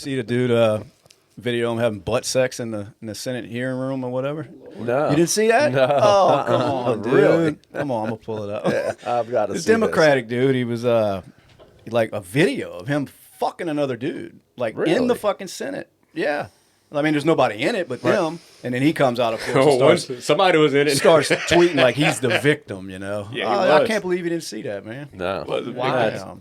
see the dude video of him having butt sex in the Senate hearing room or whatever? No. You didn't see that? No. Oh, come on, dude. Really? Come on, I'm gonna pull it up. Yeah, I've got to This see Democratic dude, he was like a video of him fucking another dude, like in Really? the fucking Senate. Yeah. I mean, there's nobody in it but them, and then he comes out, of course, and starts, somebody was in it. starts tweeting like he's the victim, you know? Yeah, he I was. can't believe you didn't see that, man. No. Wow.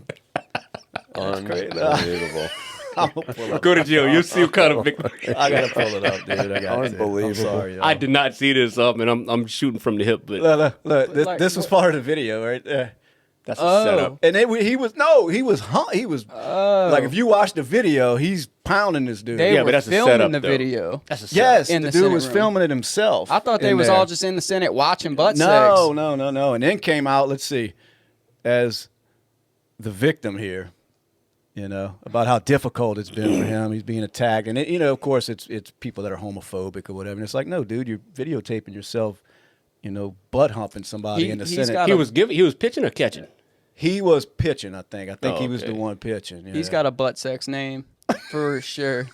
Unbelievable. I'm gonna pull up. Go to jail. You'll see what kind of victim. I gotta pull it up, dude. I got Unbelievable. I'm sorry, y'all. I did not see this up, and I'm shooting from the hip, but Look, this was part of the video right there. that's a setup. And he was like, if you watch the video, he's pounding this dude. They Yeah, but were that's a filming setup, the though. video. That's a setup. Yes, in the the dude Senate was room. filming it himself. I thought they in was there. all just in the Senate watching butt sex. No. And then came out, let's see, as the victim here, you know, about how difficult it's been for him. He's being attacked. And, you know, of course, it's people that are homophobic or whatever. And it's like, no, dude, you're videotaping yourself, you know, butt humping somebody in the he's Senate. got He was pitching or catching. He was pitching, I think. Oh, he was okay. the one pitching. He's yeah. got a butt sex name for sure.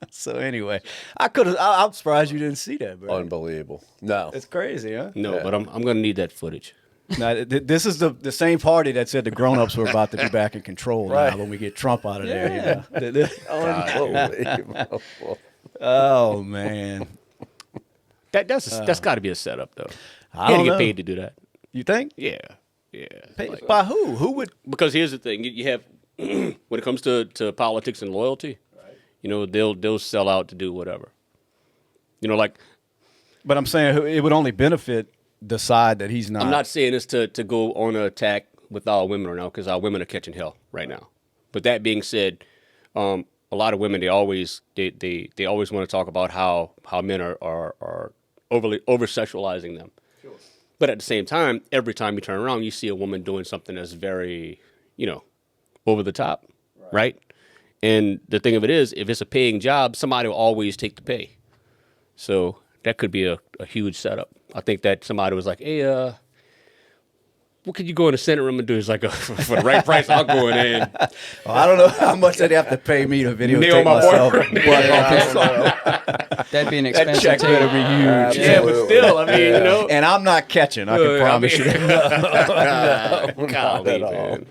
So anyway, I'm surprised you didn't see that, bro. Unbelievable. No. It's crazy, huh? No, Yeah. but I'm gonna need that footage. Now, this is the same party that said the grown-ups were about to be back in control Right. now when we get Trump out of there. You know? Unbelievable. Oh, man. That's got to be a setup, though. I He had don't to know. get paid to do that. You think? Yeah. Like- By who? Who would? because here's the thing: you have when it comes to politics and loyalty, you know, they'll sell out to do whatever. You know, like But I'm saying it would only benefit the side that he's not. I'm not saying this to go on an attack with our women right now, because our women are catching hell right now. But that being said, a lot of women they always want to talk about how men are overly over sexualizing them. Sure. But at the same time, every time you turn around, you see a woman doing something that's very, you know, over the top, right? And the thing of it is, if it's a paying job, somebody will always take the pay. So that could be a huge setup. I think that somebody was like, hey, what could you go in the Senate room and do? It's like, for the right price, I'll go in there. Well, I don't know how much they'd have to pay me to Nail videotape my myself. boyfriend. That'd be an That expensive check tape. better be huge. Yeah, but still, I mean, you know. And I'm not catching. I can promise you. Golly, man.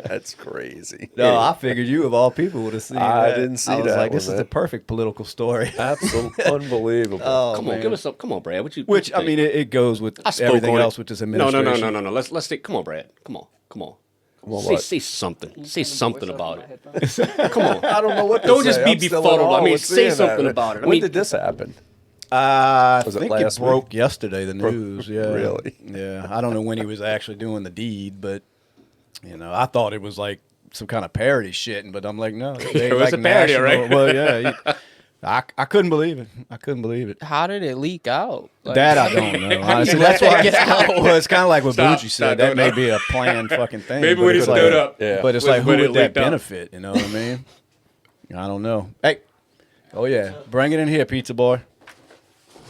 That's crazy. No, I figured you of all people would have seen I that. didn't see I was that like, this one, is the man. perfect political story. Absolutely unbelievable. Come on, give us some. Come on, Brad. What you Which, I think? mean, it goes with I spoke everything on it. else with this administration. No. Let's say, come on, Brad. Come on. on, Say what? something. Say something about it. Come on. I don't know what to Don't say. just be I'm still befuddled. in awe I mean, with say seeing something that. about it. I When mean- did this happen? I Was it think last it broke week? yesterday, the news. Yeah. Really? Yeah. I don't know when he was actually doing the deed, but, you know, I thought it was like some kind of parody shit, but I'm like, no. They It was like a parody, national- right? Well, yeah. I couldn't believe it. How did it leak out? Like, That I don't know. How do Honestly, you that's let why. that get out? Well, it's kind of like what Stop, Boojie stop, said. That no, may no. be a planned fucking thing. Maybe but when he it's stood like, up. Yeah. But it's was like, who when it would that leaked out. benefit? You know what I mean? I don't know. Hey, oh yeah, bring it in here, pizza boy.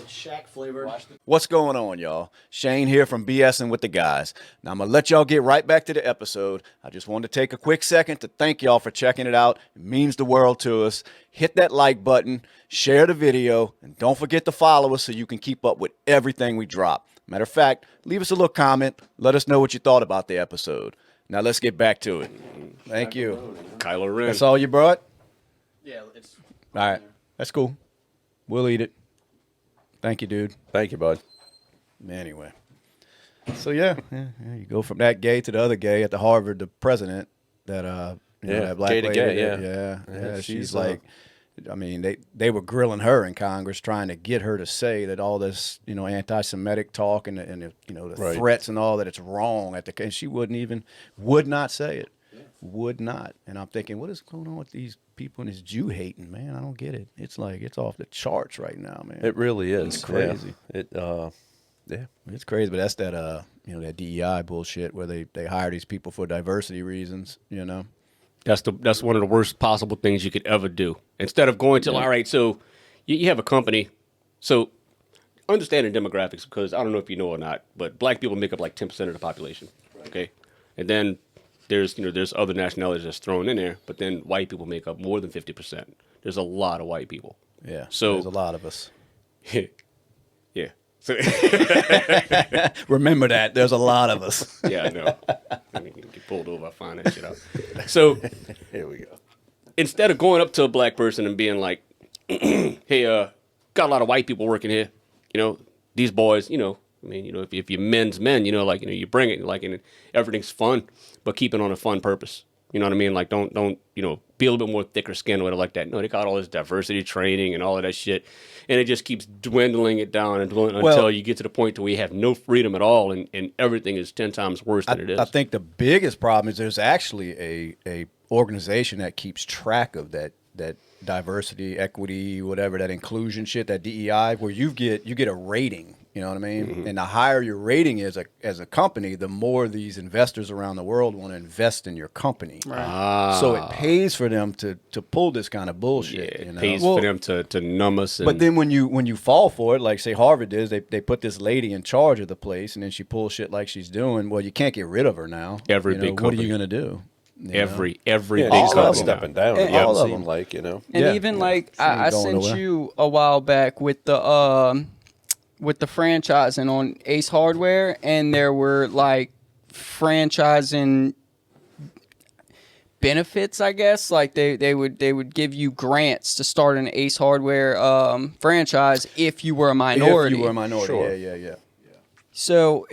Shack flavored. What's going on, y'all? Shane here from B.S.ing with the guys. Now, I'm going to let y'all get right back to the episode. I just wanted to take a quick second to thank y'all for checking it out. It means the world to us. Hit that like button, share the video, and don't forget to follow us so you can keep up with everything we drop. Matter of fact, leave us a little comment. Let us know what you thought about the episode. Now, let's get back to it. Thank you. Kylo Ren. That's all you brought? Yeah, it's. All right. That's cool. We'll eat it. Thank you, dude. Thank you, bud. Anyway, so yeah, you go from that gay to the other gay at the Harvard, the president that you know, Yeah, that black gay to lady, gay, yeah. Yeah, She's she's, like, I mean, they were grilling her in Congress, trying to get her to say that all this, you know, anti-Semitic talk and the, you know, the Right. threats and all that, it's wrong and she would not say it. Would not. And I'm thinking, what is going on with these people and this Jew hating, man? I don't get it. It's like, it's off the charts right now, man. It really is. It's crazy. Yeah. Yeah. It's crazy, but that's that you know, that DEI bullshit where they hire these people for diversity reasons, you know. That's one of the worst possible things you could ever do. Instead of going to, all right, so you have a company. So understanding demographics, because I don't know if you know or not, but black people make up like 10% of the population. Okay. And then there's other nationalities that's thrown in there, but then white people make up more than 50%. There's a lot of white people. Yeah. So there's a lot of us. yeah. So Remember that. There's a lot of us. yeah, I know. I mean, get pulled over, I find that shit out. So Here we go. instead of going up to a black person and being like, hey, got a lot of white people working here, these boys, I mean, if you're men's men, you bring it, and everything's fun, but keep it on a fun purpose. You know what I mean? Like, don't, be a little bit more thicker skinned or whatever like that. No, they got all this diversity training and all of that shit. And it just keeps dwindling it down until you get to the point to where you have no freedom at all and everything is 10 times worse than it is. I think the biggest problem is there's actually a organization that keeps track of that diversity, equity, whatever, that inclusion shit, that DEI, where you get a rating. You know what I mean? Mm-hmm. And the higher your rating is as a company, the more these investors around the world want to invest in your company. Right. So it pays for them to pull this kind of bullshit. Yeah, it pays for them to numb us. But then when you fall for it, like say Harvard did, they put this lady in charge of the place, and then she pulls shit like she's doing. Well, you can't get rid of her now. Every big What are company. you going to do? Every Yeah, big all company stepping now. down. And- It all of seemed them. like, And Yeah. even like She ain't I going sent nowhere. you a while back with the franchising on Ace Hardware, and there were like franchising benefits, I guess. Like they would give you grants to start an Ace Hardware franchise if you were a minority. If you were a minority, Sure. yeah. So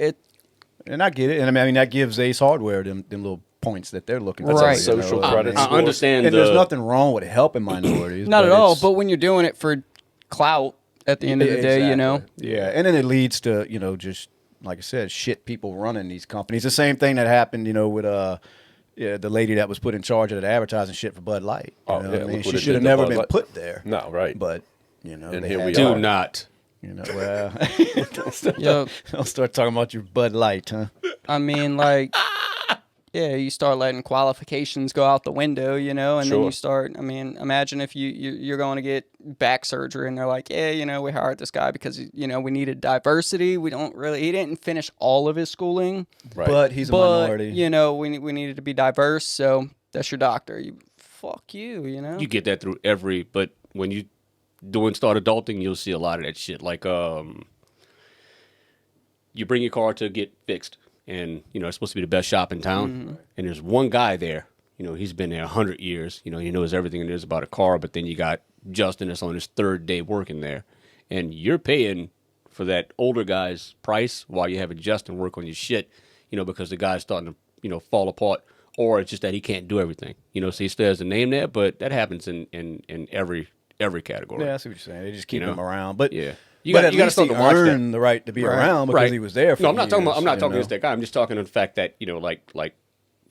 And I get it. And I mean that gives Ace Hardware them little points that they're looking for. That's a Right. social credit I score. understand And there's nothing wrong with helping minorities. not but at all. it's- But when you're doing it for clout, at the end of the day, Exactly. Yeah, and then it leads to just like I said, shit people running these companies. The same thing that happened, with the lady that was put in charge of the advertising shit for Bud Light. You Oh, know yeah, what I mean? look what She it should have did to never Bud been Light. put there. No, right. But they here we had- Do are. not. well, Yep. don't start talking about your Bud Light, huh? I mean, like, yeah, you start letting qualifications go out the window, and then Sure. you start. I mean, imagine if you're going to get back surgery, and they're like, yeah, we hired this guy because we needed diversity. He didn't finish all of his schooling, Right. But he's a but minority. we needed to be diverse, so that's your doctor. Fuck you, You get that through but when you start adulting, you'll see a lot of that shit. Like, you bring your car to get fixed, and it's supposed to be the best shop in town, and there's one guy there. He's been there 100 years. He knows everything there is about a car. But then you got Justin that's on his third day working there, and you're paying for that older guy's price while you have Justin work on your shit. Because the guy's starting to fall apart, or it's just that he can't do everything. So he still has a name there, but that happens in every category. Yeah, I see what you're saying. They just keep You know? him around. But Yeah. but You gotta start to watch that. earn the right to be around because he was there for No, I'm not talking about. I'm not years, talking against that guy. I'm just talking the fact that like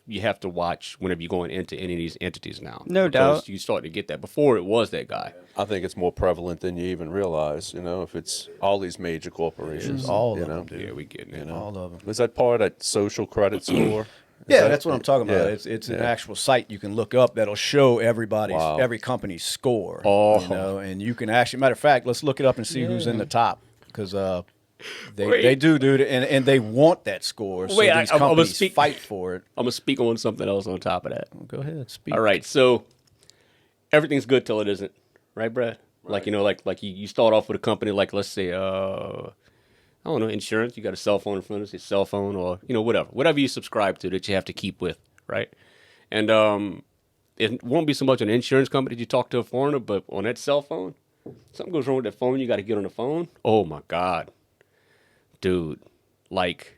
you have to watch whenever you're going into any of these entities now. No because doubt. You start to get that. Before it was that guy. I think it's more prevalent than you even realize, if it's all these major corporations. all you of know? them, dude. Yeah, we getting it. All of them. Was that part of that social credit score? Yeah, that's what I'm talking about. Yeah. It's an actual site you can look up that'll show Wow. every company's score. Oh. And you can actually, matter of fact, let's look it up and see who's in the top because they Wait. do, dude, and they want that score. So Wait, these I'm gonna companies speak- fight for it. I'm gonna speak on something else on top of that. Go ahead, speak. All right, so everything's good till it isn't, right, Brad? Like like you start off with a company like, let's say I don't know, insurance. You got a cell phone in front of your cell phone, or whatever you subscribe to that you have to keep with, right? And it won't be so much an insurance company that you talk to a foreigner, but on that cell phone, something goes wrong with that phone. You got to get on the phone. Oh my God, dude! Like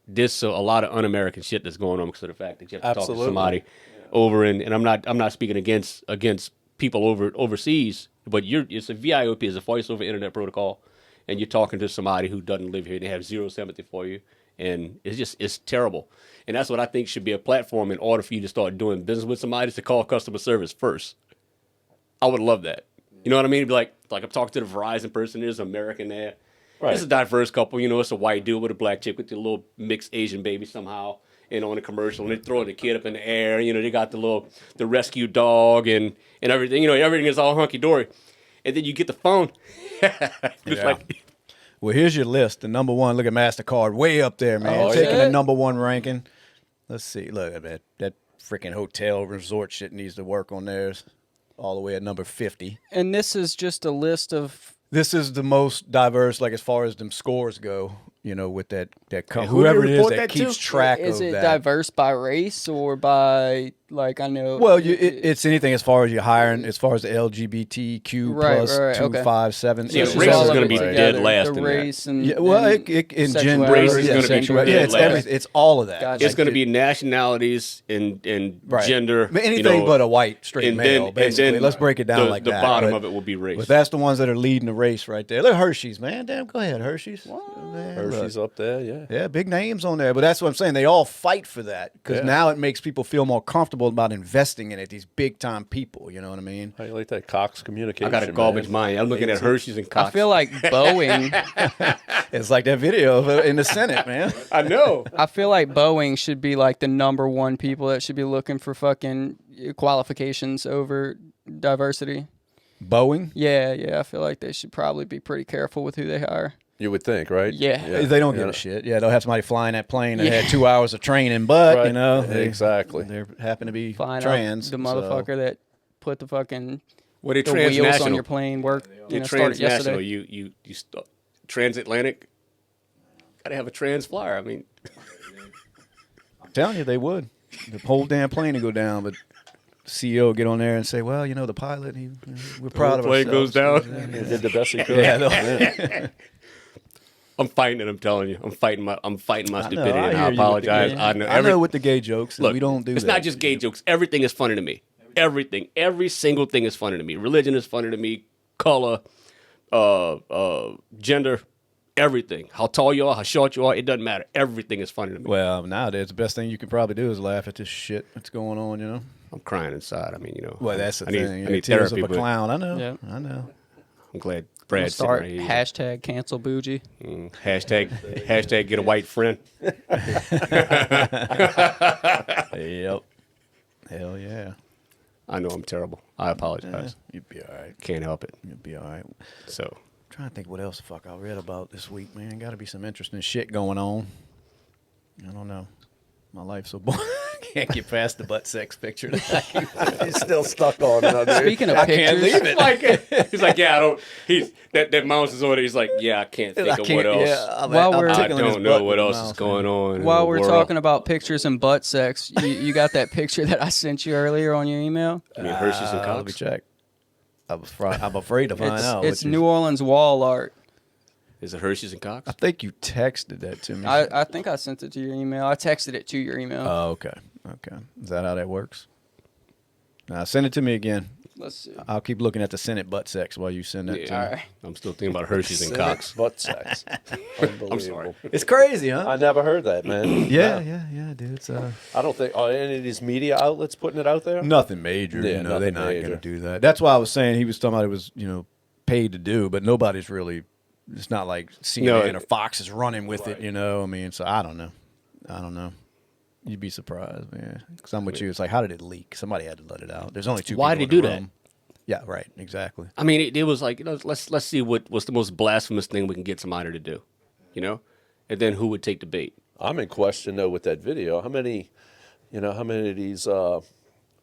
this, a lot of un-American shit that's going on because of the fact that you have to talk to Absolutely. somebody over in, and I'm not speaking against people overseas, but it's a VIOP, it's a voice over internet protocol, and you're talking to somebody who doesn't live here. They have zero sympathy for you, and it's terrible. And that's what I think should be a platform in order for you to start doing business with somebody is to call customer service first. I would love that. You know what I mean? Be like I'm talking to the Verizon person. There's an American there. Right. It's a diverse couple. It's a white dude with a black chick with a little mixed Asian baby somehow. On a commercial, and they throw the kid up in the air. They got the rescue dog and everything. Everything is all hunky dory. And then you get the phone. It's like, Well, here's your list. The number one, look at MasterCard, way up there, man, Oh, taking yeah. the number one ranking. Let's see. Look at that freaking hotel resort shit needs to work on theirs. All the way at number 50. And this is just a list of. This is the most diverse, like as far as them scores go. You know, with that who do whoever you it is report that that keeps to? track Is of it that. diverse by race or by like I know? Well, it's anything as far as you're hiring, as far as the LGBTQ Right, plus right, 257. Yeah, it's race just all is of gonna it be together, dead last The in that. race and Yeah, well, and in gender, sexuality, Race is gonna be sexuality. dead Yeah, it's last. everything. It's all of that. Gotcha. It's going to be nationalities and Right. gender. I mean, anything but a white straight and male. then- Basically, and then let's break it down like the that. bottom but, of it will be race. But that's the ones that are leading the race right there. Look, Hershey's, man. Damn, go ahead, Hershey's. Man, Hershey's look. up there, yeah. Yeah, big names on there. But that's what I'm saying. They all fight for that because now it makes people feel more comfortable about investing in it. These big time people, you know what I mean? How you like that Cox Communication? I got a garbage man? mind. I'm looking at Hershey's and Cox. I feel like Boeing. It's like that video of in the Senate, man. I know. I feel like Boeing should be like the number one people that should be looking for fucking qualifications over diversity. Boeing. Yeah. I feel like they should probably be pretty careful with who they hire. You would think, right? Yeah. They don't give a shit. Yeah, they'll have somebody flying that plane that had 2 hours of training, but Right. you know, Exactly. they happen to be Find trans. out the motherfucker that put the fucking Well, they the wheels on transnational. your plane work. They're Started transnational. yesterday. You transatlantic. Got to have a trans flyer. I mean, I'm telling you, they would. The whole damn plane would go down, but the CEO would get on there and say, "Well, you know, the pilot, we're proud of plane ourselves." goes down. He did the best he could. Yeah, I'm fighting it. I'm telling you, I'm fighting my stupidity. I And hear I you with the apologize. gay- I know. I know with the gay jokes. Look, we don't do it's that. not just gay jokes. Everything is funny to me. Everything, every single thing is funny to me. Religion is funny to me. Color, gender, everything. How tall you are, how short you are, it doesn't matter. Everything is funny to me. Well, nowadays the best thing you can probably do is laugh at this shit that's going on. You know. I'm crying inside. I mean, you know. Well, that's the I need, thing. I need Tears therapy, of a but clown. I know. Yeah. I know. I'm glad I'm gonna Brad's sitting start right here. hashtag cancel Boojie. Hashtag get a white friend. Yep. Hell yeah. I know I'm terrible. I apologize. You'd be all right. Can't help it. You'd be all right. So Trying to think what else the fuck I read about this week, man. Got to be some interesting shit going on. I don't know. My life's so boring. Can't get past the butt sex picture. He's still stuck on it. Speaking of pictures, he's like, yeah, I don't. He's that mouse is on it. He's like, yeah, I can't think of what else. While we're- I don't know what else is going on. in while the we're world. talking about pictures and butt sex, you got that picture that I sent you earlier on your email? I mean, Hershey's and Let me Cox. check. I'm afraid to find out. It's which New Orleans wall art. Is it Hershey's and Cox? I think you texted that to me. I think I sent it to your email. I texted it to your email. Oh, okay. Okay. Is that how that works? Now send it to me again. Let's see. I'll keep looking at the Senate butt sex while you send that to me. All right. I'm still thinking about Hershey's and Cox. Butt sex. Unbelievable. I'm sorry. It's crazy, huh? I never heard that, man. Yeah, No. yeah, dude. It's I don't think, are any of these media outlets putting it out there? nothing major. Yeah, You know, they're nothing not major. going to do that. That's why I was saying he was talking about it was, paid to do, but nobody's really. It's not like CNN or Fox is running with it. You know, I mean, so I don't know. You'd be surprised, man. Because I'm with you. It's like, how did it leak? Somebody had to let it out. There's only two. Why people did he in do the that? room. Yeah, right. Exactly. I mean, it was like, let's see what's the most blasphemous thing we can get somebody to do, and then who would take the bait? I'm in question though with that video. How many of these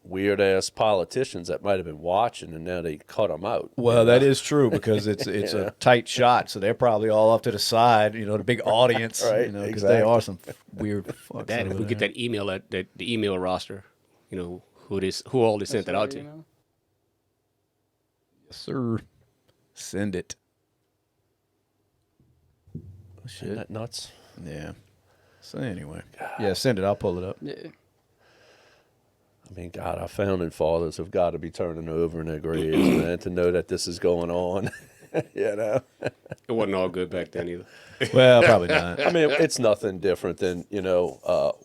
weird ass politicians that might have been watching and now they cut them out? Well, that is true because it's a tight shot, so they're probably all up to the side. The big audience, Right, because they are some weird fucks. That if over we get there. that email, the email roster, who all they sent that out to. Yes, sir. Send it. Isn't that nuts? Yeah. So anyway, yeah, send it. I'll pull it up. Yeah. I mean, God, our founding fathers have got to be turning over in their graves, man, to know that this is going on. It wasn't all good back then either. Well, probably not. I mean, it's nothing different than,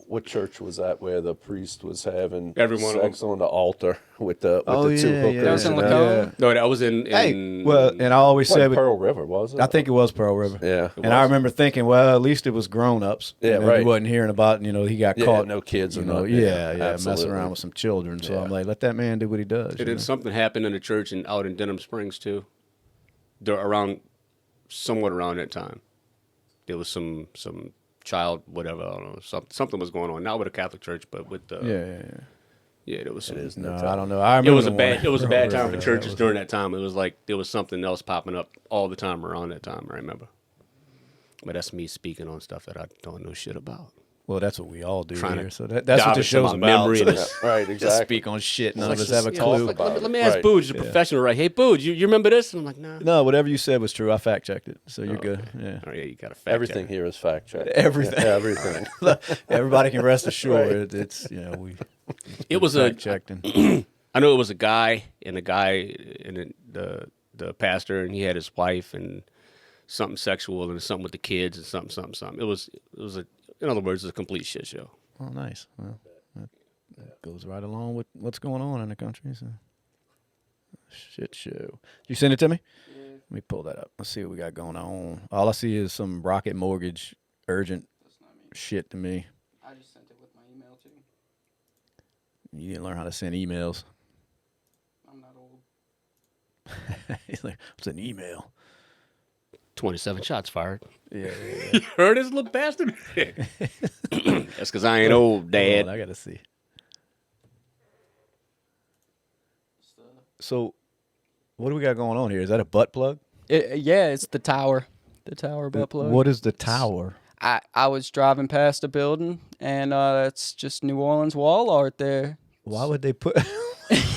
what church was that where the priest was having Every one of sex on the altar with the two yeah, hookers? yeah. That was in you know? Lacombe? No, that was in. Hey, well, and I always Wasn't said, Pearl River, was it? I think it was Pearl River. Yeah. And I remember thinking, well, at least it was grown-ups. Yeah, You right. wasn't hearing about, he got Yeah, caught. no kids or nothing. Yeah, messing absolutely. around with some children. So Yeah. I'm like, let that man do what he does. And you then know? something happened in the church out in Denham Springs too. Somewhat around that time. There was some child, whatever. I don't know. Something was going on. Not with a Catholic church, but with the yeah. There was some. No, I don't know. I It remember was a the bad. one- It was a bad time for that churches was- during that time. It was like there was something else popping up all the time around that time. I remember. But that's me speaking on stuff that I don't know shit about. Well, that's what we all do Trying to here. So that's what dive the into show's my about. memory So and just Right, exactly. speak on shit. None of us just have a talk clue. about Let me it. ask Right. Booj, the professional, right? Hey, Booj, you remember this? And I'm like, nah. No, whatever you said was true. I fact checked it, so you're good. Yeah. Oh, yeah, you got to fact Everything check. here is fact checked. Everything. Yeah, everything. Everybody can rest assured. It's we. It was a. fact checked. And I know it was a guy, and the pastor, and he had his wife, and something sexual, and something with the kids, and something. It was a. In other words, it was a complete shit show. oh, nice. Well, that goes right along with what's going on in the country. So. Shit show. You send it to me? Yeah. Let me pull that up. Let's see what we got going on. All I see is some Rocket Mortgage urgent shit to me. I just sent it with my email too. You didn't learn how to send emails. I'm not old. He's like, what's an email? 27 shots fired. Yeah. You heard this little bastard? That's because I ain't old, Dad. Hold on, I gotta see. So, what do we got going on here? Is that a butt plug? Yeah, it's the tower. The tower butt plug. What is the tower? I was driving past a building, and that's just New Orleans wall art there. Why would they put?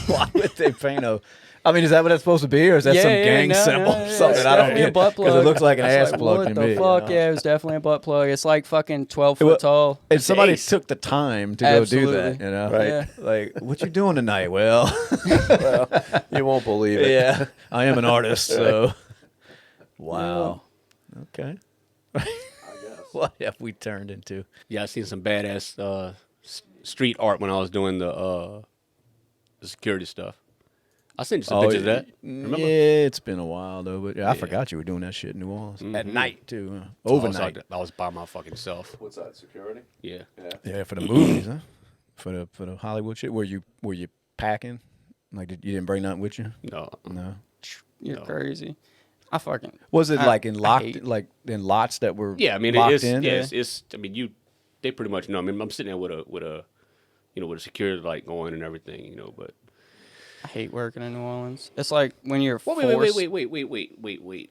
Why would they paint a? I mean, is that what that's supposed to be, or is that some gang symbol? Something I don't definitely a get butt because plug. it looks like an I was ass like, plug what to the me. fuck? Yeah, it was definitely a butt plug. It's like fucking 12 foot tall. And somebody ace. took the time to go do that, Absolutely. you know? Right. Yeah. Like, what you doing tonight? Well, Well, you won't believe it. yeah, I am an artist, so. Wow. Okay. What have we turned into? Yeah, I seen some badass street art when I was doing the security stuff. I sent you some pictures of that. Remember? Yeah, it's been a while though, but yeah, I forgot you were doing that shit in New Orleans at night too, overnight. I was by my fucking self. What's that, security? Yeah. Yeah, for the movies, huh? For the Hollywood shit. Were you packing? Like, you didn't bring nothing with you? No. No. You're crazy. I fucking. Was it like in I hate- in lots that were Yeah, I mean locked it's in? it's I mean they pretty much know. I mean I'm sitting there with a with a security light going and everything, but I hate working in New Orleans. It's like when you're wait. forced. You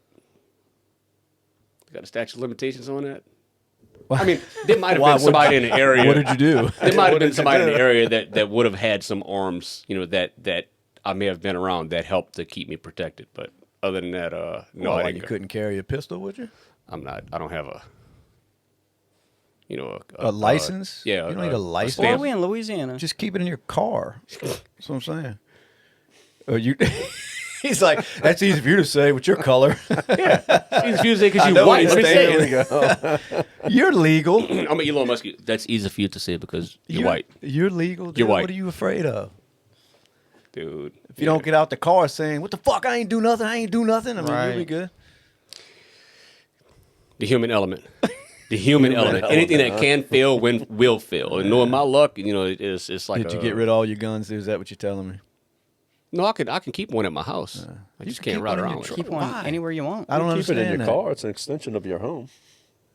got a statute of limitations on that? I mean, there might have Why been somebody in the area. What did you do? There might have been somebody in the area that would have had some arms, that I may have been around that helped to keep me protected. But other than that, no, Well, I like didn't. you couldn't carry a pistol with you? I'm not. I don't have a. A license? Yeah, You don't need a license. Why are we in Louisiana? Just keep it in your car. That's what I'm saying. You. He's like, that's easy for you to say with your color. It's easy because I you're know white. what Let me he's say saying. it. You're legal. I'm Elon Musk. That's easy for you to say because you're white, You're legal. Dude. You're white. What are you afraid of? dude. If you don't get out the car saying, "What the fuck? I ain't do nothing. I ain't do nothing." I mean, you'll be Right. good. The human element. The human element. Anything that can fail will fail. And knowing my luck, it's like. Did you get rid of all your guns? Is that what you're telling me? No, I can keep one at my house. I just can't keep ride one in around your with truck. it. Keep one Why? anywhere you want. I don't Keep it in understand your that. car. It's an extension of your home.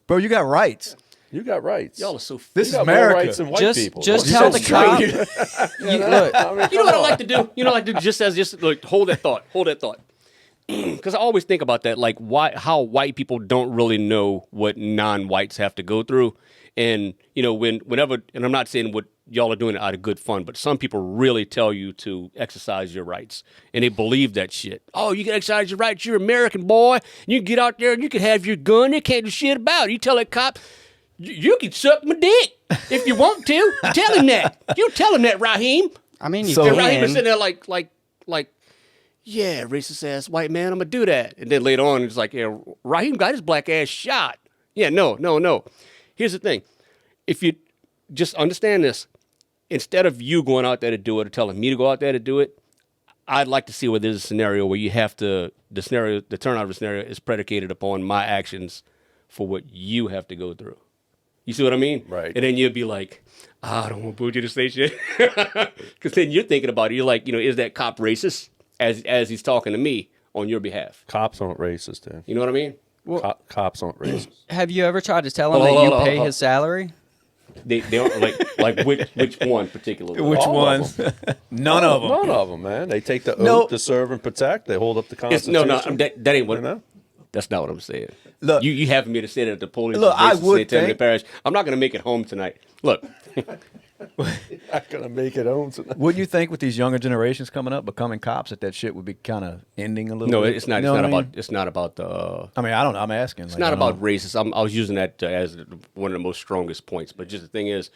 Bro, you got rights. You got rights. Y'all are so. This You is got more America. rights than white Just- people. just You tell said the cop- straight. Look, You know what I like to do? You know, like to just like hold that thought. Because I always think about that, like how white people don't really know what non-whites have to go through, and whenever, and I'm not saying what y'all are doing out of good fun, but some people really tell you to exercise your rights, and they believe that shit. Oh, you can exercise your rights. You're American, boy. You can get out there and you can have your gun. They can't do shit about it. You tell that cop, you can suck my dick if you want to. Tell him that. You tell him that, Raheem. I mean, you So- And Raheem is can. sitting there like, yeah, racist ass white man, I'm gonna do that. And then later on, it's like, yeah, Raheem got his black ass shot. Yeah, no. Here's the thing. If you just understand this, instead of you going out there to do it or telling me to go out there to do it, I'd like to see where there's a scenario where you have to, the turnout of the scenario is predicated upon my actions for what you have to go through. You see what I mean? Right. And then you'd be like, I don't want Boojie to say shit. Because then you're thinking about it. You're like, is that cop racist as he's talking to me on your behalf? Cops aren't racist, Dan. You know what I mean? Cops aren't racist. Have you ever tried to tell him Hold that on, you hold on, pay hold on. his salary? They don't like which one particularly? Which All of ones? None of them. None of them, man. They take the No. oath to serve and protect. They hold up the It's, Constitution. that ain't what. You know? That's not what I'm saying. Look- you having me to say that the police. Look, is I racist, would they tell me think- to parish. I'm not going to make it home tonight. Look, Not gonna make it home tonight. Wouldn't you think with these younger generations coming up, becoming cops, that shit would be kind of ending a little no, bit? it's not. You know It's not what I about. mean? It's not about the. I mean, I don't know. I'm asking. It's not about racist. I was using that as one of the most strongest points. But just the thing is,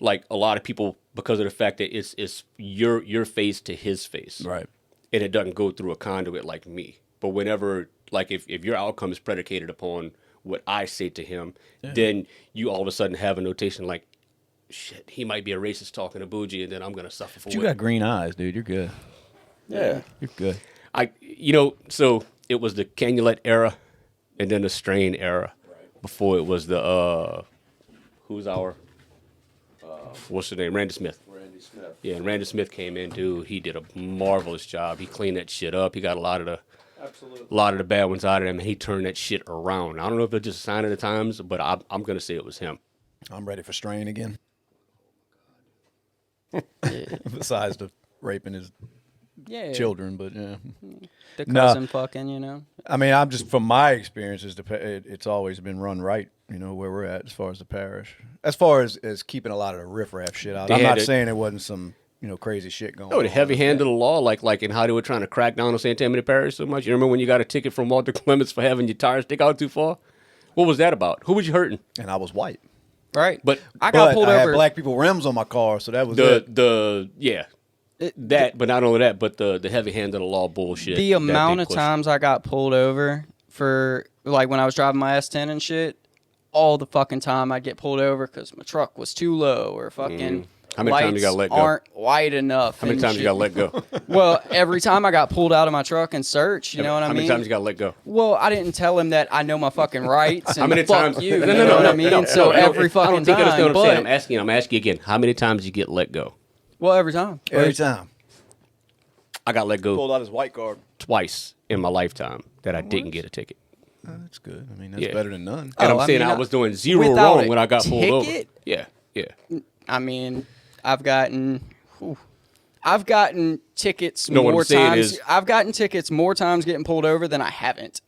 like a lot of people, because of the fact that it's your face to his face, Right. and it doesn't go through a conduit like me. But whenever, like, if your outcome is predicated upon what I say to him, then you all of a sudden have a notation like, shit, he might be a racist talking to Boojie, and then I'm gonna suffer for But you it. got green eyes, dude. You're good. Yeah. You're good. So it was the Canulet era, and then the Strain era, before it was the who's our what's the name, Randy Smith. Randy Smith. Yeah, and Randy Smith came in, dude. He did a marvelous job. He cleaned that shit up. He got a lot of the bad ones out of him, and he turned that shit around. I don't know if it's just a sign of the times, but I'm gonna say it was him. I'm ready for strain again. Besides the raping his Yeah. children, but yeah. The Nah. cousin fucking, you know. I mean, I'm just from my experiences, it's always been run right. You know where we're at as far as the parish, as far as keeping a lot of the riffraff shit out. They I'm had not it- saying it wasn't some crazy shit going. Oh, the on. heavy hand of the law, like in how they were trying to crack down on St. Tammany Parish so much. You remember when you got a ticket from Walter Clements for having your tires stick out too far? What was that about? Who was you hurting? And I was white, Right. But I got but pulled I over. had black people rims on my car, so that was but not only that, but the heavy hand of the law bullshit. The that amount they of pushed. times I got pulled over for, like, when I was driving my S10 and shit, all the fucking time I'd get pulled over because my truck was too low or fucking How many lights times you got let go? aren't wide enough. How many and times you shit. got let go? Well, every time I got pulled out of my truck and searched, you know what I How mean? many times you got let go? Well, I didn't tell him that I know my fucking rights and How many fuck times? you. You know what I mean? So every I fucking don't think you understand time. what I'm saying. But, I'm asking you again. How many times you get let go? well, every time. every time. I got let go Pulled out his white card. twice in my lifetime that I didn't get a ticket. That's good. I mean, that's Yeah. better than none. And Oh, I'm saying I mean, I was doing zero without wrong a when I got pulled over. ticket? Yeah. I mean, I've gotten tickets No, what I'm more saying times. is- I've gotten tickets more times getting pulled over than I haven't.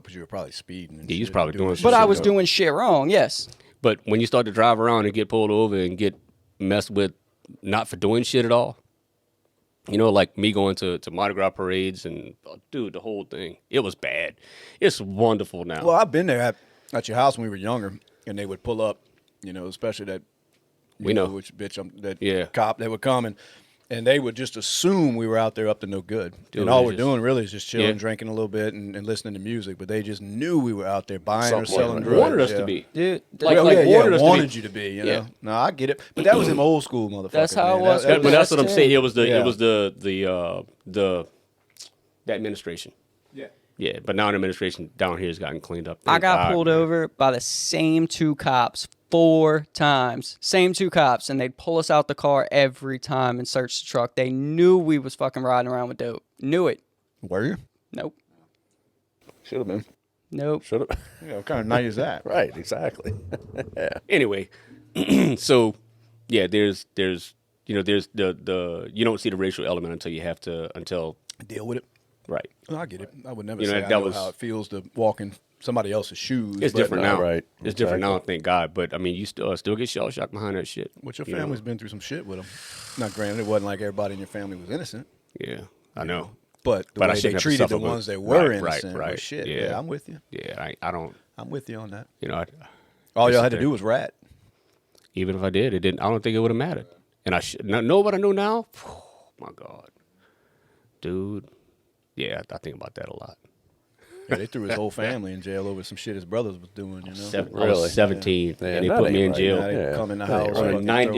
But you were probably speeding. And Yeah, you was shit, probably doing some But I shit, was though. doing shit wrong. Yes. But when you start to drive around and get pulled over and get messed with, not for doing shit at all, like me going to Mardi Gras parades and, dude, the whole thing, it was bad. It's wonderful now. Well, I've been there at your house when we were younger, and they would pull up, especially that. We know. which bitch, Yeah. cop that would come and they would just assume we were out there up to no good. Dude, and all it's we're just- doing really is just chilling, Yeah. drinking a little bit, and listening to music. But they just knew we were out there buying or Something selling like that. drugs. wanted us yeah. to be. Dude, Like- Well, wanted us to be. wanted you to be. Yeah. No, I get it. But that was them old school motherfuckers. That's how it man. was. But that's what I'm That's saying. it. It was the Yeah. the administration. Yeah, but now the administration down here has gotten cleaned up. I Thank got God, pulled man. over by the same two cops 4 times. Same two cops, and they'd pull us out the car every time and search the truck. They knew we was fucking riding around with dope. Knew it. Were you? Nope. Should have been. Nope. Should have. Yeah, what kind of night is that? Right, exactly. Anyway, so yeah, there's the you don't see the racial element until you have to Deal with it. right. I get it. I would never You know, say that I know was- how it feels to walk in somebody else's shoes. It's but different now. right. It's different now, thank God. But I mean, you still get shell shocked behind that shit. But your you know? family's been through some shit with them. Now, granted, it wasn't like everybody in your family was innocent, Yeah, I know. but the But I way they shouldn't have to treated suffer the with- ones that were right, innocent right. was shit. Yeah. Yeah, I'm with you. Yeah, I don't. I'm with you on that. I All y'all sit had to there. do was rat. Even if I did, it didn't. I don't think it would have mattered. And I should know what I know now. My God, dude. Yeah, I think about that a lot. Yeah, they threw his whole family in jail over some shit his brothers was doing. I I Really? was 17, Yeah, and they that put me ain't in right. jail. Now they Yeah. come in the That ain't house.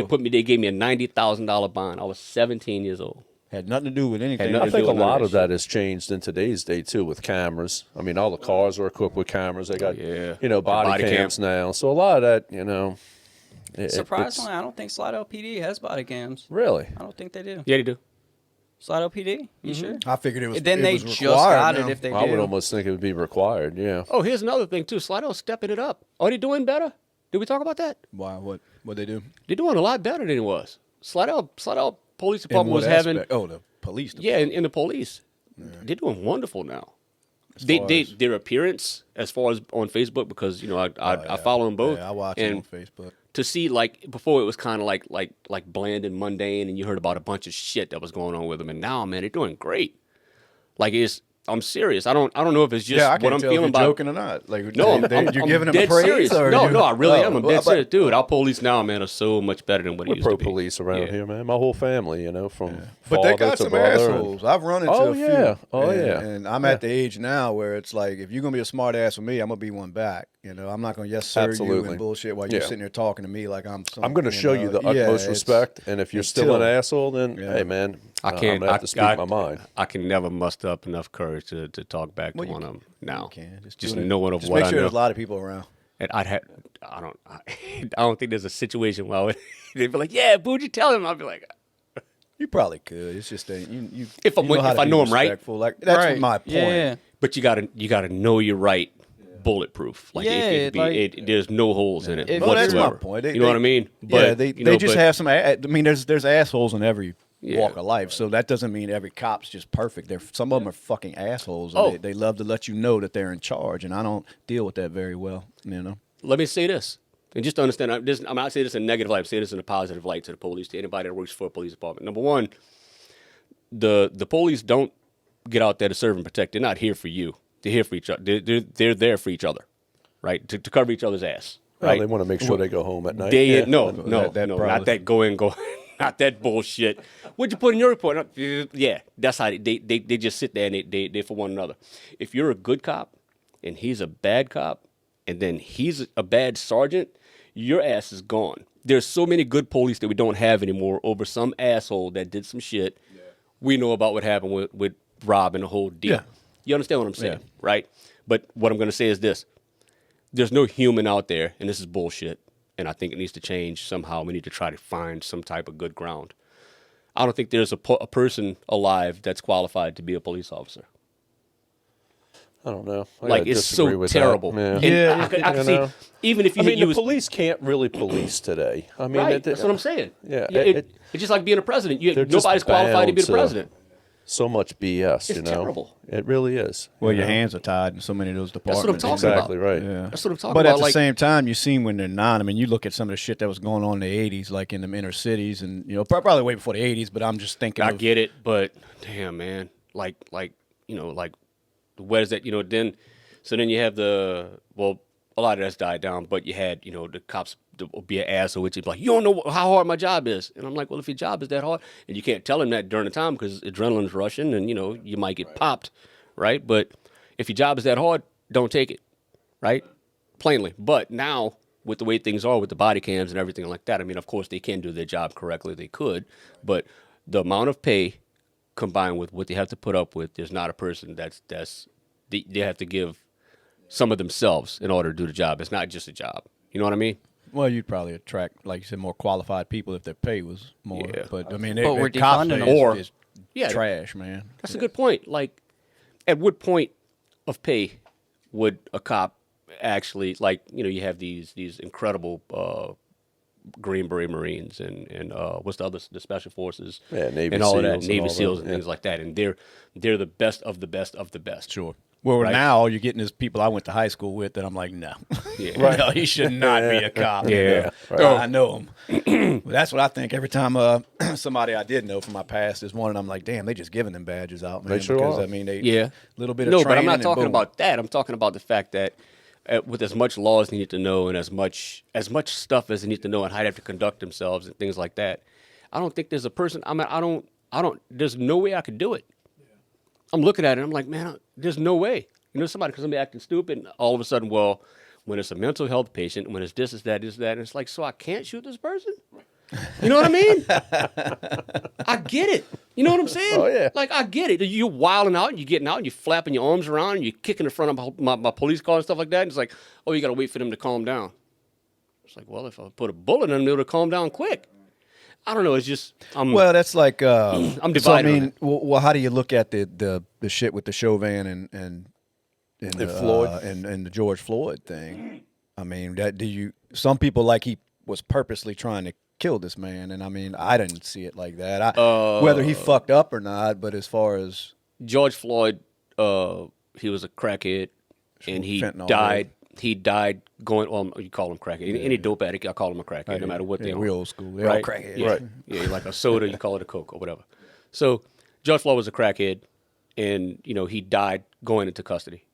right. fucking They gave me a $90,000 bond. I was 17 years old. had nothing to do with anything. nothing I to think do a with none of lot that of that has changed in today's day too, with cameras. I mean, all the cars are equipped with cameras. They got, Yeah. body Body cams cams. now. So a lot of that, it's- Surprisingly, I don't think Slidell PD has body cams. really. I don't think they do. Yeah, they do. Slidell PD? You sure? I figured it was. Then it they was just required got now. it if they I would do. almost think it would be required. Yeah. Oh, here's another thing too. Slidell's stepping it up. Are they doing better? Did we talk about that? Why? What they do? They're doing a lot better than it was. Slidell Police In Department what was having aspect? Oh, the police. yeah, in the police. They're doing wonderful now. far as- Their appearance as far as on Facebook, because I follow them both. Yeah, I watch and them on Facebook. to see, like, before it was kind of like bland and mundane, and you heard about a bunch of shit that was going on with them, and now, man, they're doing great. Like, I'm serious. I don't know if it's just Yeah, I what can't I'm tell feeling if about. you're joking or not. Like, No, you're giving them dead praise, serious. or No, you- no, I really am. I'm well, dead serious, dude. Our police now, man, are so much better than what it We're used to pro be. police around Yeah. here, man. My whole family, from But they father got to some brother and- assholes. I've run into Oh, a few. yeah. Oh, and, yeah. And I'm at the age now where it's like, if you're gonna be a smart ass with me, I'm gonna be one back. I'm not gonna yes sir you Absolutely. and bullshit while you're Yeah. sitting there talking to me like I'm. Some, I'm going to show you the yeah, utmost it's- respect, and if you're it's still an till- asshole, then Yeah. hey, man, I I'm can't. gonna have to speak my mind. I can never muster up enough courage to talk back Well, to you one of them now. Can Just do it. knowing of Just what make I sure know. there's a lot of people around. And I don't think there's a situation where I would, they'd be like, "Yeah, Boojie, tell him." I'd be like, You probably could. It's just that you. If I'm- you how if to I be know 'em right. respectful. Like that's Right. my point. Yeah. but you gotta know you're right, bulletproof. Like, Yeah, it could be, like- there's no holes in it If- Well, that's whatsoever. my point. They- You know what I mean? Yeah, they just but- have some. I mean, there's assholes in every Yeah. walk of life, so that doesn't mean every cop's just perfect. Some of them are fucking assholes. And Oh. they love to let you know that they're in charge, and I don't deal with that very well. Let me say this, and just to understand, I'm not saying this in a negative light. I'm saying this in a positive light to the police, to anybody that works for a police department. Number one, the police don't get out there to serve and protect. They're not here for you. They're here for each other. They're there for each other, right? To cover each other's ass, Well, right? they want to make sure they go home at night. They Yeah. no, that not probably- that go, not that bullshit. What'd you put in your report? Yeah, that's how they just sit there and they for one another. If you're a good cop and he's a bad cop, and then he's a bad sergeant, your ass is gone. There's so many good police that we don't have anymore over some asshole that did some shit. Yeah. We know about what happened with Rob and the whole deal. Yeah. You understand what I'm saying, Yeah. right? But what I'm going to say is this. There's no human out there, and this is bullshit, and I think it needs to change somehow. We need to try to find some type of good ground. I don't think there's a person alive that's qualified to be a police officer. I don't know. I Like, gotta it's disagree so with that. terrible. Yeah. And Yeah, I can you see, know. even if you I mean, the use police can't really police today. I mean, right, that's what I'm saying. Yeah, it's just like being a president. they're just Nobody's qualified to be the bound president. So much BS, It's terrible. It really is. Well, you your know? hands are tied in so many of those That's what I'm departments. talking Exactly about. right. Yeah. That's what I'm talking But about. at the like, same time, you see when they're not. I mean, you look at some of the shit that was going on in the '80s, like in the inner cities, and probably way before the '80s. But I'm just thinking. I of, get it, but damn, man, like where is that? Then you have a lot of that's died down, but you had the cops would be an asshole, which is like, you don't know how hard my job is, and I'm like, well, if your job is that hard, and you can't tell him that during the time because adrenaline's rushing, and you might get popped, right? But if your job is that hard, don't take it, right? Plainly. But now with the way things are with the body cams and everything like that, I mean, of course they can do their job correctly, they could, but the amount of pay combined with what they have to put up with, there's not a person they have to give some of themselves in order to do the job. It's not just a job. You know what I mean? Well, you'd probably attract, like you said, more qualified people if their pay was more. Yeah. But I mean, But we're their cops defunding pay them. Or- is Yeah, trash, man. that's a good point. Like, at what point of pay would a cop actually, you have these incredible Green Beret Marines and what's the other, the Special Forces, Yeah, Navy and all of that, SEALs and Navy all SEALs that, and yeah. things like that, and they're the best of the best of the best. Sure. Well, Right. now all you're getting is people I went to high school with that I'm like, no. Yeah. No, he should not be a cop. Yeah. I know him. That's what I think every time somebody I did know from my past is one, and I'm like, damn, they just giving them badges out, man. They sure because, are. I mean, they Yeah. little bit of No, but I'm training not and talking boom. about that. I'm talking about the fact that with as much laws they need to know and as much stuff as they need to know and how they have to conduct themselves and things like that, I don't think there's a person. I mean, I don't. There's no way I could do it. I'm looking at it. I'm like, man, there's no way. Somebody comes to me acting stupid, and all of a sudden, well, when it's a mental health patient, when it's this, that, and it's like, so I can't shoot this person? You know what I mean? I get it. You know what I'm saying? Oh, yeah. Like, I get it. You're wilding out, and you're getting out, and you're flapping your arms around, and you're kicking in front of my police car and stuff like that, and it's like, oh, you got to wait for them to calm down. It's like, well, if I put a bullet in them, it'll calm down quick. I don't know. It's just Well, that's like I'm divided So, I on mean, it. well, how do you look at the shit with the Chauvin and Floyd? and the George Floyd thing? I mean, some people like he was purposely trying to kill this man, and I mean, I didn't see it like that. Whether he fucked up or not, but as far as George Floyd, he was a crackhead, and he fentanyl, died. He died going. Well, you call him crackhead. Any dope addict, I call him a crackhead, no matter what they yeah, are. we old school, they're all Right? crackheads. Yeah. Right. Yeah, like a soda, you call it a Coke or whatever. So George Floyd was a crackhead, and he died going into custody.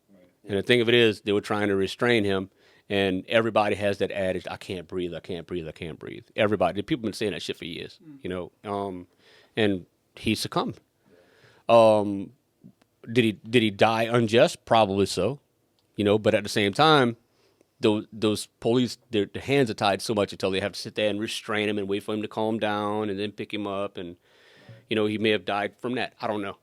And the thing of it is, they were trying to restrain him, and everybody has that adage: "I can't breathe, I can't breathe, I can't breathe." Everybody, the people have been saying that shit for years, and he succumbed. Did he die unjust? Probably so, But at the same time, those police, their hands are tied so much until they have to sit there and restrain him and wait for him to calm down and then pick him up, and he may have died from that. I don't know.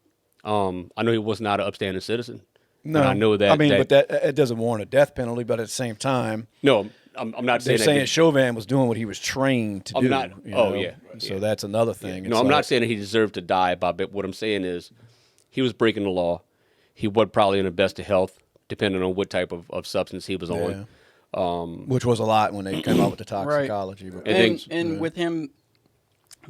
I know he was not an upstanding citizen. No, and I know that. I mean, but that it doesn't warrant a death penalty. But at the same time, no, I'm not they're saying saying that. Chauvin was doing what he was trained to I'm do. not- you oh, know? yeah, So yeah. that's another thing. No, It's I'm like- not saying that he deserved to die, Bob. But what I'm saying is, he was breaking the law. He wasn't probably in the best of health, depending on what type of substance he was on. which was a lot when they came out with the Right. toxicology. But And with him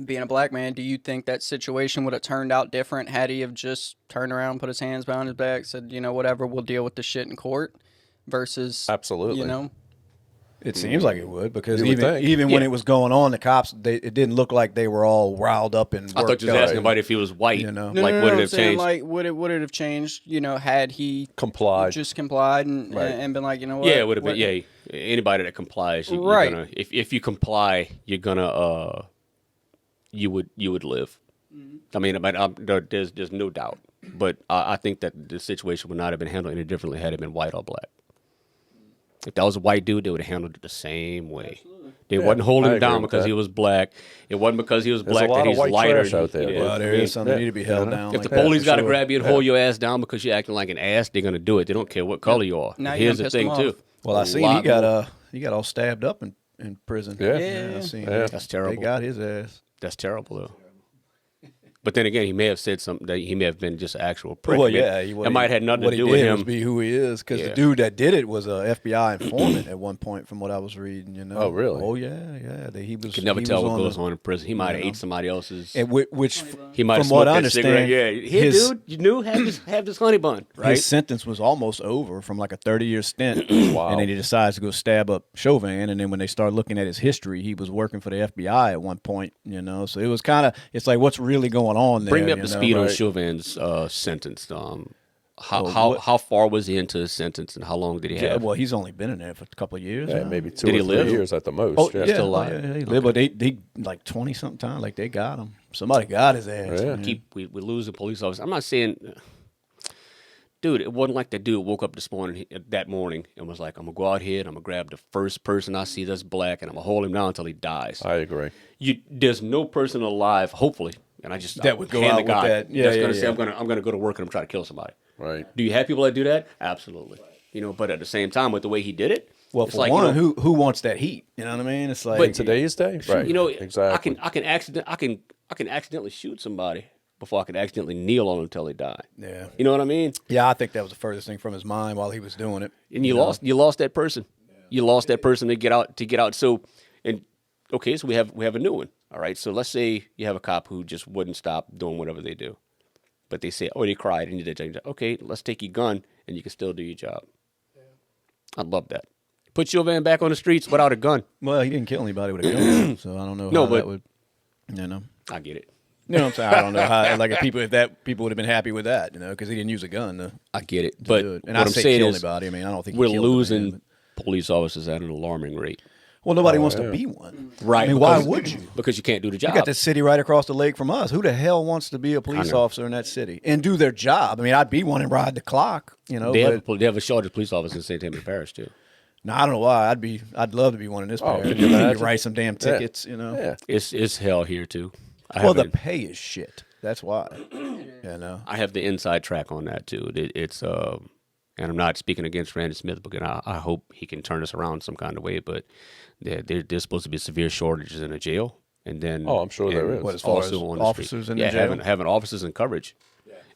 being a black man, do you think that situation would have turned out different had he have just turned around, put his hands behind his back, said, whatever, we'll deal with the shit in court, versus Absolutely. it seems like it would, because You would think. even when Yeah. it was going on, the cops it didn't look like they were all riled up and I thought you was worked asking up. about if he was white. No, Like, would it I'm have saying, changed? like, would it have changed, had he Complied. just complied and Right. and been like, what? Yeah, it would have been. what- Yeah, anybody that complies, you're Right. gonna, if you comply, you're gonna you would live. I mean, there's no doubt. But I think that the situation would not have been handled any differently had it been white or black. If that was a white dude, they would have handled it the same way. They wasn't holding I him agree down with because that. he was black. It wasn't because he was There's black a lot that of he's white lighter. trash out there, Yeah. Well, there is something that need to be held down. If like the that, police for got to sure. grab you and hold your ass down because you're acting like an ass, they're gonna do it. They don't care what color you are. Now you Here's done the pissed thing them too. off. Well, I A seen lot more. he got all stabbed up in prison. Yeah. I seen Yeah. that. That's terrible. They got his ass. That's terrible, though. But then again, he may have said something that he may have been just an actual prick. Well, I mean, yeah, that might have had nothing what to he do with did him. was be who he is, because Yeah. the dude that did it was a FBI informant at one point, from what I was reading. Oh, really? Oh, yeah. He was. You can never he tell was what goes the- on in prison. He might have ate somebody else's. And which He might have from what smoked I that cigarette. understand, Yeah, here, his- dude, you knew have this honey bun, right? His sentence was almost over from like a 30-year stint. Wow. And then he decides to go stab up Chauvin. And then when they start looking at his history, he was working for the FBI at one point, So it was it's like, what's really going on there? Bring me up you to know? speed on Right. Chauvin's sentence. How far was he into his sentence, and how long did he Yeah, have? well, he's only been in there for a couple of years. Yeah, now. maybe 2 Did or he 3 live? years at the most. Oh, yeah. yeah, still alive? Yeah, he lived, but they like 20-something time. Like, they got him. Somebody got his ass. Yeah. We lose a police officer. I'm not saying, dude, it wasn't like that dude woke up that morning and was like, I'm gonna go out here and I'm gonna grab the first person I see that's black and I'm gonna hold him down until he dies. I agree. There's no person alive, hopefully, and That would go hand out the with guy that. Yeah, that's yeah, gonna say yeah. I'm gonna go to work and I'm trying to kill somebody. Right. Do you have people that do that? Absolutely. But at the same time, with the way he did it, Well, it's for like, one, who wants that heat? You know what I mean? It's like In today's day, right? Exactly. I can accidentally shoot somebody before I can accidentally kneel on them until they die. Yeah. You know what I mean? Yeah, I think that was the furthest thing from his mind while he was doing it. And you lost that person. You lost that person to get out. So, and okay, so we have a new one. All right. So let's say you have a cop who just wouldn't stop doing whatever they do, but they say, oh, they cried and you did change. Okay, let's take your gun and you can still do your job. I'd love that. Put Chauvin back on the streets without a gun. Well, he didn't kill anybody with a gun, so I don't know No, how but- that would, I get it. You know what I'm saying? I don't know how, like, if people would have been happy with that, because he didn't use a gun to I get it. do But it. And what I I'm say saying kill is, anybody. I mean, I don't think he we're killed the man, losing but- police officers at an alarming rate. Well, nobody wants to be one. Right. I mean, why because- would you? Because you can't do the job. You got this city right across the lake from us. Who the hell wants to be a police know. officer in that city and do their job? I mean, I'd be one and ride the clock, They but have a shortage of police officers in St. Tammany Parish too. no, I don't know why. I'd love to be one in this parish. could you imagine? Write some damn Yeah. tickets, Yeah. It's hell here too. Well, the pay is shit. That's why. I have the inside track on that too. It's and I'm not speaking against Randy Smith, because I hope he can turn us around some kind of way. But there's supposed to be severe shortages in the jail, And then, Oh, I'm sure there and is. What, as far as also on the officers street. in the yeah, jail? having officers in coverage,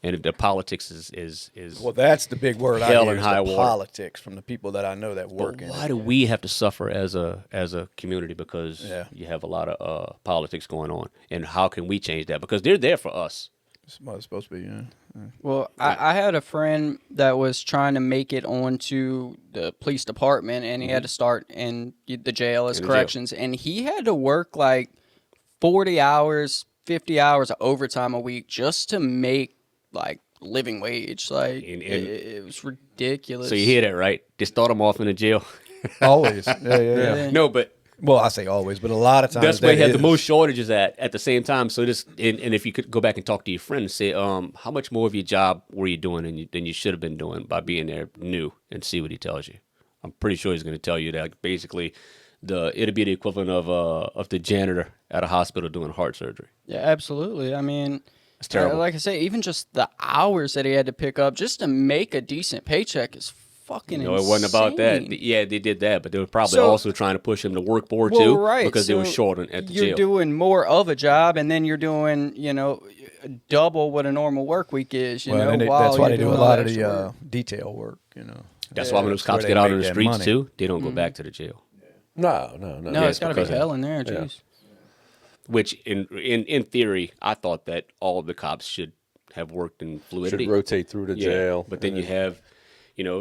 and the politics is Well, that's the big word I hell hear and is high the water. politics from the people that I know that work But in why it. do we have to suffer as a community because Yeah. you have a lot of politics going on, and how can we change that? Because they're there for us. It's what it's supposed to be, yeah. Well, I had a friend that was trying to make it onto the police department, and he had to start in the jail as In the jail. corrections, and he had to work like 40 hours, 50 hours of overtime a week just to make like living wage. Like it was ridiculous. So you hear that, right? They start them off in the jail. Always. Yeah. No, but Well, I say always, but a lot of times that's where you have the is. most shortages at the same time. So this, and if you could go back and talk to your friend and say, how much more of your job were you doing than you should have been doing by being there new, and see what he tells you. I'm pretty sure he's going to tell you that basically it'll be the equivalent of the janitor at a hospital doing heart surgery. Yeah, absolutely. I mean, It's terrible. like I say, even just the hours that he had to pick up just to make a decent paycheck is fucking No, insane. it wasn't about that. Yeah, they did that, but they were probably So- also trying to push him to work more Well, too, right, because they were so short at the You're jail. doing more of a job, and then you're doing, double what a normal work week is. Well, and while that's why you're they do a doing lot all of that the extra work. detail work, That's why when those That's where cops they get out make on the that streets money. too, they don't go back to the jail. No. No, it's got to be because of- hell in there. Jeez. Which, in theory, I thought that all of the cops should have worked in fluidity. Should rotate through the Yeah, jail. but then you have,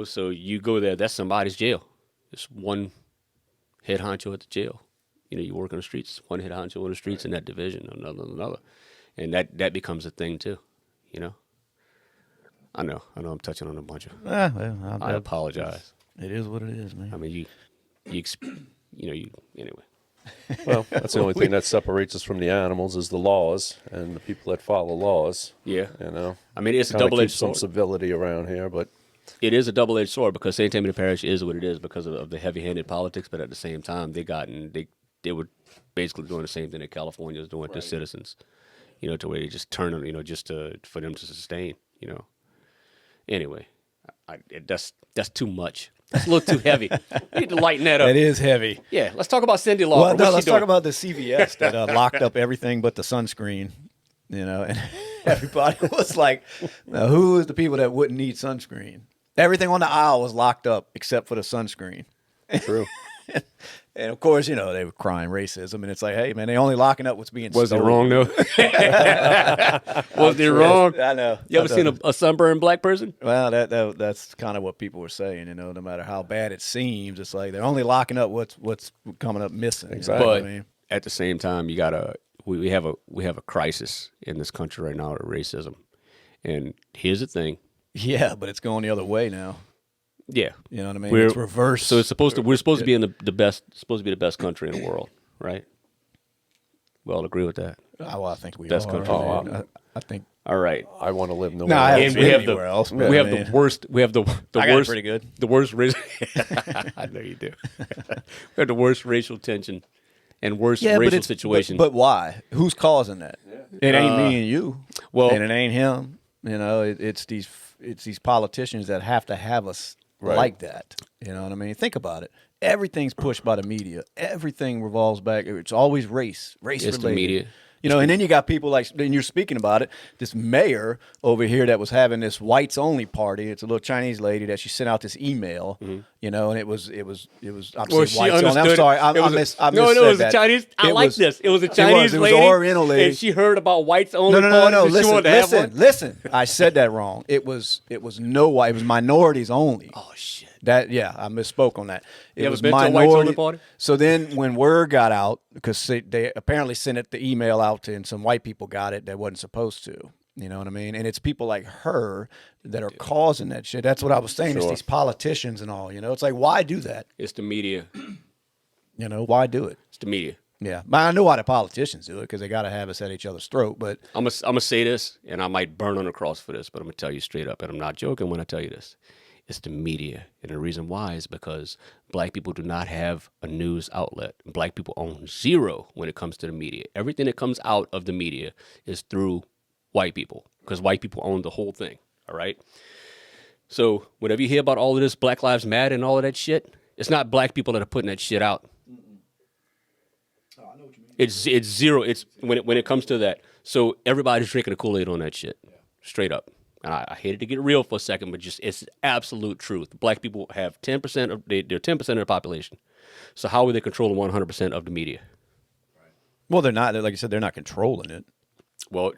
so you go there. That's somebody's jail. It's one head honcho at the jail. You work on the streets. One head honcho on the streets in that division. Another, and that becomes a thing too. I know. I'm touching on a bunch of. I apologize. It is what it is, man. I mean, anyway. Well, that's the only thing that separates us from the animals is the laws and the people that follow laws. Yeah. I mean, it's a Kinda double-edged keep some sword. civility around here, but It is a double-edged sword because St. Tammany Parish is what it is because of the heavy-handed politics. But at the same time, they were basically doing the same thing that California is doing to citizens. To where they just turn them, just for them to sustain. Anyway, that's too much. That's a little too heavy. We need to lighten that up. It is heavy. Yeah, let's talk about Cindy Lauper. Well, no, What's let's she talk doing? about the CVS that locked up everything but the sunscreen. And everybody was like, now, who is the people that wouldn't need sunscreen? Everything on the aisle was locked up except for the sunscreen. true. And of course, they were crying racism, and it's like, hey, man, they only locking up what's being Was it stolen. wrong though? Was it wrong? I know. You ever seen a sunburned black person? Well, that's kind of what people were saying. No matter how bad it seems, it's like they're only locking up what's coming up missing. Exactly. You know what But I mean? at the same time, we have a crisis in this country right now of racism. And here's the thing. Yeah, but it's going the other way now. Yeah. You know what I mean? It's reverse. So we're supposed to be in the best, supposed to be the best country in the world, right? We all agree with that. Oh, I think we Best are. country in the man. world. I think. All right. I want to live No, I else. haven't And been we have anywhere else. we have the worst. We have the I got it worst. pretty good. The worst race. I know you do. We have the worst racial tension and worst racial situation. But why? Who's causing that? It ain't me and you. well- and it ain't him. It's these politicians that have to have us like that. You know what I mean? Think about it. Everything's pushed by the media. Everything revolves back. It's always race It's related. the media. And then you got people like, and you're speaking about it, this mayor over here that was having this whites only party. It's a little Chinese lady that she sent out this email, and it was, I'm Well, saying she whites only. I'm understood. sorry. It was I no, missaid it was that. a Chinese. I It like was- this. It was a Chinese It was lady. Oriental lady. And she heard about whites only. No. parties and she wanted to have one. Listen. I said that wrong. It was no white. It was minorities only. Oh shit. I misspoke on that. It ever was been to a minority. whites only party? So then, when word got out, because they apparently sent the email out to, and some white people got it that wasn't supposed to. You know what I mean? And it's people like her that are causing that shit. That's what I was saying. It's Sure. these politicians and all. It's like, why do that? It's the media. Why do it? It's the media. Yeah, but I know why the politicians do it because they got to have us at each other's throat. But I'm gonna say this, and I might burn on the cross for this, but I'm gonna tell you straight up, and I'm not joking when I tell you this. It's the media, and the reason why is because black people do not have a news outlet. Black people own zero when it comes to the media. Everything that comes out of the media is through white people because white people own the whole thing. All right. So whenever you hear about all of this Black Lives Matter and all of that shit, it's not black people that are putting that shit out. It's zero. It's when it comes to that. So everybody's drinking the Kool-Aid on that shit, straight up. And I hated to get real for a second, but just it's absolute truth. Black people have 10% of they're 10% of the population. So how are they controlling 100% of the media? Well, they're not. Like you said, they're not controlling it. Well,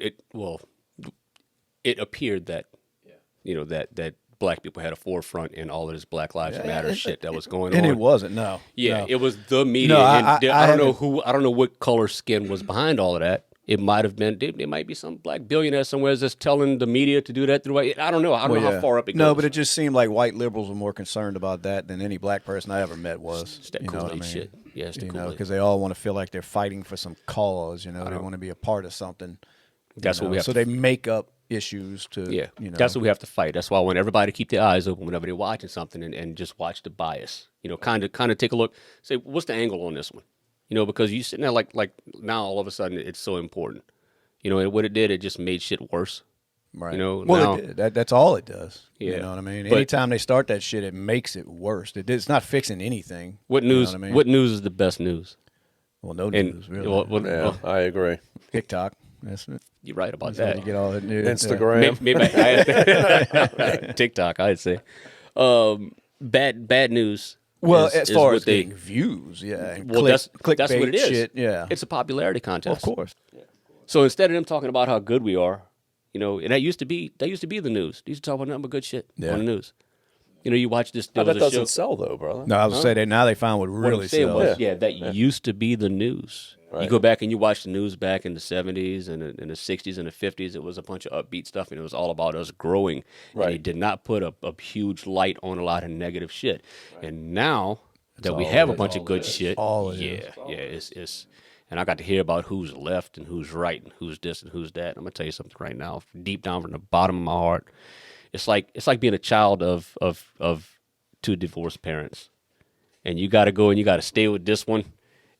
it appeared that that black people had a forefront in all of this Black Lives Matter shit that was going on. And it wasn't. No. Yeah, no. it was the media. No, and I don't know I don't know what color skin was behind all of that. It might have been. There might be some black billionaire somewhere that's telling the media to do that through. I don't know. I don't know how far up it goes. No, but it just seemed like white liberals were more concerned about that than any black person I ever met was. It's that you know Kool-Aid what I mean? shit. Yeah, it's the Kool-Aid. Because they all want to feel like they're fighting for some cause. They want to be a part of something. That's what we have. So they make up issues to. Yeah, that's what we have to fight. That's why I want everybody to keep their eyes open whenever they're watching something and just watch the bias. Kind of take a look. Say, what's the angle on this one? Because you sitting there like now all of a sudden it's so important. And what it did, it just made shit worse. Right. Well, now, it did. That's all it does. Yeah. You know what I mean? But anytime they start that shit, it makes it worse. It's not fixing anything. What news? You know what I mean? What news is the best news? Well, no news, really. Yeah, I agree. TikTok. That's it. You're right about That's where that. you get all the news. Instagram. Maybe TikTok, I'd say. Bad news. Well, is- as is far what as getting views, yeah. And well, that's what clickbait it is. Shit, yeah. It's a popularity contest. Of course. So instead of them talking about how good we are, and that used to be the news. They used to talk about nothing but good shit on the news. You watch this. There That was a show. doesn't sell though, brother. No, I was say that now they found what What really I'm saying sells. was, that used to be the news. Right. You go back and you watch the news back in the 70s and in the 60s and the 50s. It was a bunch of upbeat stuff, and it was all about us growing. Right. And it did not put a huge light on a lot of negative shit. Right. And now that we all have it a is. bunch of good shit, All it is. it's. And I got to hear about who's left and who's right and who's this and who's that. I'm gonna tell you something right now, deep down from the bottom of my heart, it's like being a child of two divorced parents, and you got to go and you got to stay with this one,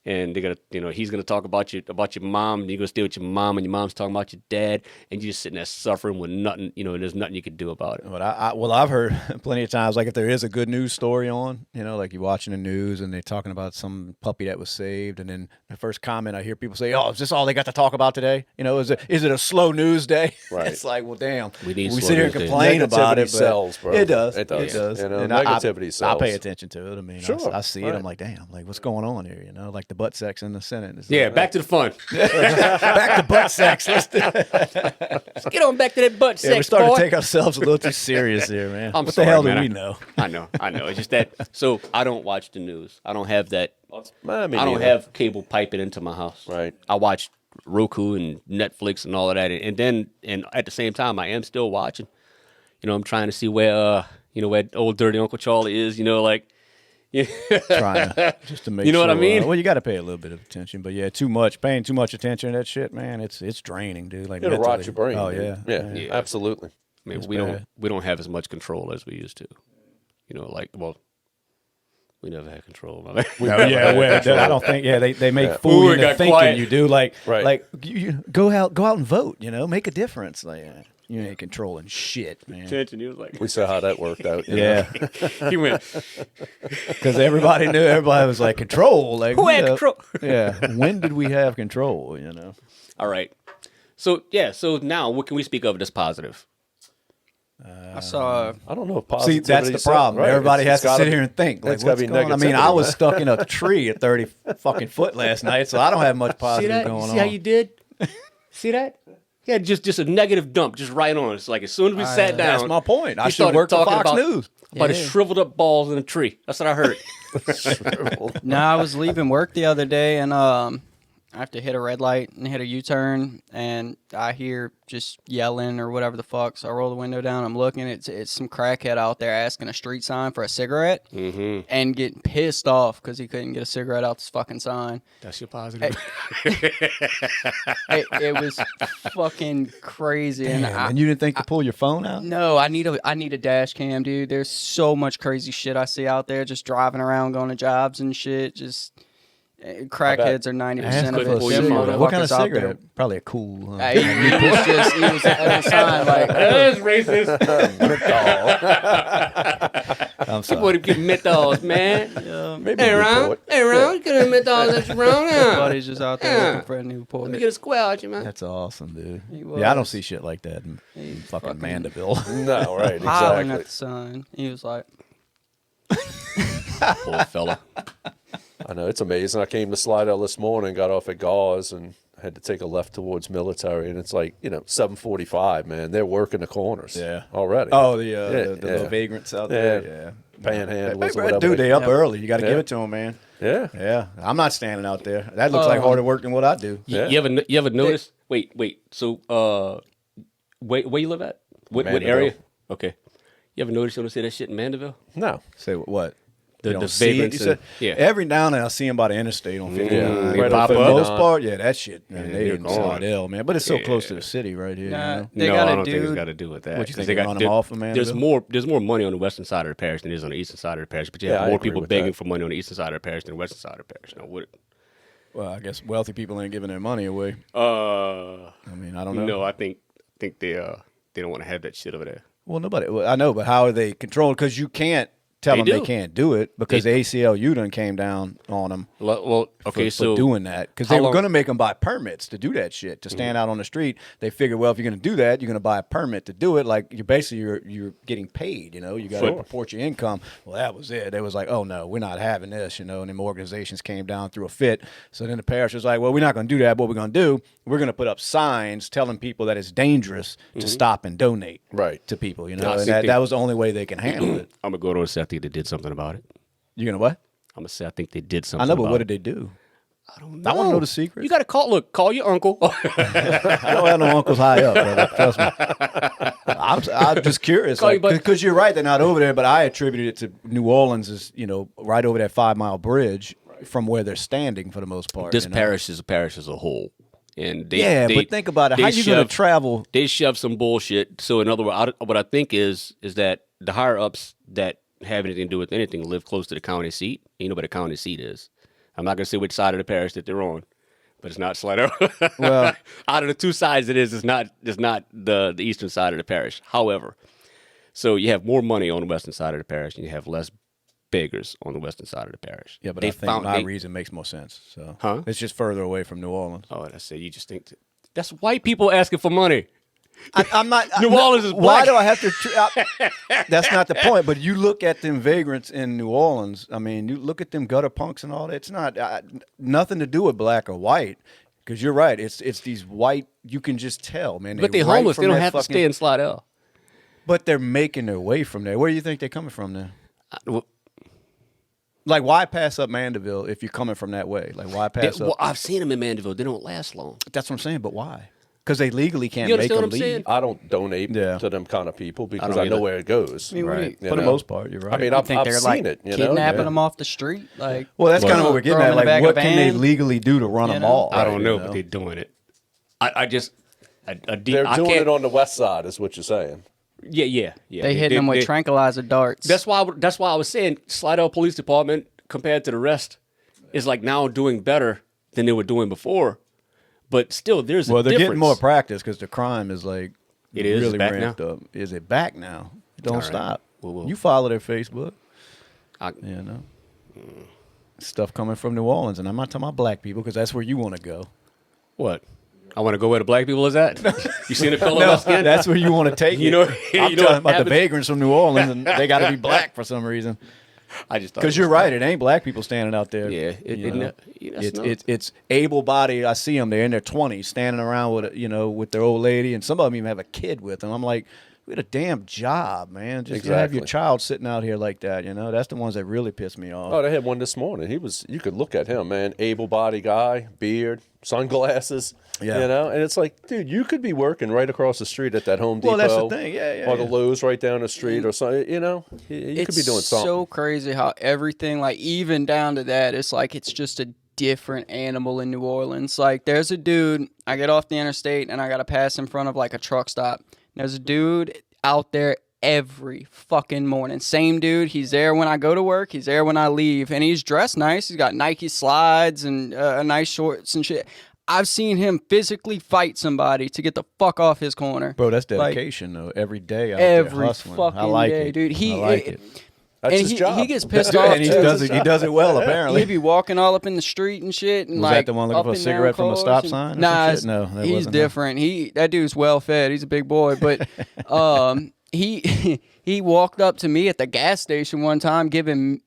and they're gonna, he's gonna talk about your mom, and you're gonna stay with your mom, and your mom's talking about your dad, and you're just sitting there suffering with nothing, and there's nothing you can do about it. But I've heard plenty of times, like if there is a good news story on, like you're watching the news and they're talking about some puppy that was saved, and then the first comment I hear people say, "Oh, is this all they got to talk about today? Is it a slow news day?" Right. It's like, well, damn. We sit here and news day. complain about it, Negativity but sells, bro. It does. It does. It does. And I negativity sells. I pay attention to it. I mean, Sure. I see it. Right. I'm like, damn, like what's going on here? Like the butt sex in the Senate. It's Yeah, like, back to the fun. back to butt sex. Let's do Let's get on back to that butt Yeah, we're sex, starting boy. to take ourselves a little too serious here, man. I'm what sorry, the hell man. do we know? I know. It's just that. So I don't watch the news. I don't have that. Me I don't neither. have cable piping into my house. Right. I watch Roku and Netflix and all of that, and at the same time, I am still watching. I'm trying to see where where old dirty Uncle Charlie is. Trying to, just to make You know what I sure, mean? well, you got to pay a little bit of attention, but yeah, paying too much attention to that shit, man, it's draining, dude. Like It'll rot mentally. your brain. Oh dude. yeah. Yeah, absolutely. I mean, It's we bad. don't have as much control as we used to. We never had control. My man. No, yeah, well, I don't think. Yeah, they make fool Ooh, you it into got thinking quiet. you do. Like, Right. like you go out and vote. Make a difference. Like, you ain't controlling shit, man. Attention, he was like, We saw how that worked out. you know? Yeah, he went. because everybody knew. Everybody was like control. Like Who had control? Yeah, when did we have control? All right. So now what can we speak of that's positive? I saw. I don't know if See, positivity that's the problem. Right. Everybody It's has to gotta sit be- here and think. Like, it's gotta what's be going on? I mean, I negativity, was right? stuck in a tree at 30 fucking foot last night, so I don't have much See positive that? going You on. see how you did? See that? Yeah, just a negative dump, just right on. It's like as soon as we sat down. That's my point. I he should started work for talking Fox about, News. About Yeah. his shriveled up balls in a tree. That's what I heard. No, I was leaving work the other day, and I have to hit a red light and hit a U-turn, and I hear just yelling or whatever the fuck. So I roll the window down. I'm looking. It's some crackhead out there asking a street sign for a cigarette and getting pissed off because he couldn't get a cigarette out this fucking sign. That's your positive. It was fucking crazy. And And you didn't think to pull your phone out? no, I need a dash cam, dude. There's so much crazy shit I see out there just driving around, going to jobs and shit. Just crackheads are 90% of couldn't it. pull your Them phone out. What kind of motherfuckers out cigarette? there. Probably a cool. He was at the sign like, That's racist. I'm You sorry. boy give menthols, man. Maybe Hey, Ron. Newport. Hey, Ron. You get a menthols that's wrong now. Buddy's just out there Yeah. looking for a new port. Let me get a squelch, man. That's awesome, dude. He Yeah, I don't was. see shit like that in He's fucking fucking Mandeville. No, right, Hollering at exactly. the sun. He was like, Poor fella. I know, it's amazing. I came to Slidell this morning, got off at Gauze, and had to take a left towards Military, and it's like, 7:45, man. They're working the corners already. Oh, the Yeah, little yeah. vagrants out there. Yeah. Panhandlers Hey, or bro, whatever. dude, they up Yep. early. You got to Yeah. give it to them, man. Yeah. Yeah, I'm not standing out there. That looks like harder work than what I do. Yeah. You ever notice? Wait. So, where you live at? What Mandeville. area? Okay. You ever notice you don't see that shit in Mandeville? No. Say what? The You don't see it? vagrants You said- and- yeah. Every now and then I see them by the interstate on 50. Yeah. They Right pop off For of the up. most part, yeah, that shit, man, they they're in gone. Slidell, man. But it's so close to Yeah. the city right here. Nah, You know? they no, got I a don't think it's dude. got to do with that. What you 'Cause think, they run 'em off of There's Mandeville? more money on the western side of the parish than there is on the eastern side of the parish. But you Yeah, have I more agree people with begging that. for money on the eastern side of the parish than the western side of the parish. Well, I guess wealthy people ain't giving their money away. I I mean, I don't know. No, I think they don't want to have that shit over there. Well, I know, but how are they controlled? Because you can't tell They them they do. can't do it because the ACLU done came down on them. Well, okay, for so doing that because how they were long- going to make them buy permits to do that shit to stand out on the street. They figured, well, if you're going to do that, you're going to buy a permit to do it. Like you're getting paid. You got to Sure. report your income. Well, that was it. They was like, oh no, we're not having this. And then organizations came down through a fit. So then the parish was like, well, we're not going to do that. What we're going to do, we're going to put up signs telling people that it's dangerous to stop and donate Right. to people. I And think that was the only way they can handle it. I'm gonna go to and say I think they did something about it. You're gonna what? I'm gonna say I think they did something. I know, but about what it. did they do? I don't know. I wanna know the secret. You got to call your uncle. I don't have no uncles high up, brother. Trust me. I'm just curious Call you, but- because you're right. They're not over there, but I attributed it to New Orleans as right over that 5 Mile bridge from where they're standing for the most part. This parish is a parish as a whole, and but think about it. they How you gonna shove- travel? They shove some bullshit. So in other words, what I think is that the higher ups that have anything to do with anything live close to the county seat. You know where the county seat is. I'm not gonna say which side of the parish that they're on, but it's not Slidell. Well- out of the two sides, it's not the eastern side of the parish. However, so you have more money on the western side of the parish, and you have less beggars on the western side of the parish. Yeah, but They I think found- my they- reason makes more sense. So Huh? it's just further away from New Orleans. Oh, that's it. You just think that's white people asking for money. I'm not. New Orleans is Why black. do I have to? That's not the point. But you look at them vagrants in New Orleans. I mean, you look at them gutter punks and all that. It's not nothing to do with black or white. Because you're right. It's these white. You can just tell, man. But they're right homeless. from They don't that have to fucking- stay in Slidell. But they're making their way from there. Where do you think they're coming from then? Well, Like, why pass up Mandeville if you're coming from that way? Like, why pass up? well, I've seen them in Mandeville. They don't last long. That's what I'm saying. But why? Because they legally can't You make understand them what I'm saying? leave. I don't donate Yeah. to them kind of people because don't I know either. where it goes. mean, what do you- You For the know? most part, you're right. I mean, I I've think they're seen like it. kidnapping Yeah. them off the street. Like, well, that's kind of what we're getting throw 'em at. in the Like, back what of a can they van? legally do to run You them know? off? I don't know, you but they're doing it. I just They're I doing can't, it on the west side, is what you're saying. yeah. they hitting them with tranquilizer darts. That's why I was saying Slidell Police Department compared to the rest is like now doing better than they were doing before. But still, there's a Well, they're difference. getting more practice because the crime is like It is? really Back ramped up. Is it back now? Don't right. stop. Well. You follow their Facebook, I- you know. Stuff coming from New Orleans, and I'm not talking about black people because that's where you want to go. What? I want to go where the black people is at. You seen the color No, of my skin? that's where you want to take You it. know- I'm you know talking what about the happens? vagrants from New Orleans, and they got to be black for some reason. I just thought Because it you're was right, it ain't black people standing out there. Yeah, you know. that's not- It's able-bodied. I see them. They're in their 20s, standing around with with their old lady, and some of them even have a kid with them. I'm like, we had a damn job, man. Just to have your Exactly. child sitting out here like that. That's the ones that really piss me off. Oh, they had one this morning. You could look at him, man. Able-bodied guy, beard, sunglasses. Yeah. And it's like, dude, you could be working right across the street at that Home Depot. Well, that's the thing. Yeah. Or the Lowe's right down the street or something. You could be doing something. It's so crazy how everything, like even down to that, it's like it's just a different animal in New Orleans. Like there's a dude, I get off the interstate and I got to pass in front of like a truck stop. There's a dude out there every fucking morning. Same dude. He's there when I go to work. He's there when I leave. And he's dressed nice. He's got Nike slides and nice shorts and shit. I've seen him physically fight somebody to get the fuck off his corner. Bro, that's Like, dedication, though. Every day out there every hustling. fucking I like day, it. dude. I like it. That's and his job. he gets pissed off And he too. does it well, apparently. He'd be walking all up in the street and shit. And Was like that the one looking up for a and down cigarette from a cars stop and- sign or some Nah, shit? No, that he's wasn't different. That dude's well fed. He's a big boy, but he walked up to me at the gas station one time, trying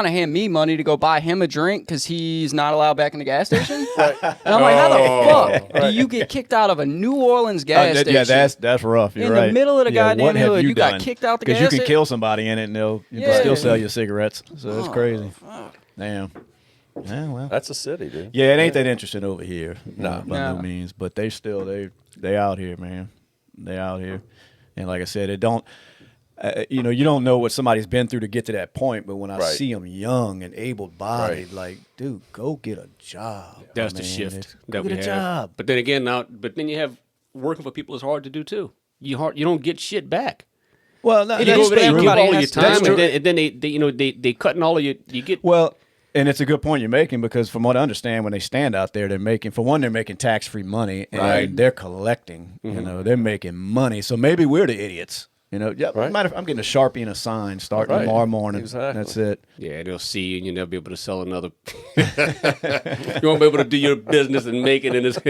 to hand me money to go buy him a drink because he's not allowed back in the gas station. And I'm like, how the fuck do you get kicked out of a New Orleans gas station? Yeah, that's rough. You're In right. the middle of the Yeah, goddamn what have hood, you got done? kicked out the Because gas you can station? kill somebody in it, and they'll Yeah. still sell you cigarettes. So it's crazy. Damn. Yeah, well. That's a city, dude. Yeah, it ain't that interesting over here. No. By no means. But they still they out here, man. They out here, and like I said, it don't. You don't know what somebody's been through to get to that point. But when I see them young and able-bodied, like, dude, go get a job. That's the man. shift Go that get we a have. job. But then again, you have working for people is hard to do too. You don't get shit back. Well, no, You go over there and give all of your has to time, do and then they cutting all of you. You get Well, and it's a good point you're making because from what I understand, when they stand out there, they're making tax-free money and they're collecting. They're making money. So maybe we're the idiots. I'm getting a Sharpie and a sign starting tomorrow morning. Exactly. That's it. Yeah, they'll see you and you'll never be able to sell another. You won't be able to do your business and make it in his No,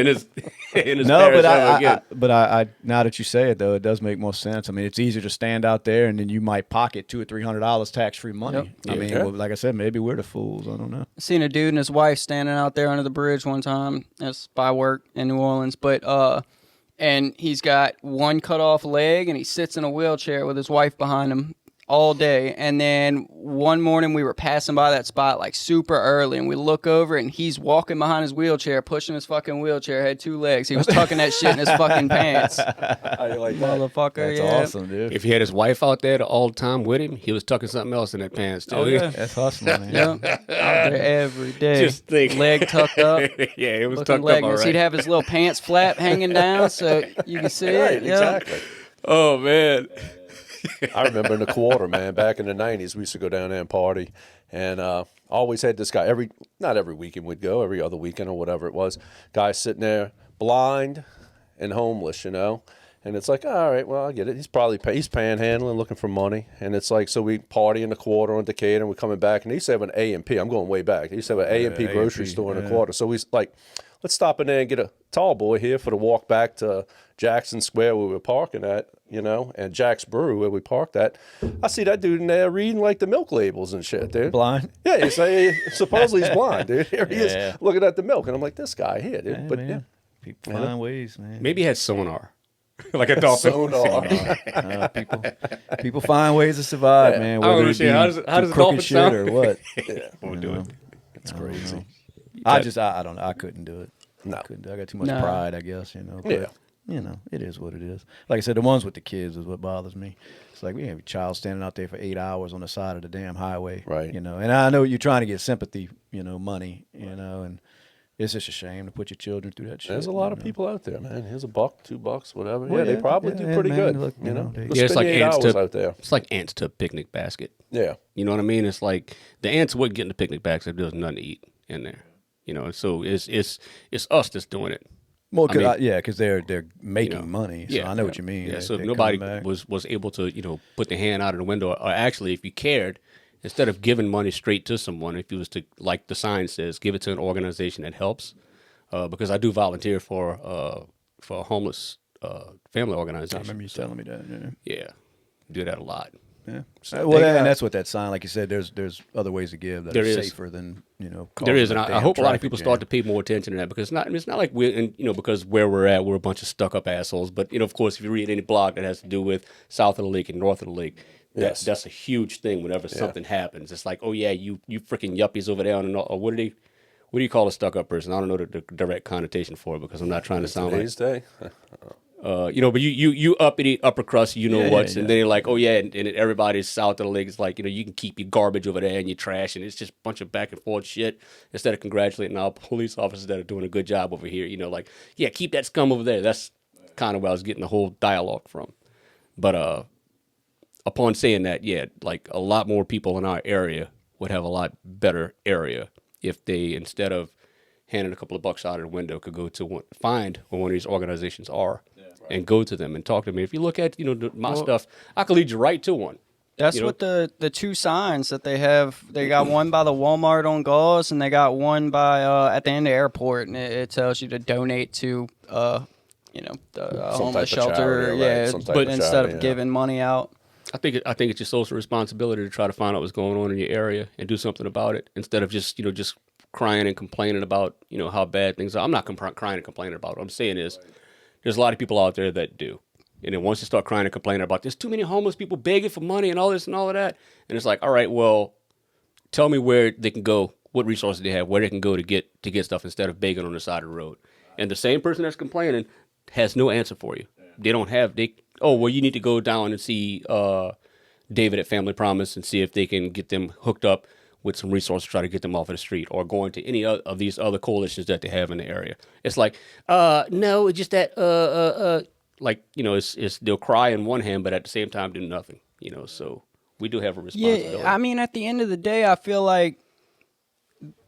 parish but ever again. I now that you say it though, it does make more sense. I mean, it's easier to stand out there and then you might pocket $200 or $300 tax-free money. Yep. I mean, well, like I said, maybe we're the fools. I don't know. Seen a dude and his wife standing out there under the bridge one time. That's by work in New Orleans, but and he's got one cut off leg and he sits in a wheelchair with his wife behind him all day. And then one morning we were passing by that spot like super early and we look over and he's walking behind his wheelchair, pushing his fucking wheelchair, had 2 legs. He was tucking that shit in his fucking pants. How you like that? Motherfucker, That's yeah. awesome, dude. If he had his wife out there all the time with him, he was tucking something else in that pants too. Oh, yeah. That's hustling, man. Yeah, out there every day. Just think. Leg tucked up. Yeah, it was Looking tucked up all legless. right. He'd have his little pants flap hanging down so you can see Right, it. Yeah. exactly. Oh man. I remember in the quarter, man, back in the 90s, we used to go down there and party. And always had this guy, not every weekend we'd go, every other weekend or whatever it was. Guy sitting there, blind and homeless, And it's like, all right, well, I get it. He's probably he's panhandling, looking for money. And it's like, so we party in the quarter on Decatur, and we're coming back. And he used to have an A&P. I'm going way back. He used to have an A&P grocery store in the quarter. So we like, let's stop in there and get a tall boy here for the walk back to Jackson Square where we were parking at, and Jack's Brew where we parked at. I see that dude in there reading like the milk labels and shit, dude. Blind? Yeah, supposoly he's blind, dude. Here he Yeah. is looking at the milk. And I'm like, this guy here, dude. Yeah, But man. People find ways, man. Maybe he had sonar. Like a dolphin. sonar. People find ways to survive, man. I don't Whether it be understand. How does a through dolphin crooked shit sound? or what? We'll do it. It's crazy. I don't know. I couldn't do it. No. I couldn't do it. I got too much No. pride, I guess. But, Yeah. it is what it is. Like I said, the ones with the kids is what bothers me. It's like we have a child standing out there for 8 hours on the side of the damn highway. Right. And I know you're trying to get sympathy, money, and it's just a shame to put your children through that shit. There's a lot of people out there, man. Here's $1, $2, whatever. Well, yeah, they yeah, probably yeah, do and pretty man, good. look, you know, they- They'll Yeah, it's spend like 8 ants hours to out there. It's like ants to a picnic basket. Yeah. You know what I mean? It's like the ants wouldn't get in the picnic basket if there was nothing to eat in there. So it's us that's doing it. Well, I mean, because they're making money. So I know what you mean. Yeah, so if They're nobody coming back. was able to, put their hand out of the window, or actually, if you cared, instead of giving money straight to someone, if you was to, like the sign says, give it to an organization that helps, because I do volunteer for a homeless family organization. I remember you telling me that. Yeah, do that a lot. Yeah. So Well, they and got- that's what that sign, like you said. There's other ways to give that There are is. safer than There is, and causing I hope a lot of traffic people jam. start to pay more attention to that, because it's not like because where we're at, we're a bunch of stuck up assholes. But of course, if you read any blog that has to do with south of the lake and north of the lake, Yes. that's a huge thing. Whenever something happens, it's like, oh yeah, you freaking yuppies over there, or what do you call a stuck up person? I don't know the direct connotation for it, because I'm not trying to sound like Today's day. but you uppity upper crust, and then they're like, oh yeah, and everybody's south of the lake is like, you can keep your garbage over there and your trash, and it's just a bunch of back and forth shit. Instead of congratulating our police officers that are doing a good job over here, like, yeah, keep that scum over there. That's kind of where I was getting the whole dialogue from. But upon saying that, yeah, like a lot more people in our area would have a lot better area if they, instead of handing a couple of bucks out of the window, could go to find where one of these organizations are and go to them and talk to them. If you look at my stuff, I could lead you right to one. That's what the two signs that they have. They got one by the Walmart on Gauze, and they got one by at the end of the airport, and it tells you to donate to the homeless type of shelter. charity, right, Yeah, some type but of instead charity, of yeah. giving money out. I think it's your social responsibility to try to find out what's going on in your area and do something about it instead of just crying and complaining about how bad things are. I'm not crying and complaining about it. What I'm saying is there's a lot of people out there that do. And then once you start crying and complaining about there's too many homeless people begging for money and all this and all of that, and it's like, all right, well, tell me where they can go, what resources they have, where they can go to get stuff instead of begging on the side of the road. And the same person that's complaining has no answer for you. They don't have you need to go down and see David at Family Promise and see if they can get them hooked up with some resources to try to get them off of the street, or going to any of these other coalitions that they have in the area. It's like, no, it's just that it's they'll cry in one hand, but at the same time do nothing. So we do have a responsibility. Yeah, I mean, at the end of the day, I feel like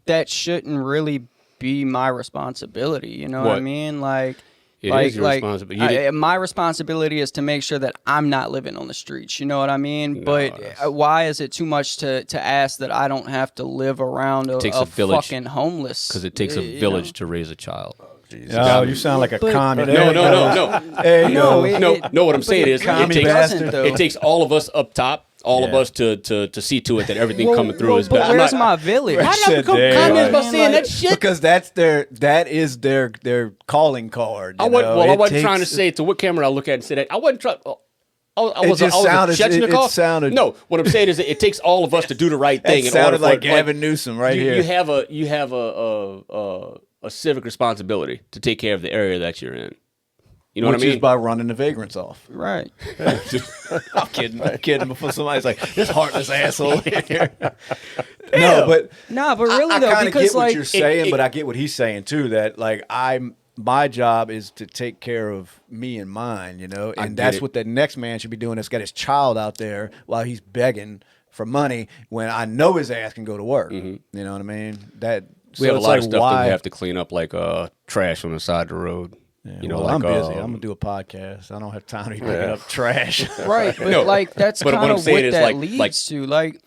that shouldn't really be my responsibility. You know what I What? mean? Like, It is your responsibility. my responsibility is to make sure that I'm not living on the streets. You know what I mean? No, but that's- why is it too much to ask that I don't have to live around takes a a village, fucking homeless? because it takes a you village know? to raise a child. Oh, you sound like a But- commie. No. There you No, go. it- No, what I'm but saying it is Commie it bastard. takes, though. it takes all of us up top, all of Yeah. us to see to it that everything coming through is but better. where's my village? Why did I become There you communist are. by saying that shit? Because that is their calling card. I you wasn't, know? well, I It wasn't trying to takes- say to what camera I look at and say that. I wasn't trying. I was just a sounded- it Chechnikov. sounded- No, what I'm saying is that it takes all of us to do the right That thing. in order sounded for like it- Gavin Newsom right here. You have a civic responsibility to take care of the area that you're in. You know Which what I mean? is by running the vagrants off. Right. I'm kidding. Before somebody's like, this heartless asshole here. No, but Nah, but really I though, kind of because get what like you're saying, it- but I get what he's saying too. That like my job is to take care of me and mine, and get that's it. what the next man should be doing. That's got his child out there while he's begging for money when I know his ass can go to work. You know what I mean? we have a it's lot like of stuff why, that we have to clean up, like trash on the side of the road. well, I'm busy. I'm gonna do a podcast. I don't have time to be picking up trash. right, but No, like that's but what kind I'm of saying what is, that like- leads to. Like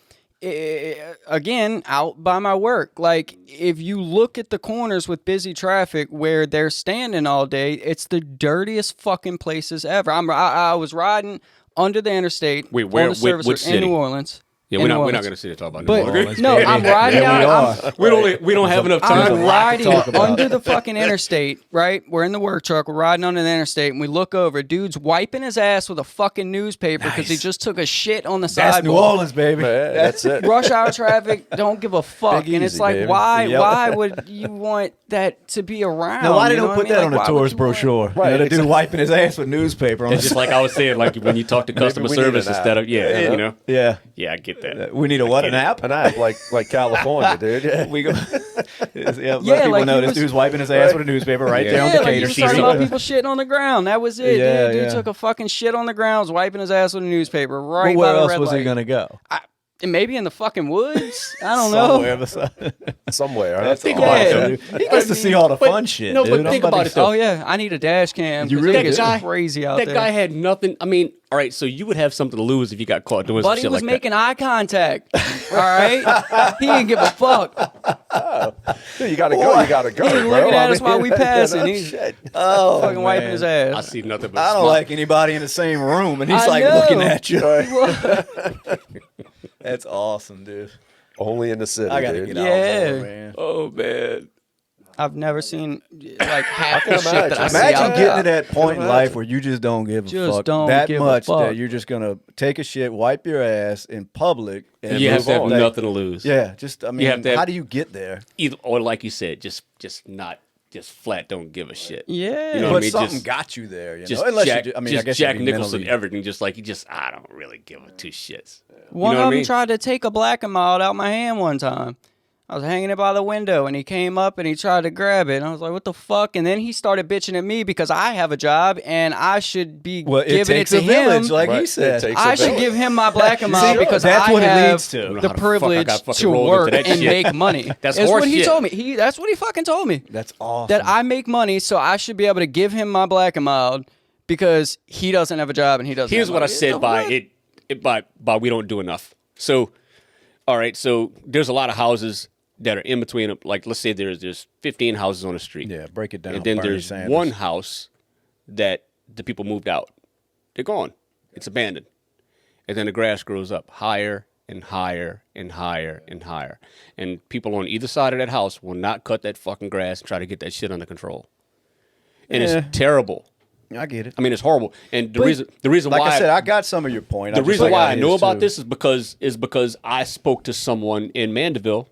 again, out by my work. Like if you look at the corners with busy traffic where they're standing all day, it's the dirtiest fucking places ever. I was riding under the interstate. Wait, where- on the service which road in city? New Orleans. Yeah, In we're New not Orleans. going to sit and talk about But New Orleans. no, I'm riding There we down. are. We don't have enough time. I'm riding under the fucking interstate, right? We're in the work truck. We're riding under the interstate, and we look over. Dude's wiping his ass with a fucking newspaper because he Nice. just took a shit on the That's sidewalk. New Orleans, baby. Yeah, that's it. Rush hour traffic, don't give a fuck. Big And it's easy, like, baby. why? Yep. Why would you want that to be around? Now, why they You know don't what put I that mean? on Like, the why would tourist you want- brochure? Right, The dude exactly. wiping his ass with newspaper on It's just like I was saying, like when you talk to customer we need service an app. instead of Yeah. Yeah, I get that. We need a what? An app? An app like California, dude. Yeah. We go. Let Yeah, people like know he this was- dude's wiping his ass with a newspaper right there on Yeah, the like you cater was sheet. talking about people shitting on the ground. That was it. Yeah, Dude yeah. took a fucking shit on the ground, was wiping his ass with a newspaper right Well, by where the else red was light. he gonna go? And maybe in the fucking woods. I don't know. Somewhere beside- Somewhere. That's Think awesome, about it. dude. He gets to see all the But- fun shit. no, dude. but I'm think about about to- it, though. Oh yeah, I need a dash cam. You 'cause really it gets do. crazy out That there. guy had nothing. I mean, all right, so you would have something to lose if you got caught doing some Buddy shit was like making eye contact. All right, he didn't give a fuck. Dude, you gotta go. You gotta go, He was bro. looking at I us mean, while we you know, passing. He's shit. Oh, fucking wiping man. his that. I ass. see nothing but I don't smile. like anybody in the same room, and he's I like know. looking at you. Well, That's awesome, dude. Only in the city, I gotta dude. get Yeah. out more, man. Oh man. I've never seen like half the can shit that I see Imagine out getting there. to that point in imagine. life where you just don't give a Just fuck don't that give a much fuck. that you're just gonna take a shit, wipe your ass in public, and You have move to have on. nothing to lose. Yeah, just I mean, have to have- how do you get there? Either or, like you said, just not just flat. Don't give a shit. Yeah. You know what I But mean? something Just- got you there, you Just know. Unless Jack, you, I mean, just I guess you Jack be Nicholson, mentally- everything. Just like I don't really give a two shits. One know of what I them mean? tried to take a black and mild out my hand one time. I was hanging it by the window, and he came up and he tried to grab it. And I was like, "What the fuck?" And then he started bitching at me because I have a job and I should be Well, it giving it takes to a village, him. like Right. he It said. takes a I should village. give him my black and mild See, because that's I what it have leads to. I don't know the how the fuck I privilege got fucking to rolled work into that and shit. make money. That's what horse he shit. told me. That's what he fucking told me. That's awesome. That I make money, so I should be able to give him my black and mild because he doesn't have a job and he doesn't. Here's have what I money. said by it. By we don't do enough. So, all right. So there's a lot of houses that are in between. Like, let's say there's 15 houses on the street. Yeah, break it down. And then Bernie there's Sanders. one house that the people moved out. They're gone. It's abandoned. And then the grass grows up higher and higher and higher and higher. And people on either side of that house will not cut that fucking grass and try to get that shit under control. And Yeah. it's terrible. I get it. I mean, it's horrible. And the reason Like why I said, I got some of your point. the reason why I know about this is because I spoke to someone in Mandeville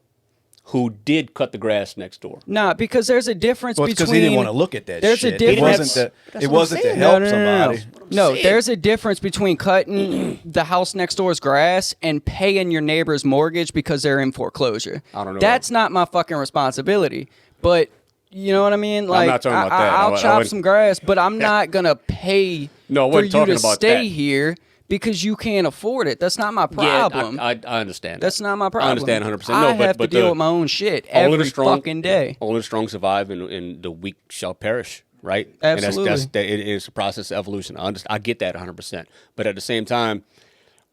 who did cut the grass next door. Nah, because there's a difference Well, between. because he didn't want to look at that there's shit. a difference. It wasn't to help somebody. No, there's a difference between cutting the house next door's grass and paying your neighbor's mortgage because they're in foreclosure. I don't know. That's not my fucking responsibility. But you know what I mean? Like, not talking about that. I'll I chop wouldn't- some grass, but I'm not gonna pay No, I for wasn't you talking to about stay that. here because you can't afford it. That's not my problem. Yeah, I understand. That's not my problem. I understand 100%. I No, but have to deal with my own shit only every the strong, fucking day. Only the strong survive, and the weak shall perish. Right? Absolutely. And it is a process of evolution. I get that 100%. But at the same time,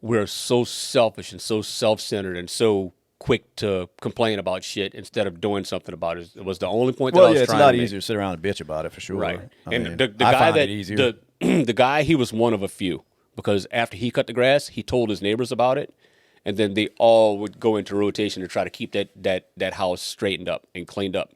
we're so selfish and so self-centered and so quick to complain about shit instead of doing something about it. It was the only point that I Well, was yeah, it's a trying lot to make. easier to sit around and bitch about it for sure. Right. I And mean, the I guy find that it easier. the guy, he was one of a few because after he cut the grass, he told his neighbors about it, and then they all would go into rotation to try to keep that house straightened up and cleaned up.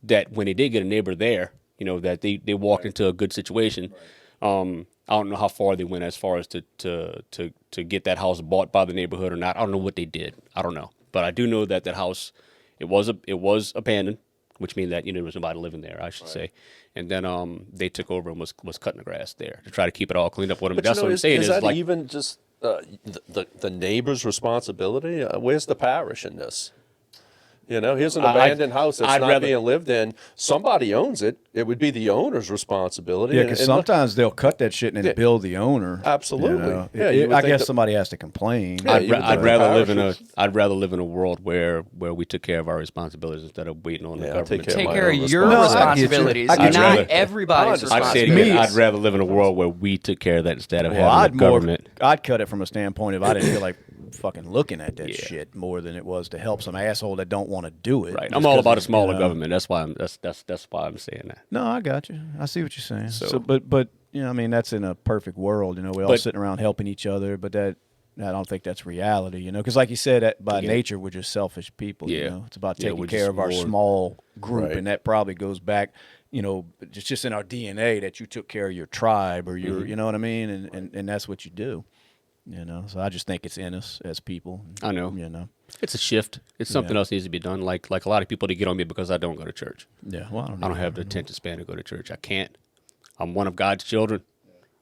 That when they did get a neighbor there, you know, that they walked into a good situation. I don't know how far they went as far as to get that house bought by the neighborhood or not. I don't know what they did. I don't know, but I do know that house, it was abandoned, which means that, you know, there was nobody living there, I should say. And then they took over and was cutting the grass there to try to keep it all cleaned up. What But that's what I'm saying is is that like, even just the neighbor's responsibility? Where's the parish in this? You know, here's an abandoned house that's not being lived in. Somebody owns it. It would be the owner's responsibility. Yeah, because sometimes they'll cut that shit and then bill the owner. Absolutely. You know? Yeah, you would I think guess that- somebody has to complain. Yeah, you would I'd think rather the live parish I'd rather live in a world where we took care of our responsibilities instead of waiting on the Yeah, I'll government. take Take my care of own your No, I get you. responsibilities, I get not you. everybody's I'd I'd say it responsibilities. again, I'd rather live in a world where we took care of that instead of Well, having the government. I'd cut it from a standpoint if I didn't feel like fucking looking at that shit more than it was to help some asshole that don't want to do it. Right. Just I'm all 'cause about a of, smaller you know. government. That's why I'm saying that. No, I got you. I see what you're saying. So- But you know, I mean, that's in a perfect world. You know, we're all But- sitting around helping each other, but I don't think that's reality. You know, because like you said, that by nature we're just selfish people. You Yeah. know, it's about Yeah, taking we're care just of our more- small group, Right. and that probably goes back. You know, it's just in our DNA that you took care of your tribe or your. You know what I mean? And that's what you do. You know, so I just think it's in us as people. I know. You know. It's a shift. It's something else needs to be done. Like a lot of people, they get on me because I don't go to church. Yeah. Well, I don't have the attention span to go to church. I can't. I'm one of God's children,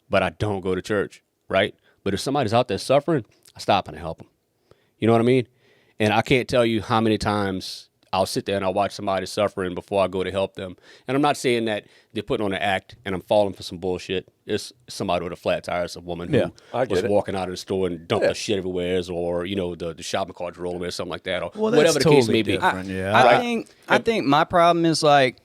but I don't go to church, right? But if somebody's out there suffering, I stop and I help them. You know what I mean? And I can't tell you how many times I'll sit there and I'll watch somebody suffering before I go to help them. And I'm not saying that they're putting on an act and I'm falling for some bullshit. It's somebody with a flat tire. It's a woman who I get was it. walking out of the store and dumped the shit everywhere, or, you know, the shopping cart's rolling away or something like that, or Well, that's whatever the case totally may be. different. Yeah. I think my problem is like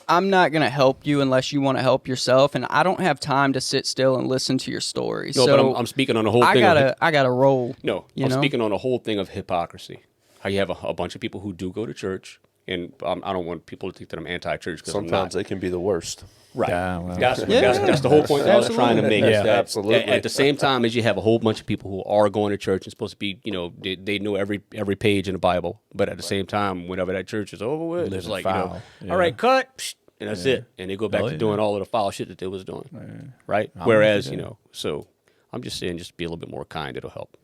I'm not gonna help you unless you want to help yourself, and I don't have time to sit still and listen to your story. No, so but I'm speaking on the whole I thing. gotta roll. No, you I'm know? speaking on the whole thing of hypocrisy. How you have a bunch of people who do go to church, and I don't want people to think that I'm anti-church because I'm not. Sometimes they can be the worst. Right. Yeah, well. That's the whole point that I was trying to make. Yeah, is that absolutely. At the same time as you have a whole bunch of people who are going to church and supposed to be, you know, they know every page in the Bible, but at the same time, whenever that church is over with, it's Living like, foul. you know, Yeah. all right, cut, psh, and that's it, and they go back to doing all of the foul shit that they was doing, right? Whereas, you know, so I'm just saying, just be a little bit more kind. It'll help.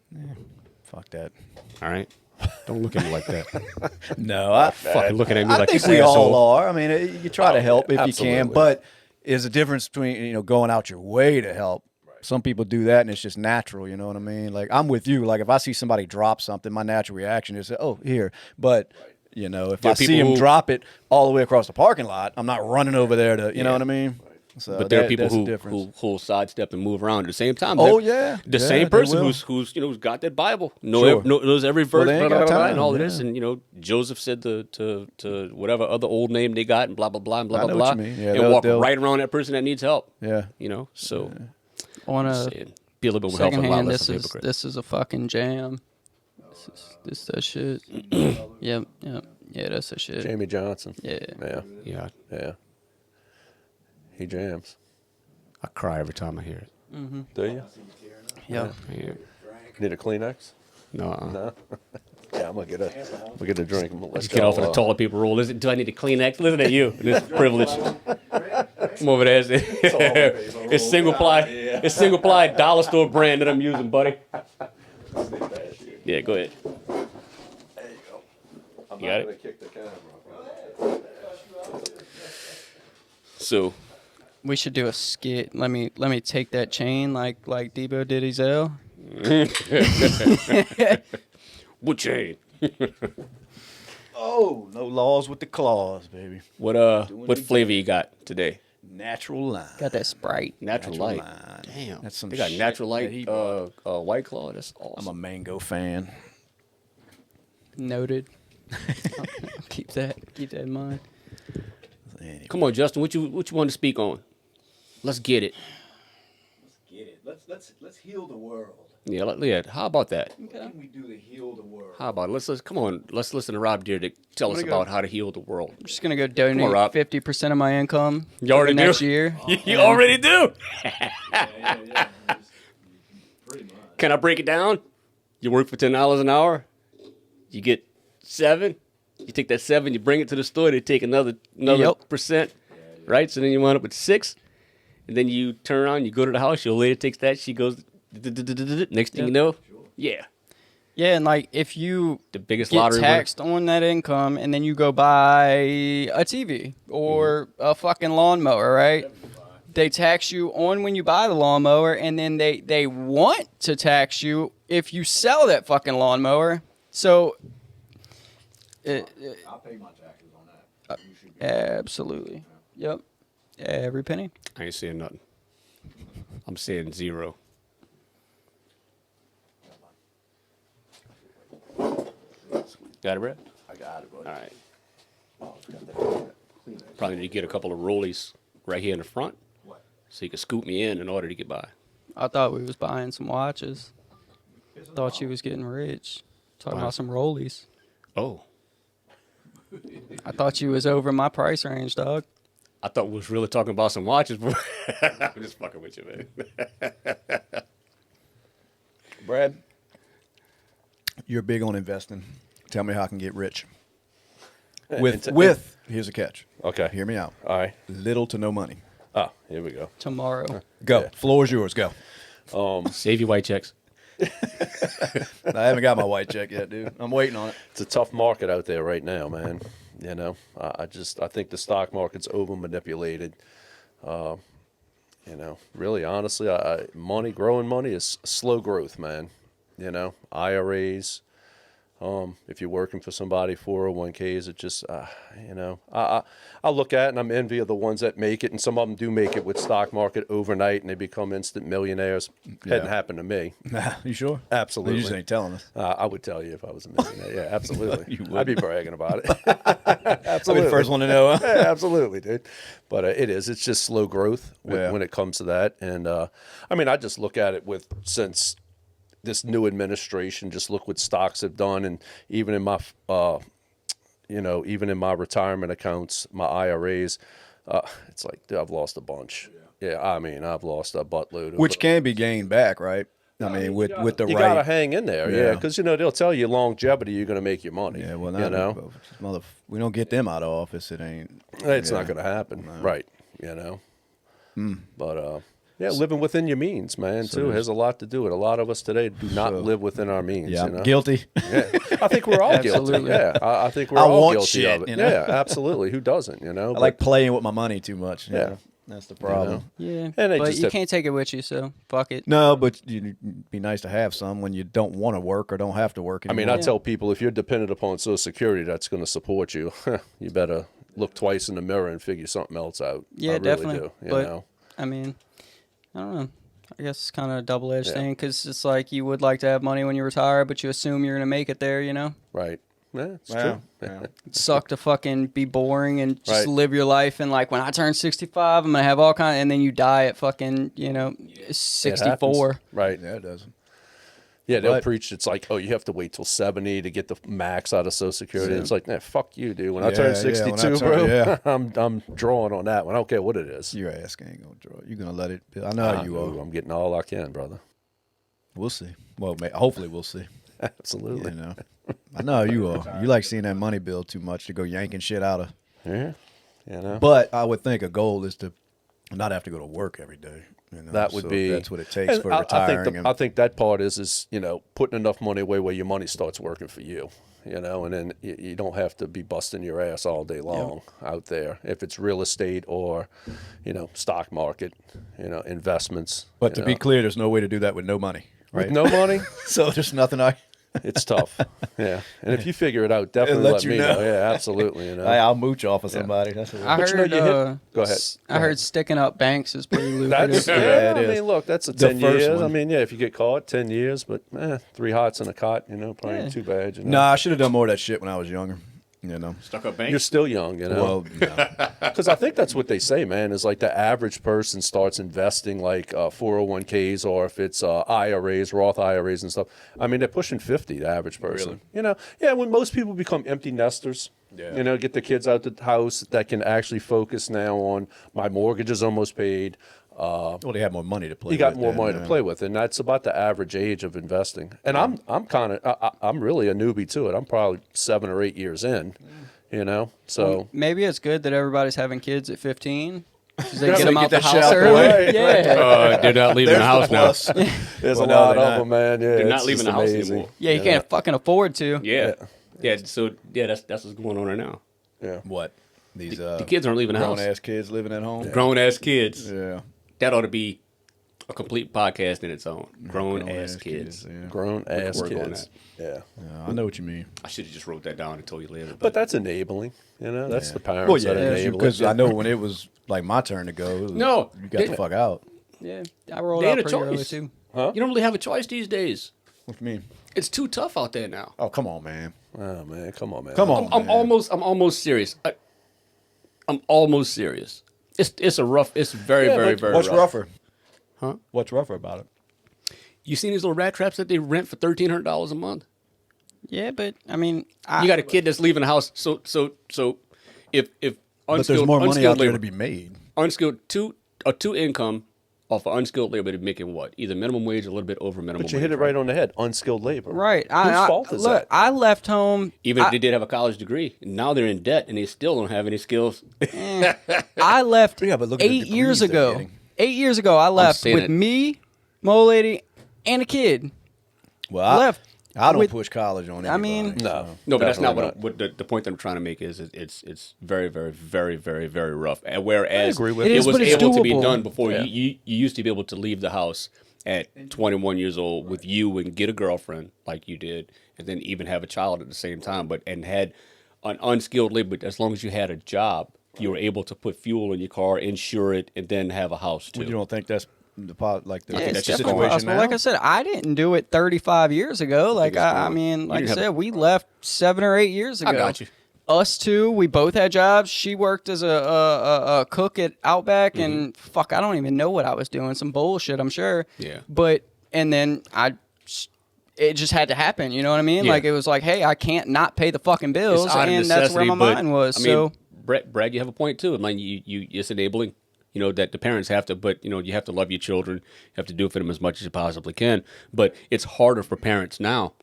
Fuck that. All right. Don't look at me like that. No, I Fucking looking at me I like think this we asshole. all are. I mean, you try to help if you can, absolutely. but there's a difference between, you know, going out your way to help. Some people do that and it's just natural, you know what I mean? Like, I'm with you. Like, if I see somebody drop something, my natural reaction is, oh, here. But, you know, if There I are see people him who- drop it all the way across the parking lot, I'm not running over there to, you know what I mean? So But there are people that's the who difference. who'll sidestep and move around at the same time. Oh, They're- yeah. the Yeah, same they person will. who's you know who's got that Bible, Sure. knows every verse, they ain't blah, blah, got blah, blah, time, and all of yeah. this, and you know Joseph said to whatever other old name they got, and blah blah blah and blah I blah know what blah, you mean. Yeah, and they'll- walk they'll- right around that person that needs help. Yeah. You know, so I wanna saying, be be a little bit more helpful. A lot Secondhand, less of a hypocrite. this is a fucking jam. This that shit. Yep. Yeah, that's that shit. Jamie Johnson. Yeah. Yeah, Yeah. He jams. I cry every time I hear it. Do you? Yeah. Yeah. Need a Kleenex? No, No. Yeah, I'm gonna get a drink. I'm gonna let just get off of y'all, the toilet paper rule. Do I need a Kleenex? Listen at you, this privilege. Come over there. It's single ply. It's single ply dollar store brand that I'm using, buddy. Yeah, go ahead. I'm You got not it? gonna kick the camera. So, We should do a skit. Let me take that chain like Debo did his L. what chain? Oh, no laws with the claws, baby. What flavor you got today? Natural lime. Got that Sprite. Natural light. lime. Damn, That's some they got shit natural that he light. bought. White Claw. That's I'm awesome. a mango fan. Noted. Keep that in mind. Anyway, Come on, Justin. What you want to speak on? Let's get it. get it. Let's heal the world. Yeah. How about that? What can we do to heal the world? How about it? Let's come on. Let's listen to Rob Deere to tell us about how to heal the world. I'm just gonna go donate Rob. 50% of my income You already for the next do? year. You already do. Yeah. Pretty much. Can I break it down? You work for $10 an hour. You get 7. You take that 7. You bring it to the store. They take another Yep. percent, right? So then you wind up with 6. And then you turn around. You go to the house. Your lady takes that. She goes. Next thing you know, yeah, Yeah, and like if you the biggest get lottery winner. taxed on that income and then you go buy a TV or a fucking lawnmower, right? They tax you on when you buy the lawnmower, and then they want to tax you if you sell that fucking lawnmower. So, I'll pay my taxes on that. You should be. absolutely, yep, every penny. I ain't saying nothing. I'm saying 0. Got it, Brad? I got it, buddy. All right. Probably need to get a couple of rollies right here in the front, so you can scoop me in order to get by. I thought we was buying some watches. Thought you was getting rich. Talking about some rollies. Oh, I thought you was over my price range, dog. I thought we was really talking about some watches, but I'm just fucking with you, man. Brad, you're big on investing. Tell me how I can get rich. With here's a catch. Okay. Hear me out. All right. Little to no money. Ah, here we go. Tomorrow. Go. Yeah. Floor is yours. Go. Save your white checks. I haven't got my white check yet, dude. I'm waiting on it. It's a tough market out there right now, man. You know, I think the stock market's over manipulated. You know, really, honestly, growing money is slow growth, man. You know, IRAs. If you're working for somebody, 401ks, it just, you know, I look at it and I'm envy of the ones that make it, and some of them do make it with stock market overnight and they become instant millionaires. Hadn't happened to me. You sure? Absolutely. You just ain't telling us. I would tell you if I was a millionaire. Yeah, absolutely. You I'd be bragging about it. I'll be the first one to know. Huh? Yeah, absolutely, dude. But it's just slow growth Yeah. when it comes to that. And I mean, I just look at it since this new administration, just look what stocks have done. And even in my, even in my retirement accounts, my IRAs, it's like, dude, I've lost a bunch. Yeah, I mean, I've lost a buttload. Which can be gained back, right? I mean, with the you right. gotta hang in there, Yeah. because they'll tell you longevity, you're gonna make your money. Yeah, well, you know, we don't get them out of office. It ain't. it's yeah. not gonna happen, right? You know, but yeah, living within your means, man, too, has a lot to do with it. A lot of us today do not live within our means. Yeah, you know? guilty. Yeah. I think we're all guilty. Absolutely. Yeah, I think we're I all want guilty shit, of it. you know? Yeah, absolutely. Who doesn't? You know, I like playing with my money too much. Yeah. That's the problem. Yeah, And they but just you have- can't take it with you, so fuck it. No, but it'd be nice to have some when you don't want to work or don't have to work I anymore. mean, I tell people if you're dependent upon Social Security that's going to support you, you better look twice in the mirror and figure something else out. Yeah, I really definitely. do, you But know? I mean, I don't know. I guess it's kind of a double-edged Yeah. thing because it's like you would like to have money when you retire, but you assume you're gonna make it there, you know? Right. Yeah, it's Yeah, true. yeah. It sucked to fucking be boring and just Right. live your life. And like when I turn 65, I'm gonna have all kind, and then you die at fucking It happens. 64. Right. Yeah, it doesn't. Yeah, they'll But- preach it's like, oh, you have to wait till 70 to get the max out of Social Security. Yeah. It's like, nah, fuck you, dude. When I Yeah, turn yeah, when I 62, turn- bro, yeah. I'm drawing on that one. I don't care what it is. Your ass ain't gonna draw. You're gonna let it. I know how you are. I'm getting all I can, brother. We'll see. Well, hopefully we'll see. Absolutely. You know, I know how you are. You like seeing that money bill too much to go yanking shit out of. Yeah. You know? But I would think a goal is to not have to go to work every day. You know? That would So be. that's what it takes and for I retiring. think I think that part is putting enough money away where your money starts working for you. And then you don't have to be busting your ass all day long out there. If it's real estate or, stock market, investments. But to be clear, there's no way to do that with no money. Right? with no money, So there's nothing it's tough. Yeah. And if you figure it out, definitely let let you me know. know. Yeah, absolutely. I'll mooch off of somebody. That's what I But heard. you go ahead. I heard sticking up banks is pretty lucrative. That's, Yeah, it I is. mean, look, that's a The 10 first years. one. I mean, if you get caught, 10 years, but 3 hots in a cot, probably ain't too bad. Nah, I should have done more of that shit when I was younger. Stuck up bank. You're still young, Well, no. Because I think that's what they say, man, is like the average person starts investing like 401ks or if it's IRAs, Roth IRAs and stuff. I mean, they're pushing 50, the average person. Yeah, when most people become empty nesters, get the kids out the house that can actually focus now on my mortgage is almost paid. Well, they have more money to play. You got with more then, money to yeah. play with, and that's about the average age of investing. And I'm really a newbie to it. I'm probably 7 or 8 years in, So Maybe it's good that everybody's having kids at 15. 'Cause they Yeah, get so them you out get the that shit house out the early. way. Yeah. They're not leaving the house now. there's Well, a no, lot they're of not. them, man. Yeah, They're not it's leaving just the house amazing. anymore. Yeah, you can't fucking afford to. Yeah. So that's what's going on right now. Yeah. What? These The kids aren't leaving the house. grown ass kids living at home. Grown ass kids. Yeah. That ought to be a complete podcast in its own. Grown ass kids. Yeah. Grown ass work on kids. Yeah. Yeah, I know what you mean. I should have just wrote that down and told you later. But that's enabling. That's the parents Well, yeah, that enable because it. I know when it was like my turn to go. It was, No, you got the fuck out. Yeah, I rolled They out had a pretty early choice. too. you don't really have a choice these days. What you mean? It's too tough out there now. Oh, come on, man. Oh man, come on, man. Come on. I'm man. almost serious. I'm almost serious. It's very, very, very What's rough. rougher? Huh? What's rougher about it? You seen these little rat traps that they rent for $1,300 a month? Yeah, but I mean, You got a kid that's leaving the house. So if But unskilled, there's more money unskilled out there labor, to be made. unskilled two income off of unskilled labor to making what? Either minimum wage or a little bit over minimum But you wage. hit it right on the head. Unskilled labor. right. Whose fault is look, that? I left home. Even if they did have a college degree, now they're in debt and they still don't have any skills. I left Yeah, but look at the 8 years degrees they're ago. getting. 8 years ago, I left saying with it. me, my old lady, and a kid. Well, Left I don't with- push college on anybody. I mean- No. No, but that's not definitely what the point that I'm trying to make is it's very, very, very, very, very rough. And whereas agree with It it is, was but it's able to be doable. done before, Yeah. you used to be able to leave the house at 21 years old with you and get a girlfriend like you did, and then even have a child at the same time. And had an unskilled labor, as long as you had a job, you were able to put fuel in your car, insure it, and then have a house too. You don't think that's the like the Yeah, think it's that's just definitely going possible. now? Like I said, I didn't do it 35 years ago. Like it's I going. mean, like I didn't have said, a- we left 7 or 8 years ago. I got you. Us two, we both had jobs. She worked as a cook at Outback, Mm-hmm. and fuck, I don't even know what I was doing. Some bullshit, I'm sure. Yeah. But and then it just had to happen. You know what I mean? Yeah. Like it was like, hey, I can't not pay the fucking bills, It's out of and that's where my necessity, but, mind was. I So mean, Brad, you have a point too. I mean, you it's enabling. That the parents have to, but you have to love your children. You have to do for them as much as you possibly can. But it's harder for parents now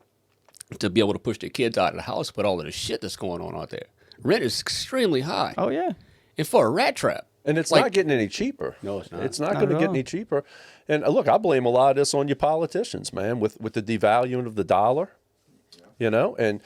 to be able to push their kids out of the house with all of the shit that's going on out there. Rent is extremely high, oh yeah. and for a rat trap. And it's Like- not getting any cheaper. No, it's not. It's not Not going to at get all. any cheaper. And look, I blame a lot of this on your politicians, man, with the devaluing of the dollar. And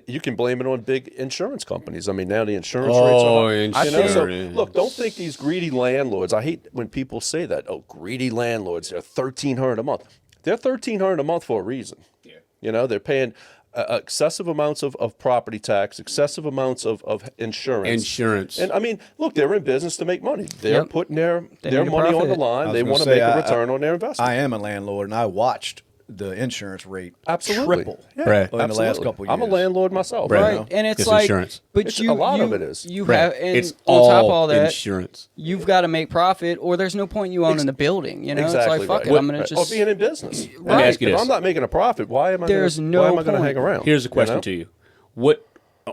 you can blame it on big insurance companies. I mean, now the insurance rates are high. So insurance. look, don't think these greedy landlords. I hate when people say that. Oh, greedy landlords, they're $1,300 a month. They're $1,300 a month for a reason. Yeah. They're paying excessive amounts of property tax, excessive amounts of insurance. Insurance. And I mean, look, they're in business to make money. They're Yep. putting their They need a money on the profit. line. I They was want to gonna make say, a return on their investment. I am a landlord, and I watched the insurance rate Absolutely. triple Yeah, Right. in the last absolutely. couple of years. I'm a landlord myself. Right. you Right, know? and it's It's like, insurance. but It's- you, a lot you, of it is. you Right. have, and It's on top of all all that, insurance. you've got to make profit, or there's no point in you owning the building. You know, Exactly it's like fuck right. it, I'm gonna Right. just Or being in business. Let me ask you If this. I'm not making a profit, why am I? There's gonna, no why am I going to point. hang around? Here's a question you know? to you: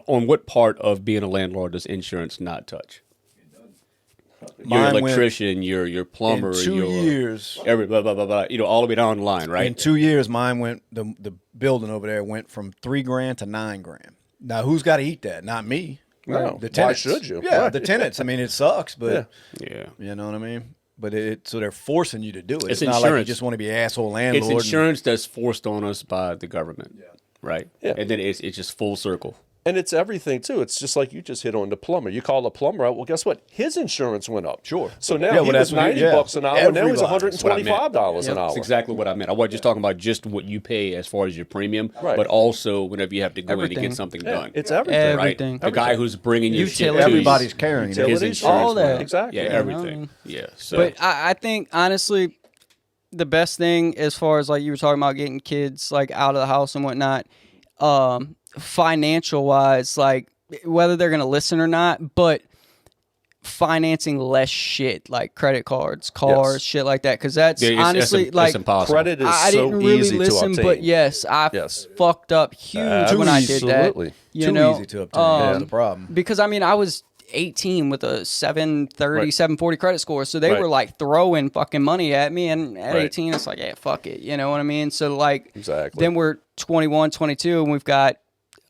on what part of being a landlord does insurance not touch? Your Mine went electrician, your plumber, in 2 your years. every blah blah blah blah. All the way down the line, right? In 2 years, mine went. The building over there went from $3,000 to $9,000. Now, who's got to eat that? Not me. No. The Why tenants. should you? Yeah, Right. the tenants. I mean, it sucks, but Yeah. you know what I mean. But so they're forcing you to do it. It's It's not like you insurance. just want to be asshole landlord. It's insurance that's forced on us by the government, right? Yeah. And then it's just full circle. And it's everything too. It's just like you just hit on the plumber. You call the plumber out. Well, guess what? His insurance went up. Sure. So now Yeah, he well, that's was what- $90 yeah. bucks an hour. Now he's Everybody. $125 an hour. That's exactly what I meant. I wasn't just talking about just what you pay as far as your premium, Right. but also whenever you have to go in to Everything. get something Yeah, done. it's everything. right? everything. The guy who's bringing your shit to you. Utilities. Everybody's carrying it. Utilities, His insurance all that. Exactly. Yeah, You know? everything. Yeah. So But I think honestly, the best thing as far as like you were talking about getting kids like out of the house and whatnot, financial wise, like whether they're gonna listen or not, but financing less shit like credit cards, cars, Yes. shit like that, because that's yeah, it's- honestly it's like impossible. Credit is I so didn't really easy listen, to obtain. but yes, I Yes. fucked up huge when I did that. Absolutely. You Too know? easy to obtain. That's the problem. Because I mean, I was 18 with a 730, Right. 740 credit score, so they Right. were like throwing fucking money at me, and at Right. 18, it's like, yeah, fuck it, you know what I mean? So like, Exactly. then we're 21, 22, and we've got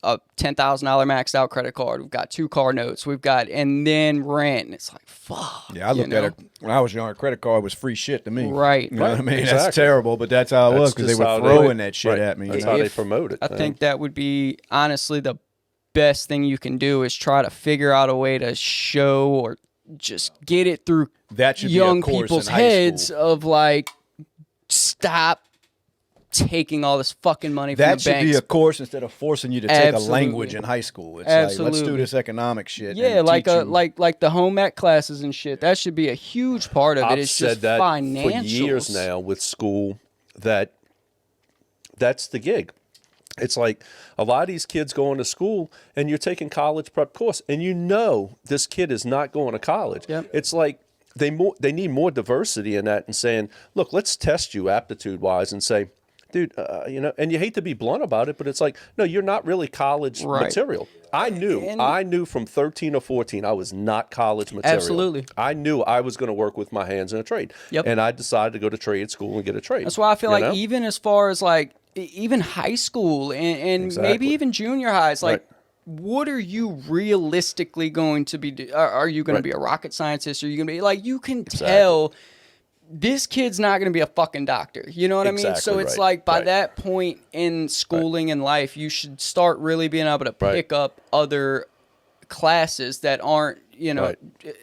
a $10,000 maxed out credit card. We've got 2 car notes. We've got, and then rent. And it's like, fuck. Yeah, I looked at it when I was younger. Credit card was free shit to me. Right. You know what I mean? That's Exactly. terrible, but that's how it was That's because they just were how throwing that shit right. at me. That's you know? how they If- promote it. I think that would be honestly the best thing you can do is try to figure out a way to show or just get it through That should be a young course people's in high heads school. of like, stop taking all this fucking money from That the should banks. be a course instead of forcing you to take Absolutely. a language in high school. It's like, let's do Absolutely. this economic shit. Yeah, and like teach you. like the home ec classes and shit. That should be a huge part of it. I've It's said just that financials. for years now with school that that's the gig. It's like a lot of these kids going to school and you're taking college prep course and you know this kid is not going to college. Yep. It's like they need more diversity in that and saying, look, let's test you aptitude wise and say, dude, you know, and you hate to be blunt about it, but it's like, no, you're not really college Right. material. I knew from 13 or 14 I was not college material. Absolutely. I knew I was going to work with my hands in a trade. Yep. And I decided to go to trade school and get a trade. That's why I feel You like know? even as far as like even high school and Exactly. maybe even junior highs, like Right. what are you realistically going to be? Are you going Right. to be a rocket scientist? Are you going to be like you can tell this kid's not going to be a fucking doctor. You know what I mean? So Exactly it's right. like by Right. that point in schooling and life, you should start really being able to Right. pick up other classes that aren't, you know, Right.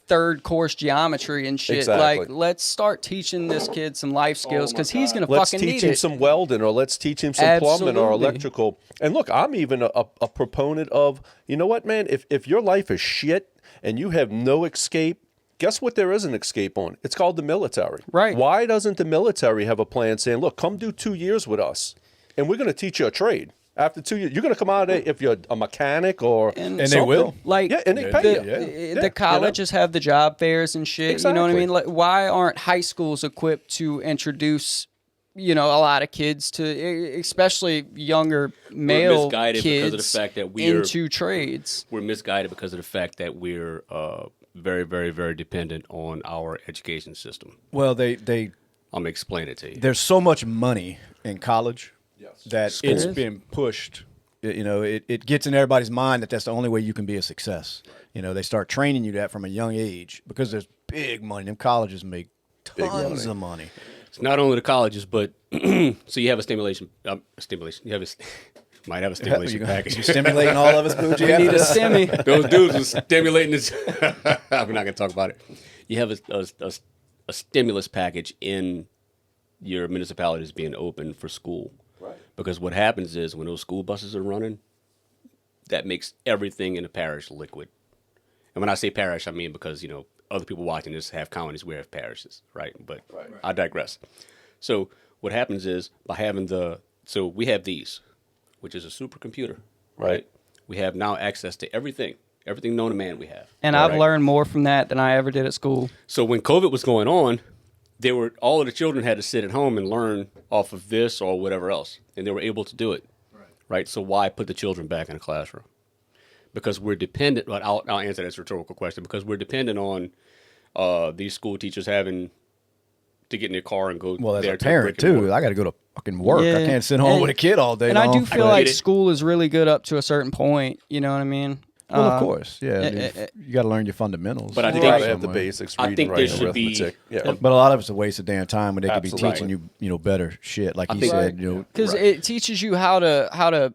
third course geometry and shit. Exactly. Like, let's start teaching this kid some life skills because he's going to Let's fucking teach need him it. some welding or let's teach him some plumbing or Absolutely. electrical. And look, I'm even a proponent of, you know what, man, if your life is shit and you have no escape, guess what there is an escape on? It's called the military. Right. Why doesn't the military have a plan saying, look, come do 2 years with us and we're going to teach you a trade. After 2 years, you're going to come out if you're a mechanic or And they something. will. Like Yeah, and they pay the, you. Yeah, the colleges have the job fairs and shit. You know what I Exactly. mean? Like, why aren't high schools equipped to introduce, you know, a lot of kids to, especially younger male misguided kids, because of the fact that we're- into trades? we're misguided because of the fact that we're very, very, very dependent on our education system. Well, they I'm gonna explain it to you. there's so much money in college that it's Schools. been pushed. You know, it gets in everybody's mind that that's the only way you can be a success. You know, they start training you that from a young age because there's big money. Them colleges make tons of money. It's not only the colleges, but so you have a stimulation. You have a might have a stimulation You package. stimulating all of us, Boojie. We need a stimmy. Those dudes are stimulating this. We're not going to talk about it. You have a stimulus package in your municipalities being open for school. Right. Because what happens is when those school buses are running, that makes everything in the parish liquid. And when I say parish, I mean because, you know, other people watching this have counties where have parishes, right? But I digress. So what happens is by having so we have these, which is a supercomputer, Right. We have now access to everything known to man we have. And I've learned more from that than I ever did at school. So when COVID was going on, all of the children had to sit at home and learn off of this or whatever else, and they were able to do it. Right. So why put the children back in a classroom? Because we're dependent. But I'll answer that rhetorical question. Because we're dependent on these school teachers having to get in their car and go. Well, as there a to parent brick and too, mortar. I got to go to fucking work. Yeah. I can't sit home And- with a kid all day And long. I do feel I like get it. school is really good up to a certain point. You know what I mean? Well, of course, yeah. I mean, eh, you got to learn your fundamentals. But I You think- gotta have the somewhere. basics, I reading, think there writing, should be- arithmetic. Yeah. But a lot of it's a waste of damn time when they could be Absolutely. teaching you, better shit. Like I you think- said, you know, Because it teaches you how to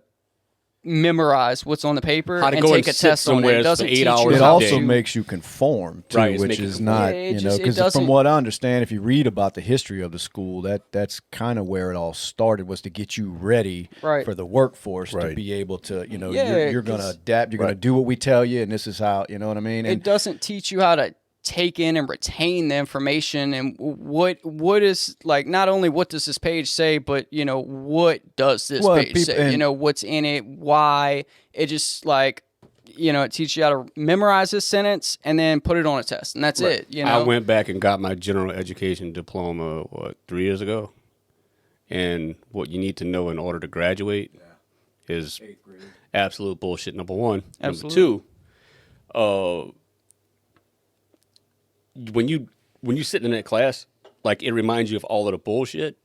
memorize what's on the paper How to and go take and a sit test on it. somewhere It for doesn't 8 teach hours you it a how also day. to- makes you conform too, Right, it's which making is you not, conform. Yeah, it because just- it doesn't- from what I understand, if you read about the history of the school, that's kind of where it all started, was to get you ready Right. for the workforce to Right. be able to, Yeah, you're going to 'cause- adapt, you're going to Right. do what we tell you, and this is how, you know what I mean? It And doesn't teach you how to take in and retain the information and what is, like, not only what does this page say, but what does this Well, page people- say, and- what's in it, why. It just, like, it teaches you how to memorize this sentence and then put it on a test, and that's it. I went back and got my general education diploma 3 years ago, and what you need to know in order to graduate is absolute bullshit. Number one. Absolutely. Number two, when you sit in that class, like, it reminds you of all of the bullshit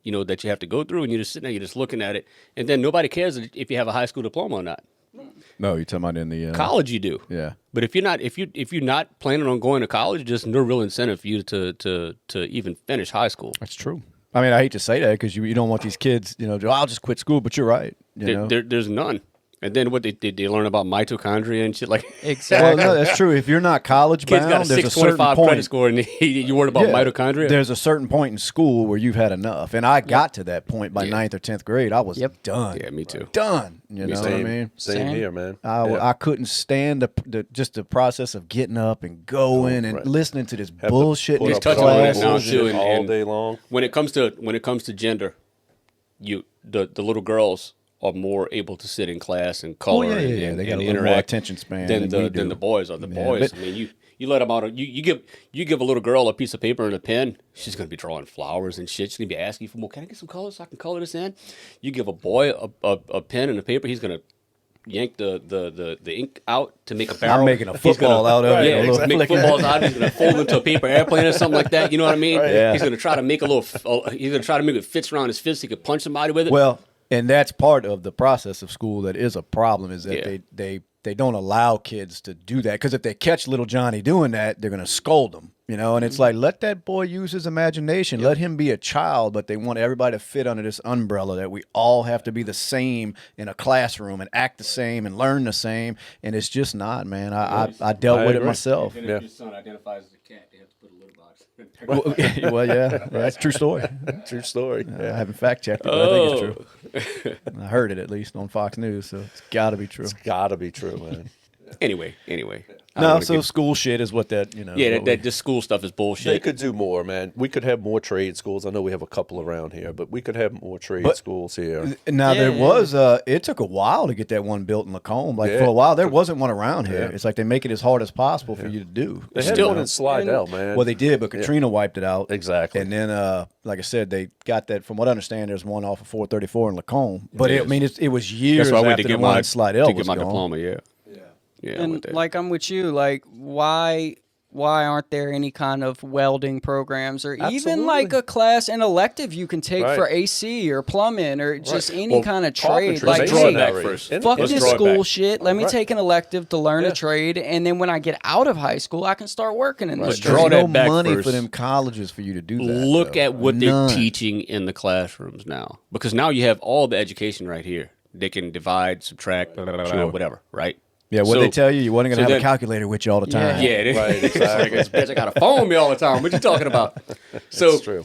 that you have to go through, and you're just sitting there, you're just looking at it, and then nobody cares if you have a high school diploma or not. no, you're talking about in the College, you do. Yeah. But if you're not planning on going to college, there's no real incentive for you to even finish high school. That's true. I mean, I hate to say that because you don't want these kids, I'll just quit school, but you're right. There's none. And then what they learn about mitochondria and shit like. Well, Exactly. no, that's true. If you're not college Kids got a bound, there's a certain 625 credit point. score, and you worried about Yeah, mitochondria. There's a certain point in school where you've had enough, and I got to that point by Yeah. 9th or 10th grade. I was Yep. done. Yeah, me too. Done. You know what I Same, mean? same Same. here, man. I couldn't stand the process of getting up and going and right. listening to this Have to bullshit in put this up touching with all on that that now, class. too, bullshit all and- day long. When it comes to gender, the little girls are more able to sit in class and color yeah. and, They got and a little more interact attention span than than we do. the boys are. The Yeah, boys, but- I mean, you let them out. You give a little girl a piece of paper and a pen. She's gonna be drawing flowers and shit. She's gonna be asking for more. Can I get some colors so I can color this in? You give a boy a pen and a paper. He's gonna yank the ink out to make a barrel. I'm making a He's football gonna- out of it. Yeah, a little make flick. footballs out. He's gonna fold into a paper airplane or something like that. You know what I mean? Yeah. He's gonna try to make a little. He's gonna try to make it fits around his fist. So he could punch somebody with it. Well, and that's part of the process of school that is a problem, is that Yeah. they don't allow kids to do that, because if they catch little Johnny doing that, they're going to scold him, and it's like, let that boy use his imagination, let him be a child, but they want everybody to fit under this umbrella that we all have to be the same in a classroom and act the same and learn the same, and it's just not, man. I dealt I with it agree. myself. And Yeah. if your son identifies as a cat, they have to put a litter box. Well, yeah, that's a true story. True story. I haven't fact checked it, but I think it's true. I heard it at least on Fox News, so it's got to be true. Gotta be true, man. Anyway. I don't No, wanna so get- school shit is what that, yeah, what we- that this school stuff is They bullshit. could do more, man. We could have more trade schools. I know we have a couple around here, but we could have more trade But- schools here. Now there Yeah. was it took a while to get that one built in Lacombe. Like Yeah. for a while there wasn't one around here. Yeah. It's like they make it as hard as possible for you to do. They had Still- one in Slidell, man. Well, they did, but Katrina wiped it out. Exactly. And then, like I said, they got that. From what I understand, there's one off of 434 in Lacombe. But Yes. it was years That's why I went after to the get one my in Slidell to get was my gone. diploma. Yeah. Yeah. I went And there. like, I'm with you. Like, why aren't there any kind of welding programs, or even Absolutely. like a class, an elective you can take Right. for AC or plumbing or just any Well, kind of trade? carpentry, Like, let's they draw hey, it back already. first. And- fuck Let's this draw it school back. shit. Let me Right. take an elective to learn Yeah. a trade, and then when I get out of high school, I can start working in this Let's trade. draw There's that no back money first. for them colleges for you to do that. Look though. at what None. they're teaching in the classrooms now, because now you have all the education right here. They can divide, subtract, blah, blah, blah, blah, whatever, right? Yeah, what So- they tell you, you wasn't going so to have then- a calculator with you all the time. Yeah, it is. Right, exactly. This bitch, I gotta phone me all the time. What you talking about? So That's true.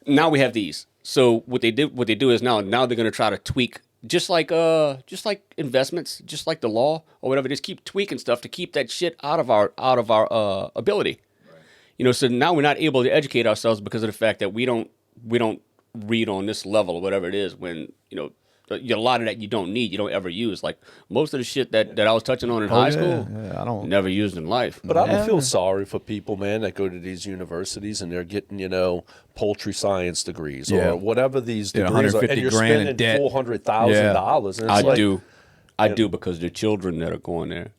Now we have these. So what they do is now they're gonna try to tweak, just like investments, just like the law or whatever. Just keep tweaking stuff to keep that shit out of our ability. So now we're not able to educate ourselves because of the fact that we don't read on this level or whatever it is when, a lot of that you don't need, you don't ever use. Like most of the shit that I was touching on in high school, I don't. never used in life. But I don't feel sorry for people, man, that go to these universities and they're getting, poultry science degrees or whatever these degrees are, and you're $150,000 in debt. spending $400,000. And it's I do because the children that are going there.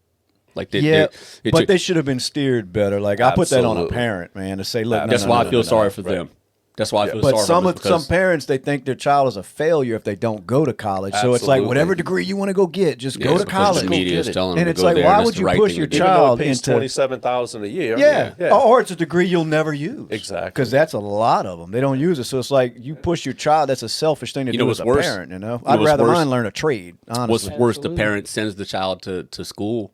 Like they should have been steered better. Like I put that on a Absolutely. parent, man, to say, look, that's why I feel sorry for them. That's why I feel But sorry for them. some parents, they think their child is a failure if they don't go to college. So it's like Absolutely. whatever degree you want to go get, just go to college. The media is telling them And to it's go like, there, why and would that's you the right push thing your to do. child it pays into $27,000 a year. Yeah. Or it's a degree you'll never use. Exactly. Because that's a lot of them. They don't use it. So it's like you push your child. That's a selfish thing to do what's as a worse? parent. I'd what's rather worse? mine learn a trade, honestly. What's worse, the parent sends the child to school,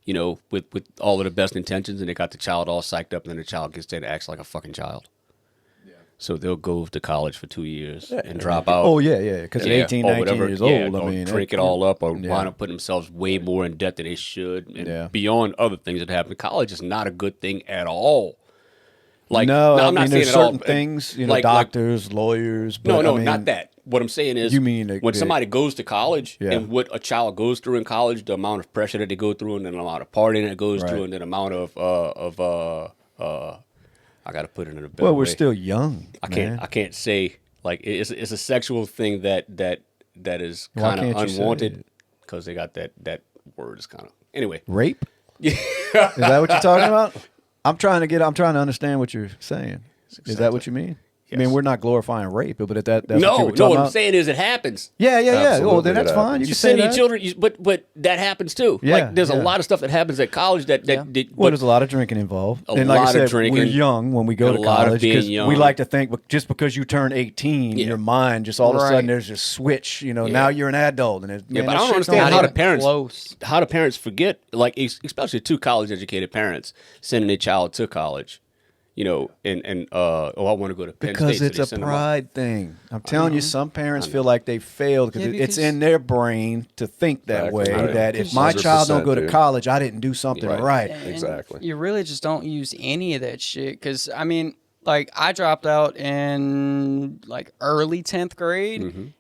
with all of the best intentions, and they got the child all psyched up, and then the child gets there and acts like a fucking child. So they'll go to college for 2 years and drop out. Oh, yeah. Because they're 18, or 19 whatever. years Yeah, old. I or mean, drink it all up or wind up putting themselves way more in debt than they should. And beyond other things that happen. College is not a good thing at all. Like, no, I'm not mean, saying there's at all. certain things, like- doctors, lawyers. But, No, I mean, not that. What I'm saying is, You mean when somebody goes to college Yeah. and what a child goes through in college, the amount of pressure that they go through, and the amount of partying that goes through, and the amount of I got to put it in a better Well, we're way. still young. I man. can't say like it's a sexual thing that is Why kind of can't you say unwanted it? because they got that word is kind of anyway. Rape? Is that what you're talking about? I'm trying to understand what you're saying. Is that what you mean? I mean, Yes. we're not glorifying rape, but that's what you No, were no. talking What I'm about. saying is it happens. Yeah. Oh, Absolutely, then that's it fine. happens. You You can say send your that. children, but that happens too. Yeah, like there's a yeah. lot of stuff that happens at college that Well, but there's a lot of drinking involved. A And like I lot of said, drinking, we're young when we go and to a lot of college being because young. we like to think just because you turn 18, Yeah. your mind just all of a sudden Right. there's a switch. Now you're an adult. And Yeah, man, but that I don't shit's understand not how the even parents close. how the parents forget, like especially two college educated parents sending their child to college, and I want to go to Penn Because State. so it's they a send them out. pride thing. I'm telling you, some parents feel like they failed because Yeah, it's because- in their brain to think that Exactly. way. Right. That if my child don't go to 100%, dude. college, I didn't do something right. And Exactly. You really just don't use any of that shit because I mean, like I dropped out in like early 10th grade.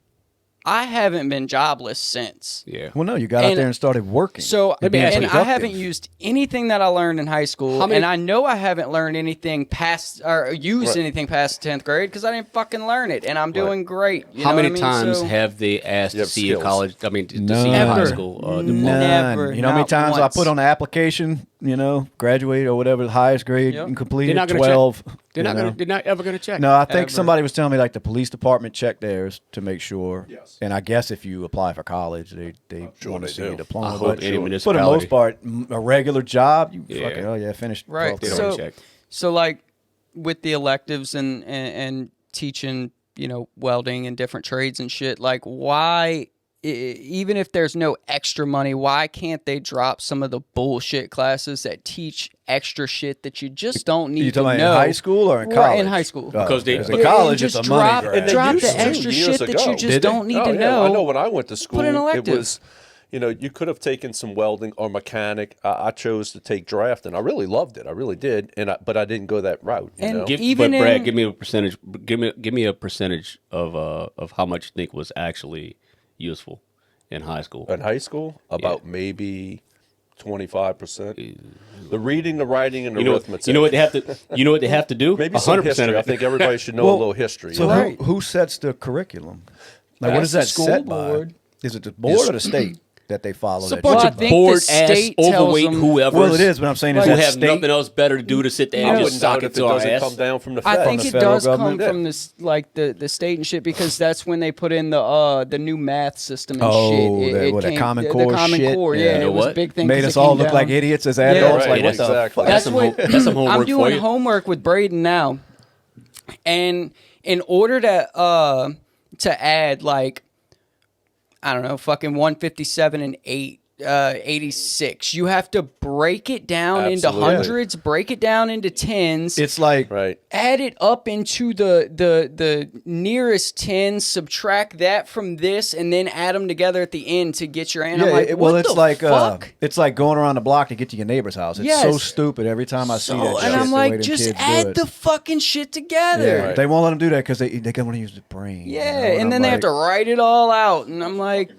I haven't been jobless since. Yeah. Well, no, you got out And there and started working. So, and being and I productive. haven't used anything that I learned in high school, How many- and I know I haven't learned anything past or used anything past 10th grade because I didn't fucking learn it, and I'm doing great. You How know many what I mean? times So- have they asked You to have see a skills. college? I mean, to see a None. high Never. school diploma? None. Never, You know how many not times once. I put on an application, graduate or whatever, the highest grade Yep. and completed They're not gonna 12. check. They're not ever gonna check. No, I think Ever. somebody was telling me like the police department checked theirs to make sure. Yes. And I guess if you apply for college, they sure want to they see your do. diploma. I hope But any for the municipality- most part, a regular job, you Yeah. fucking finished. Right. 12th They grade. don't So, check. so like with the electives and teaching, welding and different trades and shit, like why, even if there's no extra money, why can't they drop some of the bullshit classes that teach extra shit that you just don't need You to talking know? about in high school or in Right, college? in high school. Because they- in Yeah, college, and it's a just money drop, grab. And they drop used the to extra years shit that you ago. just Did they? don't need Oh, to yeah. know. I know when I went to school, an it elective. was, you could have taken some welding or mechanic. I chose to take draft, and I really loved it. I really did, but I didn't go that route. You And know? even but Brad, in- give me a percentage. Give me a percentage of how much you think was actually useful in high school. In high school, about maybe 25%. The reading, the writing, and the arithmetic. You know what they have to. You know what they have to do. Maybe some 100% history. of I it. think everybody should know a little history. So you know? Right. who sets the curriculum? Like, what That's is that the school set board. by? Is it the board or the state that they follow? It's a that bunch shit of by? I think the bored ass, state tells overweight them- whoever. Well, it is, but I'm saying is who that have state? nothing else better to do to sit there I and wouldn't just doubt sock if it it to our doesn't ass. come down from the I Fed. think the it federal does come government? from this, like the state and shit, because that's when they put in the new math system and Oh, shit. the Common the Core Common shit? Core, Yeah. yeah, You know it was what? a big thing. Made 'cause us it all came look down. like idiots as Yeah. adults. Right, Like, what the exactly. fuck? That's some that's some homework I'm for doing you. homework with Braden now, and in order to add like, I don't know, fucking 157 and 8 86. You have to break it down into Absolutely. hundreds, break it down into tens. It's like Right. Add it up into the nearest 10, subtract that from this, and then add them together at the end to get your. And I'm like, well, what it's the like fuck? it's like going around the block to get to your neighbor's house. It's so Yes. stupid every time I see that shit. And I'm the way like, them just kids do add it. the fucking shit together. Yeah, Right. they won't let them do that because they want to use the brain. Yeah, you know? and I'm then they have like, to write it all out, and I'm like,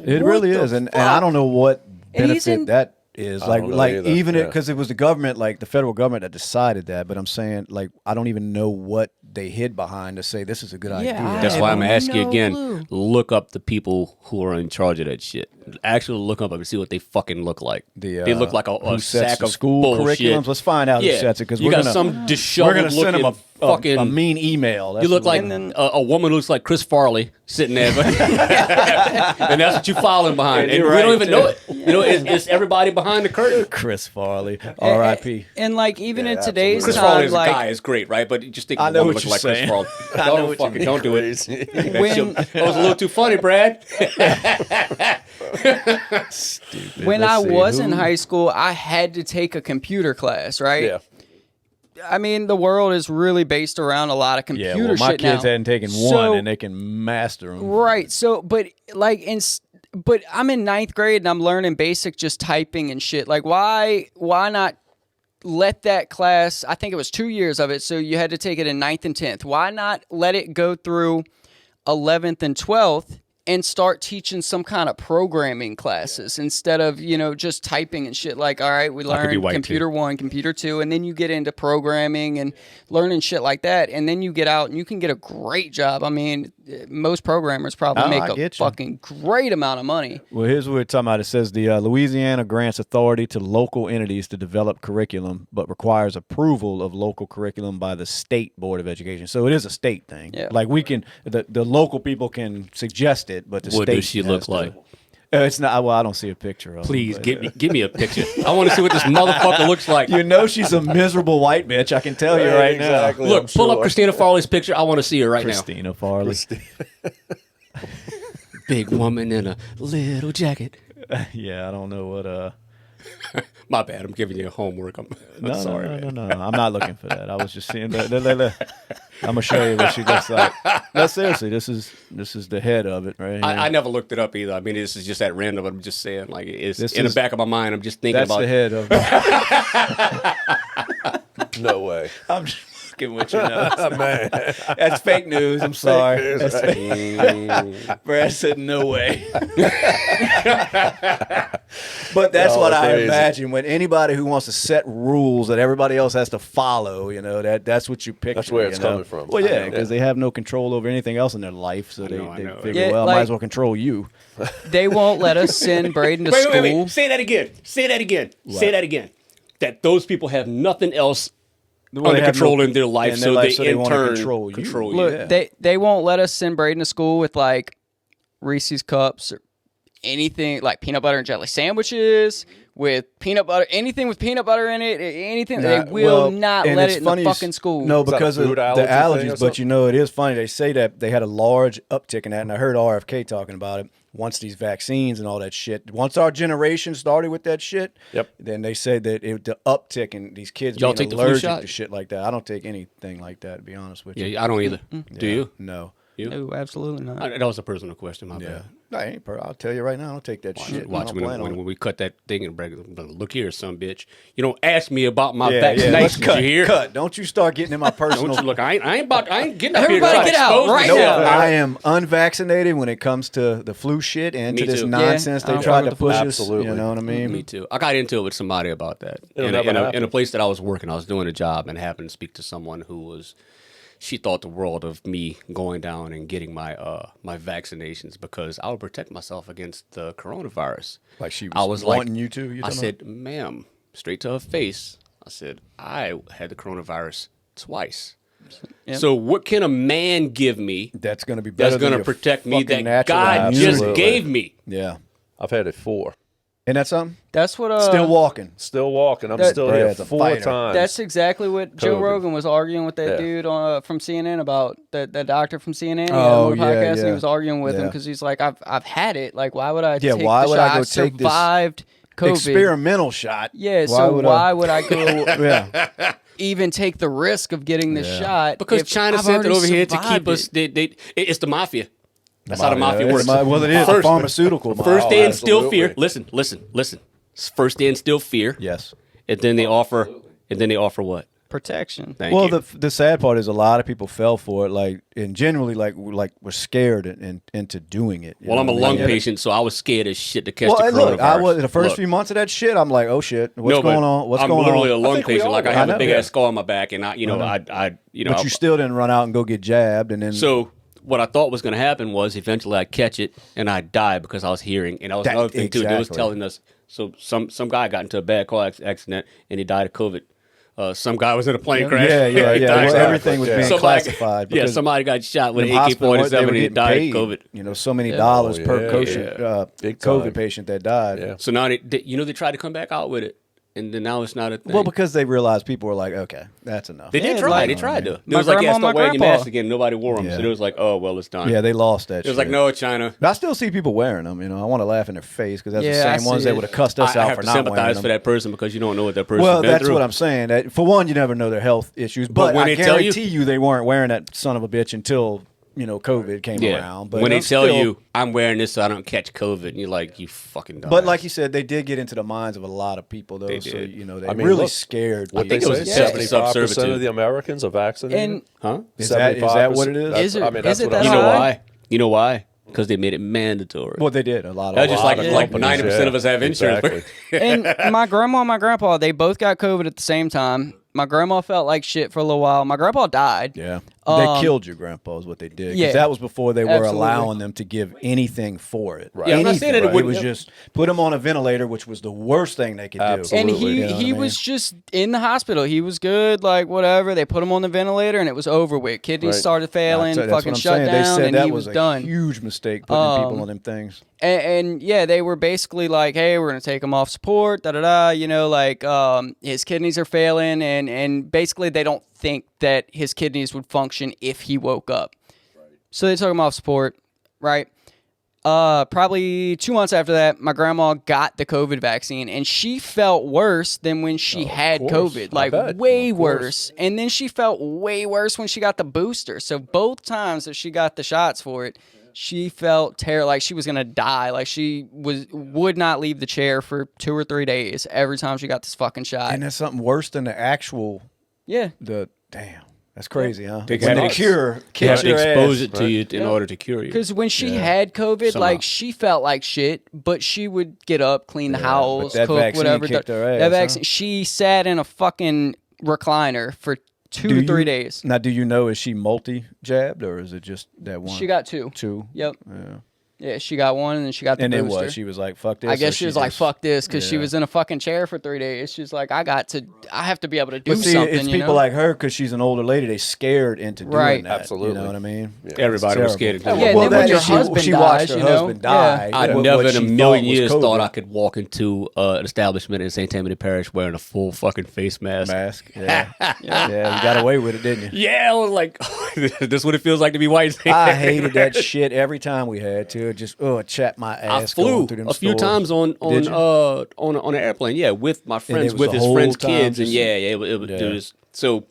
It what really the is, and I don't know what And he's benefit in- that is. I Like don't know like either. even Yeah. because it was the government, like the federal government, that decided that. But I'm saying, like, I don't even know what they hid behind to say this is a good idea. That's why I'm have asking you no again. clue. Look up the people who are in charge of that shit. Actually, look up and see what they fucking look like. They look like a who sets sack the of school bullshit. curriculums. Let's find out Yeah, who sets it because you we're got gonna some disheveled we're gonna send them looking a fucking mean email. That's You look what like we're gonna- a woman who looks like Chris Farley sitting there, and that's what you're following behind. And you're we don't right, even too. know it. You know, it's everybody behind the curtain. Chris Farley, R.I.P. and like even in today's Chris time, Farley as a like guy is great, right? But just think I of a know woman what looking you're like Chris saying. Farley. I know Don't what fucking you're don't do it. when That was a little too funny, Brad. when I Let's see, was in who- high school, I had to take a computer class, right? Yeah. I mean, the world is really based around a lot of Yeah, computer well, my shit kids now. hadn't taken So- one, and they can master them. Right. So, but like but I'm in 9th grade and I'm learning basic just typing and shit. Like, why not let that class? I think it was 2 years of it, so you had to take it in 9th and 10th. Why not let it go through 11th and 12th? And start teaching some kind of programming classes instead of, just typing and shit. Like, all right, we I could be learn white, computer too. 1, computer 2, and then you get into programming and learning shit like that. And then you get out and you can get a great job. I mean, most programmers probably I make a get you. fucking great amount of money. Well, here's what we're talking about. It says the Louisiana grants authority to local entities to develop curriculum, but requires approval of local curriculum by the state board of education. So it is a state thing. Yeah. Like we can, the local people can suggest it, but the What state does she has look to- like? It's not. Well, I don't see a picture of. Please her, but, give me a picture. I want to see what this motherfucker looks like. You know she's a miserable white bitch. I can tell you right Exactly. now. Look, I'm pull up sure. Christina Farley's picture. I want to see her right Christina Farley. now. Big woman in a little jacket. Yeah, I don't know what. My bad. I'm giving you homework. I'm No, sorry, no, man. no, no. I'm not looking for that. I was just seeing. I'm gonna show you what she looks like. No, seriously, this is the head of it right here. I never looked it up either. I mean, this is just at random. I'm just saying, like, it's This in the is- back of my mind. I'm just thinking That's about the head of. No way. I'm just fucking with you now. Man. That's fake news. I'm sorry. That's Brad said no way. But that's Oh, what I crazy. imagine when anybody who wants to set rules that everybody else has to follow. That's what you picture. That's where it's you know? coming from. Well, I yeah, know. because they have no control over anything else in their life, so I they know. figure, Yeah, well, might like- as well control you. They won't let us send Braden to Wait, school. wait, wait. Say that again. Say that again. Say that again. That those people have nothing else Well, under they have control no- in their life, in so their life, they in wanna turn control you. control you. Look, Yeah. they won't let us send Braden to school with like Reese's cups or anything like peanut butter and jelly sandwiches with peanut butter, anything with peanut butter in it, anything. Nah, They will well, not and let it's it in funny the you fucking school. No, Is that a because of food the allergy thing or allergies. But something? it is funny. They say that they had a large uptick in that, and I heard RFK talking about it. Once these vaccines and all that shit, once our generation started with that shit, Yep. then they said that the uptick in these kids Y'all being take the flu allergic shot? to shit like that. I don't take anything like that, to be honest with you. Yeah, I don't either. Do you? No. You? No, absolutely not. That was a personal question. My Yeah. bad. No, I ain't I'll tell you right now, I don't take that shit. I Watch don't when, plan on it. when we cut that thing and break it. Look here, son, bitch. You don't ask me about my Yeah, let's vaccinations. cut. You hear? Cut. Don't you start getting in my personal. Don't you look? I ain't getting up Everybody here. to try get to out expose right No, myself. now. I am unvaccinated when it comes to the flu shit and Me to this too. nonsense Yeah, they I don't tried fuck to with the flu. push us. Absolutely. You know what I mean? Me too. I got into it with somebody about that. It'll In never a happen. place that I was working, I was doing a job and happened to speak to someone who was. She thought the world of me going down and getting my my vaccinations because I would protect myself against the coronavirus. Like she I was was wanting like, you to? You I talking said, "Ma'am," straight to her face. I said, "I had the coronavirus twice. Yep. So what can a man give me That's going to be better that's than going to your protect me fucking that natural God immunity. just Absolutely. gave me?" Yeah. I've had it 4. Isn't that something? That's what Still walking. Still walking. I'm That- still here Brad's a 4 fighter. times. That's exactly what Joe COVID. Rogan was arguing with that Yeah. dude from CNN about that doctor from CNN. Oh, on the yeah, podcast. And yeah. he was arguing with him Yeah. because he's like, I've had it. Like, why would I? Yeah, take why the would shot? I go I've take this survived COVID. experimental shot. Yeah, Why would I go Yeah. even take the risk of getting the shot? Because if China I've sent it already over here to survived keep us. it? It's the mafia. That's how the mafia Yeah, works. well, it is First- pharmaceutical. First mafia. they instill fear. absolutely. Listen. First they instill fear. Yes. And then they offer. And then they offer what? Protection. Thank Well, you. the sad part is a lot of people fell for it, like, and generally, like were scared into doing it. you Well, know I'm a what I lung mean? patient, so I was scared as shit to catch Well, the and coronavirus. look, I was the first Look. few months of that shit. I'm like, oh shit, what's going on? What's I'm going literally on? a lung think we patient. all Like I were. have I a big know. ass scar on my back, and I But you still didn't run out and go get jabbed, and then So what I thought was going to happen was eventually I'd catch it and I'd die because I was hearing. And that was That- another thing too. They was exactly. telling us. So some guy got into a bad car accident and he died of COVID. Some guy was in a plane crash. yeah, He died well, of COVID. everything was being Somebody- classified. Yeah, because somebody got shot with in an hospital, they AK-47 were and he getting died paid, of COVID. so many dollars Oh, per yeah, COVID Big time. patient that died. Yeah. So now they tried to come back out with it, and then now it's not a thing. Well, because they realized people were like, okay, that's enough. they did Yeah, try. like- They tried to. It My was like, grandma, yeah, start my wearing your grandpa. mask again. Nobody wore them, Yeah. so it was like, oh well, it's done. Yeah, they lost that. It was like, no, China. But I still see people wearing them. I want to laugh in their face because that's Yeah, the I same ones see that it. would have cussed us I out have for to not wearing sympathize them. for that person because you don't know what that person's Well, been that's through. what I'm saying. That for one, you never know their health issues. But when I they tell guarantee you, they weren't wearing that son of a bitch until COVID came around. But when they I'm tell still- you I'm wearing this so I don't catch COVID, and you're like, you fucking dumbass. But like you said, they did get into the minds of a lot of people, though. They So did. they I mean, really look, scared. What people. they think it say, was 75% subservitude. of the Americans are vaccinated. And huh? Is that what it is? That's- Is it- I mean, is that's it what that I'm You know high? why? You know why? Because they made it mandatory. Well, they did a lot of. That's just lot like of like companies, 90% of us have insurance. Exactly. and my grandma and my grandpa, they both got COVID at the same time. My grandma felt like shit for a little while. My grandpa died. Yeah, they killed your grandpa is what they did. Because yeah, that was before they were absolutely. allowing them to give anything for it. Right. Yeah, I'm not saying that it It wouldn't- was just put him on a ventilator, which was the worst thing they could Absolutely. And do. he You know what I mean? was just in the hospital. He was good, like whatever. They put him on the ventilator, and it was over with. Kidneys Right. started failing, That's fucking what I'm shut saying. down, They said and that he was was a done. huge mistake putting people on them things. And yeah, they were basically like, "Hey, we're gonna take him off support." Da da da. His kidneys are failing, and basically they don't think that his kidneys would function if he woke up. So they took him off support, right? Probably 2 months after that, my grandma got the COVID vaccine, and she felt worse than when she had course. COVID, I like bet. way Of course. worse. And then she felt way worse when she got the booster. So both times that she got the shots for it, she felt terrible, like she was gonna die. Like she would not leave the chair for 2 or 3 days every time she got this fucking shot. And that's something worse than the actual. Yeah. Damn, that's crazy, huh? They When the nuts. cure They kicks have to your expose ass. it to you in order to cure you. Because when she had COVID, Somehow. like she felt like shit, but she would get up, clean the house, that cook, vaccine whatever. kicked her ass, that huh? vaccine, she sat in a fucking recliner for 2 to 3 days. Now, do you know, is she multi-jabbed or is it just that one? She got 2. two. Yep. Yeah. Yeah, she got one, and then she got the And then booster. what? She was like, fuck this. I or guess she was like, just- "Fuck this," because she Yeah. was in a fucking chair for 3 days. She's like, "I have to be able to do But see, something." it's you people know? like her because she's an older lady. They scared into doing Right. that. Absolutely. You know what I mean? Everybody was scared of doing Yeah, it. and then when your she, husband she watched dies, her you know? husband Yeah. die. I what- never what in a she million thought was years COVID. thought I could walk into an establishment in St. Tammany Parish wearing a full fucking face mask. mask. Yeah. Yeah, you got away with it, didn't you? Yeah, I was like, this is what it feels like to be white. I hated that shit every time we had to. It just it chapped my ass. I flew going through them a few stores. times on Did you? an airplane. Yeah, with my friends, was with the his whole friends' time kids, and just- it was so.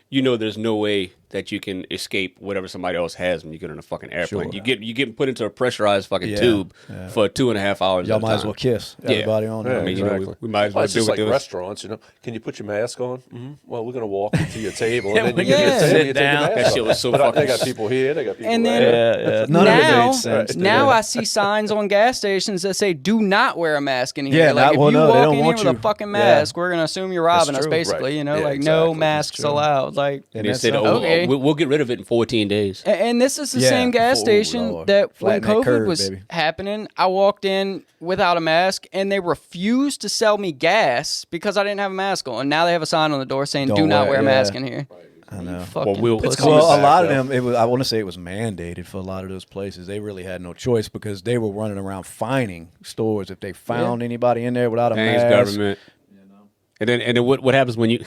There's no way that you can escape whatever somebody else has when you get on a fucking airplane. Sure. You get put into a pressurized fucking Yeah, tube yeah. for 2.5 hours. Y'all at a might as time. well kiss Yeah. everybody on there. I mean, Exactly. we might as Well, well it's do just what like they restaurants, Can you put your mask on? Well, we're gonna walk you to your table, and then you Yeah. get your table, Sit you take your mask That off. shit was so But fucking. they got people here, they got people And there. then None of it now, made sense. now I see signs on gas stations that say "Do not wear a mask in here." Yeah, like if well, you no, they walk don't in here want with you. a fucking Yeah. mask, we're gonna assume you're robbing us, true. basically. Right. You know, Yeah, like no exactly. masks allowed. Like, And They that's said, something. Okay. we'll get rid of it in 14 days. and this is the Yeah. same gas Oh, station Lord. that when Flatten that COVID curve, was baby. happening, I walked in without a mask, and they refused to sell me gas because I didn't have a mask on. Now they have a sign on the door saying "Do Don't not wear- wear a yeah. mask in here." I know. Fucking we'll- pussy. coming Well, a back, lot of though. them, I want to say it was mandated for a lot of those places. They really had no choice because they were running around fining stores if they found anybody in there without a Thanks, mask. government. And then what happens when you?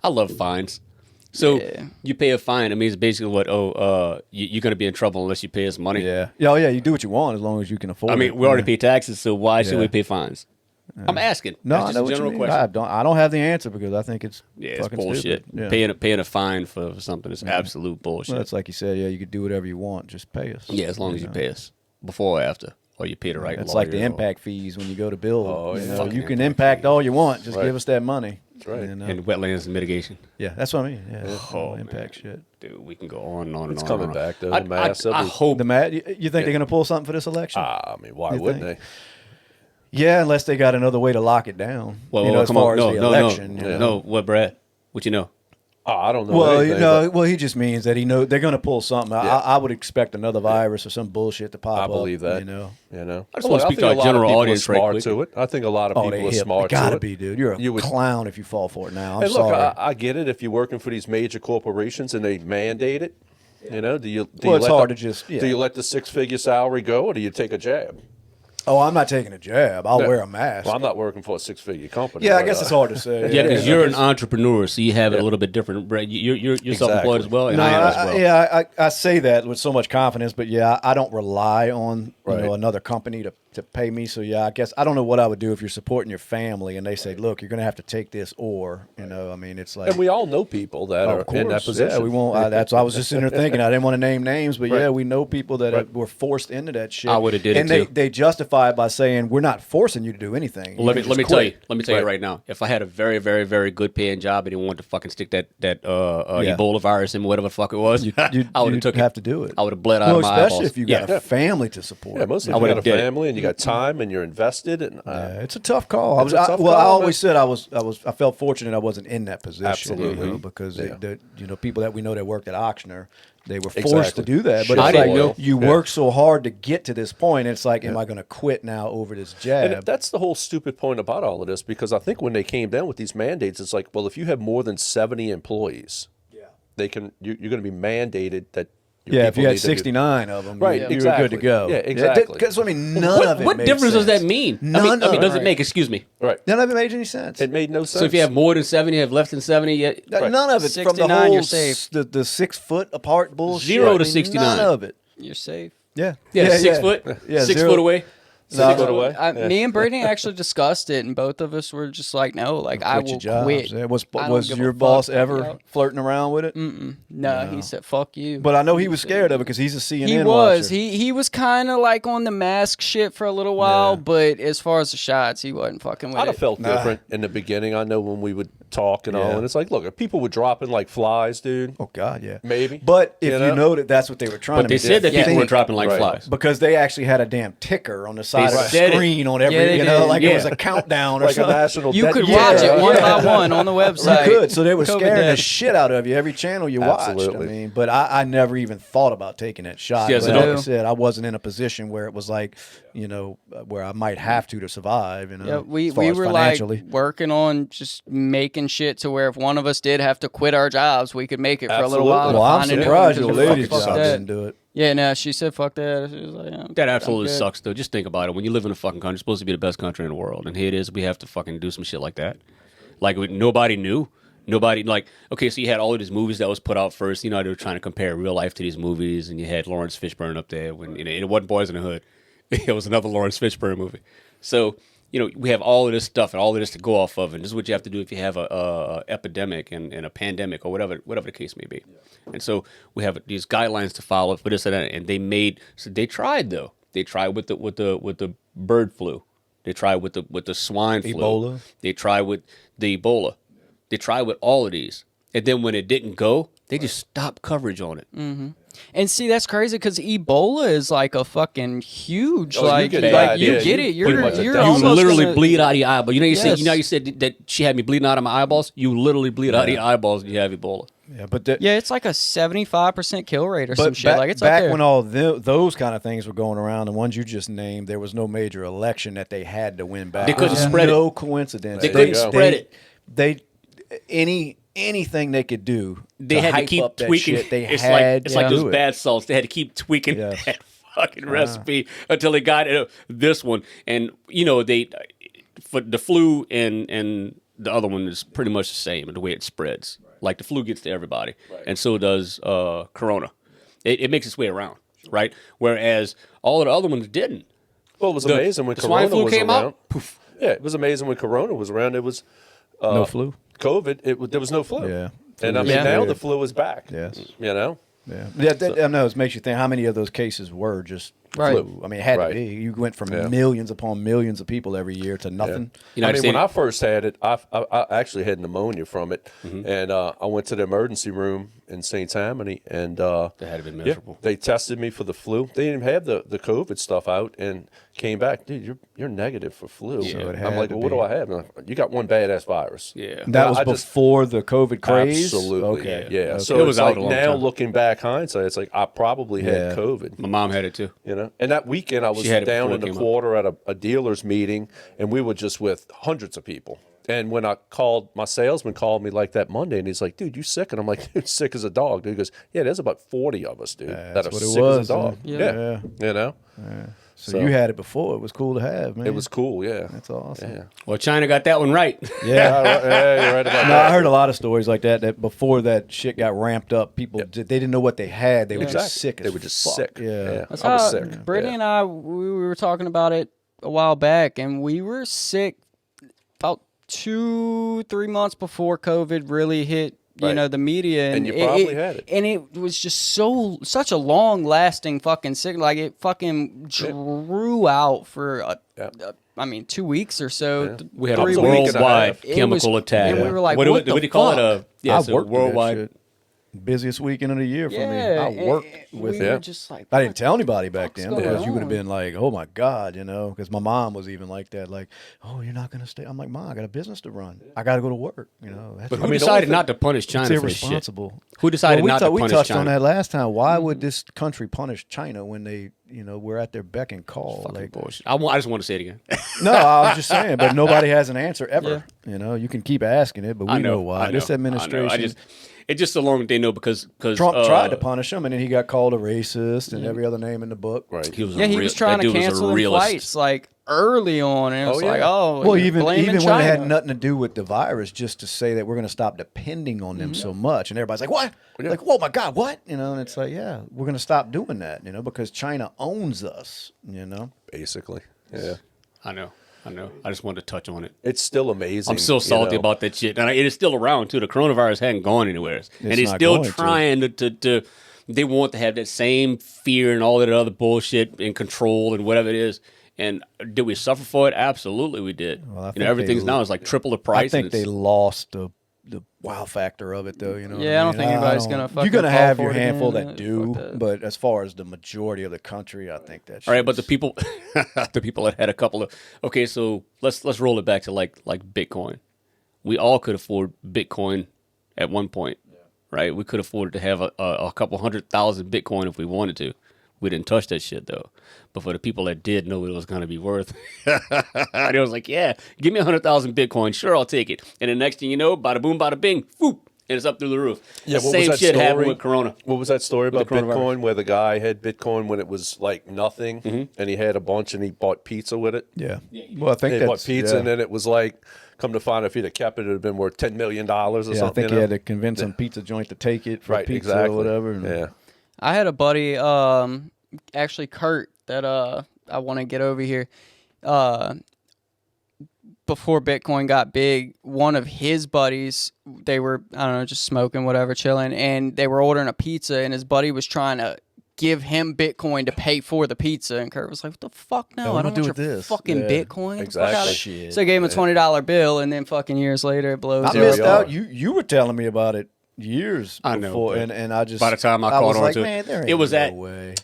I love fines. So Yeah. you pay a fine. It means basically what? You're going to be in trouble unless you pay us money. Yeah. Oh, yeah. You do what you want as long as you can afford it. I mean, we already Yeah. pay taxes, so why should Yeah. we pay fines? I'm asking. No, That's I just know a what you general mean. question. I don't have the answer because I think it's Yeah, it's fucking bullshit. stupid. Yeah. Paying a fine for something is absolute bullshit. Well, it's like you said. Yeah, you could do whatever you want. Just pay us. Yeah, as long as you know? pay us before or after, or you pay the right. It's like the lawyer or- impact fees when you go to build. Oh, you yeah. know, Fucking you can impact impact all you want. Just Right. give us that money. That's right. You know? and wetlands mitigation. Yeah, that's what I mean. Yeah, that's all Oh, impact shit. Dude, we can go on and on. It's and on coming and on. back, though, I, the mass. I hope. The Matt, you think they're gonna pull something for this election? I mean, why You wouldn't think? they? Yeah, unless they got another way to lock it down. Well, you know, as come far on. as No, the no, election. no, you know? no. What, Brad? What you know? Oh, I don't know. Well, anything, you know, but well, he just means that he know they're going to pull something. Yeah. I would expect another virus or some bullshit to pop I up. believe that. You know, You know, I just want to speak to our think a lot of general people are audience right smart quick. to it. I think a lot of oh, people they are hip. smart Gotta to it. be, dude. You're a You would- clown if you fall for it now. I'm Hey, look, sorry. I get it if you're working for these major corporations and they mandate it. You know, do you Well, it's let hard the, to just- yeah. do you let the 6-figure salary go or do you take a jab? oh, I'm not taking a jab. I'll Yeah. wear a mask. Well, I'm not working for a 6-figure company. yeah, I but, guess it's hard to say. Yeah, because you're an entrepreneur, so you have it a little bit different. Brad, you're self-employed as well, and No, I am as well. yeah, I say that with so much confidence, but yeah, I don't rely on Right. another company to pay me. So yeah, I guess I don't know what I would do if you're supporting your family and they say, look, you're going to have to take this, or I mean, it's like. And we all know people that are Of in that course, position. yeah, we won't. That's I was just sitting there thinking. I didn't want to name names, but Right. yeah, we know people that Right. were forced into that shit. I would've did it and too. they justify it by saying we're not forcing you to do anything. Well, let me just tell you. quit." Let me tell you Right. right now. If I had a very, very, very good paying job and didn't want to fucking stick that Yeah. Ebola virus in whatever the fuck it was, I would have You'd took have it. to do it. I would have bled out Well, of my especially eyeballs. if you got Yeah. a family to support. Yeah, most I of you would've got a did it. family and you got time and you're invested. And Yeah, it's a tough call. It's a tough I call, always man. said I felt fortunate I wasn't in that position. Absolutely. Because Yeah. people that we know that worked at Auctioner, they were forced Exactly. to do that. But Shit it's like oil. you Yeah. work so hard to get to this point. It's like, am I going to quit now over this jab? And that's the whole stupid point about all of this, because I think when they came down with these mandates, it's like, well, if you have more than 70 employees, they can you're going to be mandated that. Your Yeah, if people you had need to do- 69 of them, Right, you were exactly. good to go. Yeah, exactly. Because I mean, none of it What made difference does that sense. mean? None I mean, of does it. it make? Excuse me. Right. None of it made any sense. It made no sense. So if you have more than 70, you have less than 70, yet Right. None of it. From the 69, whole you're safe. The 6 foot apart bullshit. 0 to I mean, 69. None of it. You're safe. Yeah. yeah, 6 foot, Yeah, 6 0 foot away. Six foot away. Me and Brittany actually discussed it, and both of us were just like, "No, like I Quit will your jobs. quit." Yeah, Was I don't was give a your fuck. boss ever Yeah. flirting around with it? No, he said, "Fuck you." But I know he was scared of it because he's a CNN he was. watcher. He was kind of like on the mask shit for a little while, Yeah. but as far as the shots, he wasn't fucking with I'd have it. felt different in the beginning. I know when we would talk and all, Yeah. and it's like, look, if people were dropping like flies, dude, Oh God, yeah. maybe. But if You you know? know that that's what they were trying But to they make said that you people were think, dropping like Right. flies. because they actually had a damn ticker on the side of the said it. screen on every, Yeah, they you know, did. like Yeah. it was a countdown or like a something. national. You debt- could Yeah, watch it one yeah. by one on the website. You could, so they were COVID scaring the death. shit out of you every channel you watched. Absolutely. I mean, but I never even thought about taking that shot. Yeah, but so like I don't- said, I wasn't in a position where it was like, where I might have to survive. Yeah, we as far as were like financially. working on just making shit to where if one of us did have to quit our jobs, we could make it for a little while. Absolutely. Well, I'm Find a new surprised one, your 'cause lady's fuck job that. didn't do it. Yeah, no, she said fuck that. She was like, yeah, That I'm absolutely good. sucks, though. Just think about it. When you live in a fucking country, it's supposed to be the best country in the world, and here it is. We have to fucking do some shit like that. Like nobody knew. Nobody like. Okay, so you had all of these movies that was put out first. They were trying to compare real life to these movies, and you had Lawrence Fishburne up there. When it wasn't Boys in the Hood, it was another Lawrence Fishburne movie. So we have all of this stuff and all of this to go off of, and this is what you have to do if you have a epidemic and a pandemic or whatever the case may be. And so we have these guidelines to follow for this and that, and they tried though. They tried with the bird flu. They tried with the swine flu. Ebola. They tried with the Ebola. They tried with all of these, and then when it didn't go, they just stopped coverage on it. And see, that's crazy because Ebola is like a fucking huge, Oh, you like, get like that, you yeah, get you it. You're pretty much you're a death. You almost literally gonna- bleed out of your eyeball. You know, Yes. you said that she had me bleeding out of my eyeballs. You literally bleed out of your eyeballs and you have Ebola. Yeah, but that, Yeah, it's like a 75% kill rate or But some shit. Like it's up back there. when all those kind of things were going around, the ones you just named, there was no major election that they had to win back. They couldn't It was spread it. no coincidence. They couldn't spread it. They any anything they could do. They had to hype keep up that tweaking. shit. They it's had like to those do it. bad salts. They had to keep tweaking Yes. that fucking recipe until they got this one. And they for the flu and the other one is pretty much the same in the way it spreads. Like the flu gets to everybody, and so does Corona. It makes its way around, right? Whereas all of the other ones didn't. Well, it was amazing when the swine Corona flu was came around. out. Poof. Yeah, it was amazing when Corona was around. It was No flu. COVID. There was no flu. Yeah. And I mean, Yeah. now the flu is back. Yes. You know? Yeah. I know. It makes you think how many of those cases were just Right. flu. I mean, it had Right. to be. You went from Yeah. millions upon millions of people every year to nothing. I mean, States- when I first had it, I actually had pneumonia from it, and I went to the emergency room in St. Tammany, and That had to be miserable. they tested me for the flu. They didn't even have the COVID stuff out, and came back, dude, you're negative for flu. So it I'm had like, to well, what be. do I have? And I'm like, you got one badass virus. Yeah. That was I just- before the COVID craze. Absolutely. Okay. Yeah. Okay. So It it was was out like a long now time. looking back hindsight, it's like I probably had Yeah. COVID. My mom had it too. You know, and that weekend I was She had it down before in it the came up. quarter at a dealer's meeting, and we were just with hundreds of people. And when I called, my salesman called me like that Monday, and he's like, "Dude, you sick?" And I'm like, "Dude, sick as a dog." Dude, he goes, "Yeah, there's about 40 of us, dude, that That's are what it sick was, as a dog." yeah. Yeah. You know, So you had it before. It was cool to have, man. it was cool. Yeah, That's awesome. Yeah, Well, China got that one right. Yeah. yeah, you're right about No, that. I heard a lot of stories like that. That before that shit got ramped up, people they didn't know what they had. They were Exactly. just sick. They as were just fuck. sick. Yeah. That's I was how sick. Brittany Yeah. and I we were talking about it a while back, and we were sick about 2-3 months before COVID really hit. You Right. know, the media, And you probably had it. and it was just such a long lasting fucking sick. Like it fucking drew out for Yeah. 2 weeks or so. We had a 3 a week and a worldwide half. It chemical was- attack. and we were like, what do what what the do you call it? fuck? Yeah, I it's a worked with that worldwide. shit. Busiest weekend of the year for me. Yeah, I worked with we it. were just like, I didn't tell anybody back fuck's then going because you would have on? been like, "Oh my god," you know, because my mom was even like that. Like, "Oh, you're not gonna stay." I'm like, "Mom, I got a business to run. I got to go to work." You know, that's But I who mean, the decided only not to punish it's China for this shit? irresponsible. Who decided we not to we punish touched China? on that last time. Why would this country punish China when they, we're at their beck and call? Fucking Like, bullshit. I just want to say it again. no, I was just saying, but nobody has an answer ever. You know, you can keep asking it, but we I know why. I This know, administration. It's just so long that they know because Trump tried to punish him, and then he got called a racist and every other name in the book. Right. He was yeah, he was trying to cancel them flights like early on, and it was Oh, yeah. like, oh, Well, you're even blaming when it China. had nothing to do with the virus, just to say that we're going to stop depending on them so much, and everybody's like, "What?" Like, "Oh my God, what?" And it's like, "Yeah, we're going to stop doing that," because China owns us. Basically. Yeah. I know. I just wanted to touch on it. It's still amazing. I'm still salty you know. about that shit, and it is still around too. The coronavirus hadn't gone anywhere, and they're not still going to. trying to. They want to have that same fear and all that other bullshit and control and whatever it is. And did we suffer for it? Absolutely, we did. Well, I think everything's they- now is like triple the price. I think and they it's- lost the wow factor of it, though. What Yeah, I don't mean? think anybody's don't- gonna You're fucking gonna fall have for your it handful again. that do, Fuck that. but as far as the majority of the country, I think that. All right, but the shit's- people, the people that had a couple of okay, so let's roll it back to like Bitcoin. We all could afford Bitcoin at one point, right? We could afford to have a couple 100,000 Bitcoin if we wanted to. We didn't touch that shit though. But for the people that did know what it was going to be worth, it was like, yeah, give me 100,000 Bitcoin, sure, I'll take it. And the next thing you know, bada boom, bada bing, whoop, and it's up through the roof. Yeah, the what was same that shit happened story? with Corona. What was that story With about the coronavirus. Bitcoin where the guy had Bitcoin when it was like nothing and he had a bunch and he bought pizza with it? yeah. Well, I think He that's bought pizza yeah. and then it was like, come to find out if he'd have kept it, it would have been worth $10 million or Yeah, I something. think he had to convince some pizza joint to take it for Right, pizza exactly. or whatever. and- Yeah. I had a buddy, actually Kurt, that I want to get over here. Before Bitcoin got big, one of his buddies, they were, I don't know, just smoking, whatever, chilling, and they were ordering a pizza, and his buddy was trying to give him Bitcoin to pay for the pizza, and Kurt was like, "What the fuck? No, what I am I don't doing want your with this?" fucking Yeah, Bitcoin." Get the fuck exactly. outta Shit. here. So I gave him a $20 bill, and then fucking years later, it blows I up. missed we are. out. You were telling me about it years I know, before, but and I just by the time I caught was on like, to it, man, there ain't it was no at- way.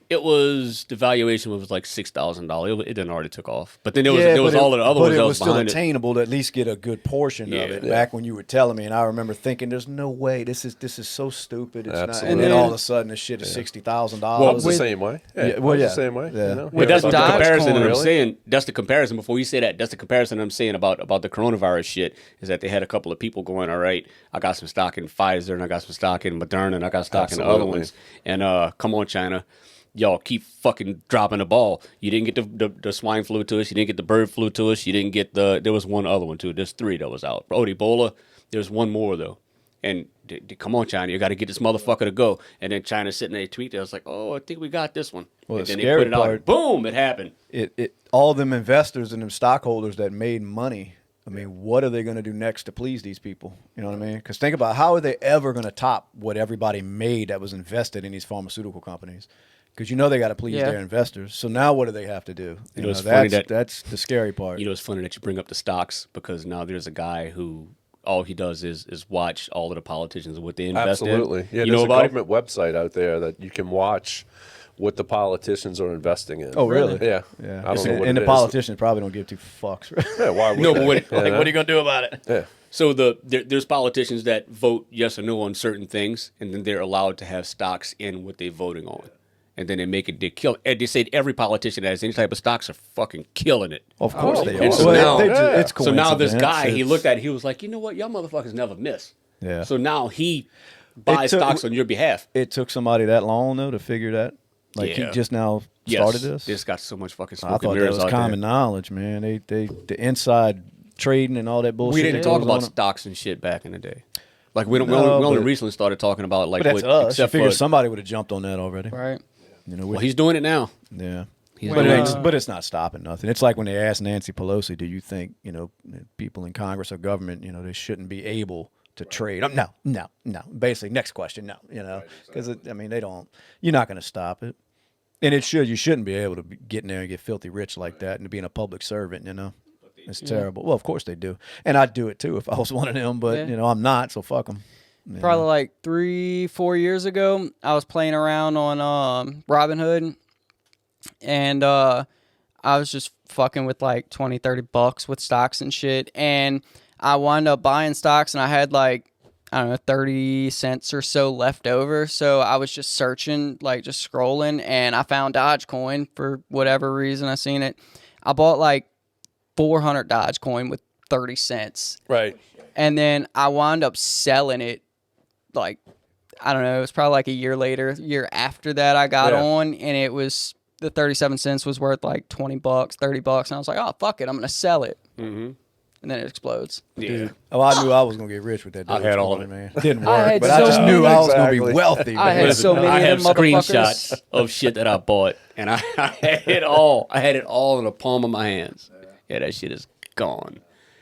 The valuation was like $6,000. It didn't already took off. But then there was all of the other ones but that it was was still behind it. attainable to at least get a good portion of it. Yeah. Back when you were telling me, and I remember thinking, "There's no way this is so stupid." It's not. Absolutely. And then And all then- of a sudden, this shit is $60,000. I was the With- same way. Yeah, I well, was yeah. the same way. Yeah. You know? But that's the Dogecoin. comparison that I'm Really? saying. That's the comparison. Before you say that, that's the comparison I'm saying about the coronavirus shit. Is that they had a couple of people going, all right, I got some stock in Pfizer, and I got some stock in Moderna, and I got stock in the other Absolutely. ones. And come on, China, y'all keep fucking dropping the ball. You didn't get the swine flu to us. You didn't get the bird flu to us. You didn't get there was one other one too. There's 3 that was out. Oh, the Ebola. There's one more though. And come on, China, you got to get this motherfucker to go. And then China sitting there tweet there was like, oh, I think we got this one. Well, and the then they scary put it out. part- And boom, it happened. All them investors and them stockholders that made money. I mean, what are they going to do next to please these people? You know what I mean? Because think about how are they ever going to top what everybody made that was invested in these pharmaceutical companies? Because they got to please Yeah. their investors. So now what do they have to do? You know, it's funny that's the scary part. You know, it's funny that you bring up the stocks because now there's a guy who all he does is watch all of the politicians and what they invest Absolutely. in. Yeah, you there's know a about it? government website out there that you can watch what the politicians are investing in. Oh, really? Yeah. Yeah. I don't know what and it the is. politicians probably don't give 2 fucks. Right? Yeah, why would No, they? but what You know? are you going to do about it? Yeah. So there's politicians that vote yes or no on certain things, and then they're allowed to have stocks in what they're voting on. And then they kill. And they say every politician that has any type of stocks are fucking killing it. Of course they And are. so now- it's So now this coincidence. guy, he It's- looked at it, he was like, you know what, y'all motherfuckers never miss. Yeah. So now he buys took- stocks on your behalf. It took somebody that long though to figure that. Like he Yeah. just now Yes, started this. This got so much fucking I smoke and thought that mirrors was out common there. knowledge, man. The inside trading and all that bullshit. We didn't that talk goes about on. stocks and shit back in the day. Like we No, only but- recently started talking about like But that's what, us. I except figure for somebody would have jumped on that already. Right. well, he's doing it now. Yeah. He's But, doing but it's not stopping nothing. It's like when they asked Nancy Pelosi, do you think, people in Congress or government, they shouldn't be able to trade? No. Basically, next question, no, because, they don't, you're not going to stop it. And you shouldn't be able to get in there and get filthy rich like that and being a public servant, It's terrible. Well, of course they do. And I'd do it too if I was one of them, but, Yeah. I'm not, so fuck them. Probably like 3-4 years ago, I was playing around on Robinhood, and I was just fucking with like $20-$30 with stocks and shit, and I wound up buying stocks, and I had like, I don't know, 30 cents or so left over, so I was just searching, like just scrolling, and I found Dogecoin for whatever reason. I seen it. I bought like 400 Dogecoin with 30 cents. Right. And then I wound up selling it, like, I don't know, it was probably like a year after that I got Yeah. on, and it was, the 37 cents was worth like $20, $30, and I was like, oh, fuck it, I'm going to sell it. Mm-hmm. And then it explodes. Yeah. Oh, I knew I was going to get rich with that. I've had all of it. man. It didn't I work, had but I so just many- knew I was going to be Exactly. wealthy. I man. had so many I have of them motherfuckers. screenshots of shit that I bought, and I had it all. I had it all in the palm of my hands. Yeah, that shit is gone.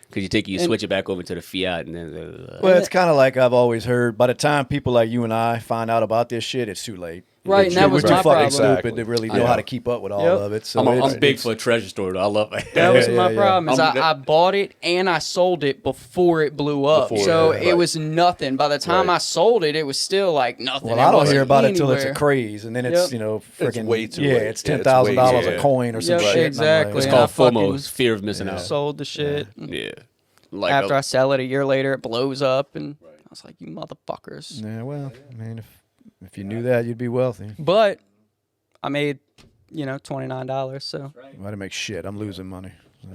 Because you switch it back over to the fiat, and then Well, it's kind of like I've always heard. By the time people like you and I find out about this shit, it's too late. Right, and that We're was too my fucking problem. stupid to really know how to keep up with all Yep. of it. So I'm big for a treasure store, though. I love it. That was Yeah, my yeah. problem. Is I'm- I bought it and I sold it before it blew up. Before, So yeah, it right. was nothing. By the time Right. I sold it, it was still like nothing. Well, It I don't wasn't hear about it until it's a anywhere. craze, and then it's Yep. freaking way too yeah, late. it's Yeah, it's $10,000 way a too coin or some Yep, shit. exactly. It's And called I fucking FOMO, it's fear of missing out. Sold the shit. Yeah. Like After I sell it a year later, it blows up, and I was like, "You motherfuckers!" Yeah, well, I mean, if you knew that, you'd be wealthy. But I made, $29. So I didn't make shit. I'm losing money. So.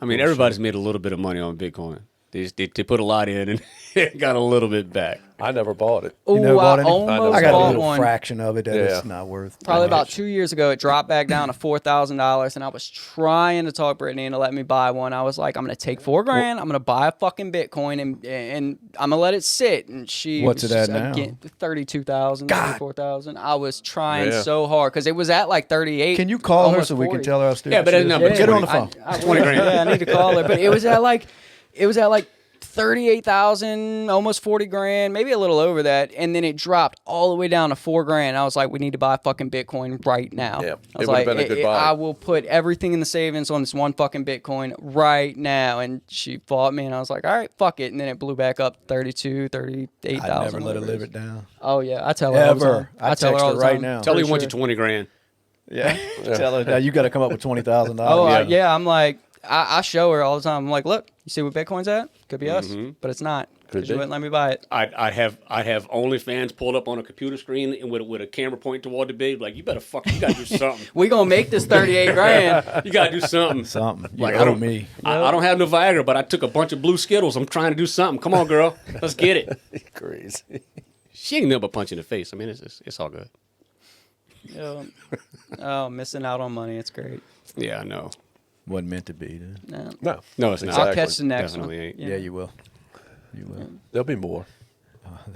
I mean, everybody's made a little bit of money on Bitcoin. They put a lot in and got a little bit back. I never bought it. You ooh, never bought I any? almost I got a bought little one. fraction of it that Yeah. it's not worth. Probably that about much. 2 years ago, it dropped back down to $4,000, and I was trying to talk Brittany into let me buy one. I was like, I'm gonna take $4,000, I'm gonna buy a fucking Bitcoin, and I'm gonna let it sit. And she, What's was it at just, now? again, 32,000, God. 34,000. I was trying Yeah. so hard because it was at like 38. Can you call her almost so we can 40. tell her how stupid Yeah, but she it's is? not- Yeah, but Get her on the I- phone. I 20 grand. Yeah, I need to call her. But it was at like 38,000, almost 40 grand, maybe a little over that, and then it dropped all the way down to 4 grand. I was like, we need to buy fucking Bitcoin right now. Yeah, I it was would've like, been a good buy. I will put everything in the savings on this one fucking Bitcoin right now. And she fought me, and I was like, all right, fuck it. And then it blew back up 32, 38,000. I never let her whatever live is. it down. Oh yeah, I tell her all the Ever. time. I tell her text all her the right time. now. Tell her you For want sure. your 20 grand. Yeah. Tell her now you got to come up with $20,000. Oh Yeah. yeah, I'm like, I show her all the time. I'm like, look, you see where Bitcoin's at? Could be us, but it's not. Because you be. wouldn't let me buy it. I'd have OnlyFans pulled up on a computer screen and with a camera pointing toward the babe. Like, you gotta do something. We gonna make this 38 grand. You gotta do something. Something. You Like, owe I don't me. I don't have no Viagra, but I took a bunch of blue Skittles. I'm trying to do something. Come on, girl, let's get it. Crazy. She ain't never punch in the face. I mean, it's all good. Oh, missing out on money. It's great. Yeah, I know. Wasn't meant to be. Dude. No. No, it's not. Exactly. I'll catch the next Definitely one. ain't. Yeah, you will. You will. There'll be more.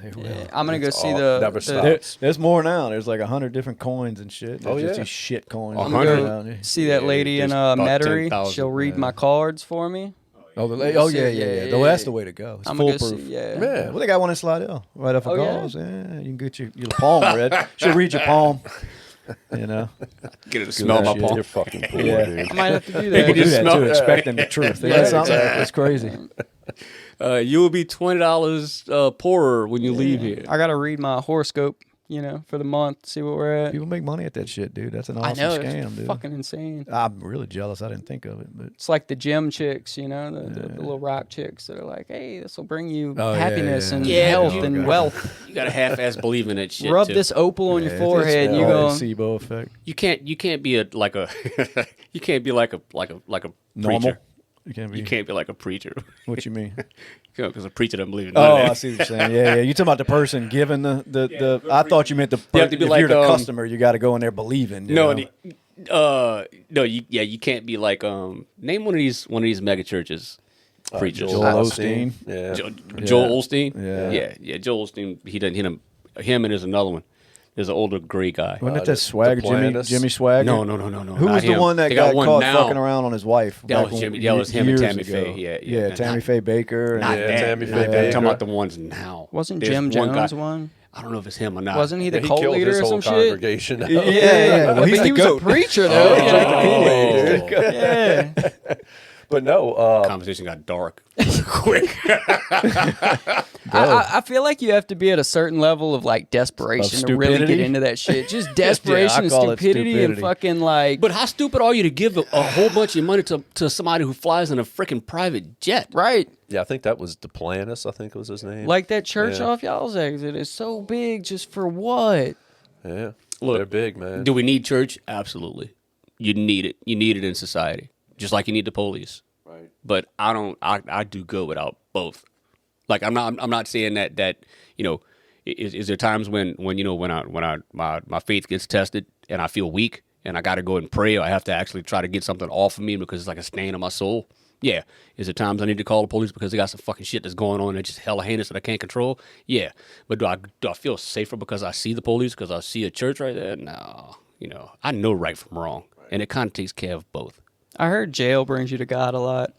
They will. Yeah, I'm gonna go see all- never the stops. There's more now. There's like 100 different coins and shit. There's Oh, just yeah. these shit coins. I'm I'm gonna gonna around go here. see that Yeah, lady in there's about Metairie. 10,000. She'll read my cards for me. Oh, yeah. Yeah, Though that's yeah. the way to go. It's I'm gonna go foolproof. see. Yeah. Yeah. Well, they got one in Slidell, right off of Oh, yeah? Gauls. Yeah, you can get your palm read. She'll read your palm. You know, Get it to smell my shit. palm. You're fucking poor, Yeah. dude. I might have to do people that. do just that smell too, it. expecting the truth. They Yeah, got something. exactly. It's crazy. You will be $20 poorer when you leave here. I gotta read my horoscope, for the month, see what we're at. People make money at that shit, dude. That's an I awesome know scam, it's dude. fucking insane. I'm really jealous. I didn't think of it, but It's like the gym chicks, the little rock chicks that are like, hey, this will bring you Oh, yeah, happiness yeah. and Yeah, health you- and wealth. You got to half-ass believe in that shit. Rub too. this opal on your forehead, and you the go. placebo effect. You can't be like a Normal. preacher. You can't be. You can't be like a preacher. What you mean? Because a preacher doesn't believe in none Oh, of I that. see what you're saying. Yeah. You talking about the person giving the I thought you meant the. You have to be if like, you're the customer, you got to go in there believing. You No, know? you can't be like name one of these mega churches preachers. Joel Osteen. Yeah. Joel Osteen. Yeah. yeah. Joel Osteen. He doesn't hit him. Him and there's another one. There's an older gray guy. Wasn't it that Swagger, Planus? Jimmy Swagger? No. Who not was the him. one that They got one caught now. fucking around on his wife? That back was when- Jimmy. That was him and years Tammy ago. Faye. Yeah. Tammy Not- Faye Baker. Not Yeah, that. Tammy Faye I'm Baker. talking about the ones now. Wasn't There's Jim one Jones guy- one? I don't know if it's him or not. Wasn't he the He cult killed leader his or whole some shit? congregation. Yeah. Well, But he's he the was a goat. preacher though. Yeah. But no, Conversation got dark quick. I feel like you have to be at a certain level of like desperation Of to really get stupidity? into that shit. Just desperation and call it stupidity and stupidity. fucking like But how stupid are you to give a whole bunch of money to somebody who flies in a freaking private jet? right. yeah, I think that was Duplantis. I think was his name. Like that church Yeah. off y'all's exit is so big just for what? yeah, Look, they're big, man. Do we need church? Absolutely. You need it. You need it in society, just like you need the police. Right. But I don't. I do good without both. Like I'm not saying that is there times when my faith gets tested and I feel weak and I got to go and pray or I have to actually try to get something off of me because it's like a stain on my soul. Yeah. Is there times I need to call the police because they got some fucking shit that's going on that's just hella heinous that I can't control? Yeah. But do I feel safer because I see the police, because I see a church right there? No. I know right from wrong. And it kind of takes care of both. I heard jail brings you to God a lot.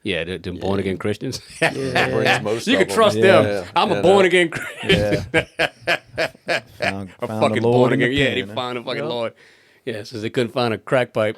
Yeah, them born again Christians. That brings most You of can them. trust Yeah. them. I'm a Yeah, born no. again Christian. Found A the fucking Lord born in the again. Yeah, pen, they huh? found the fucking Lord. Yeah, since they couldn't find a crack pipe.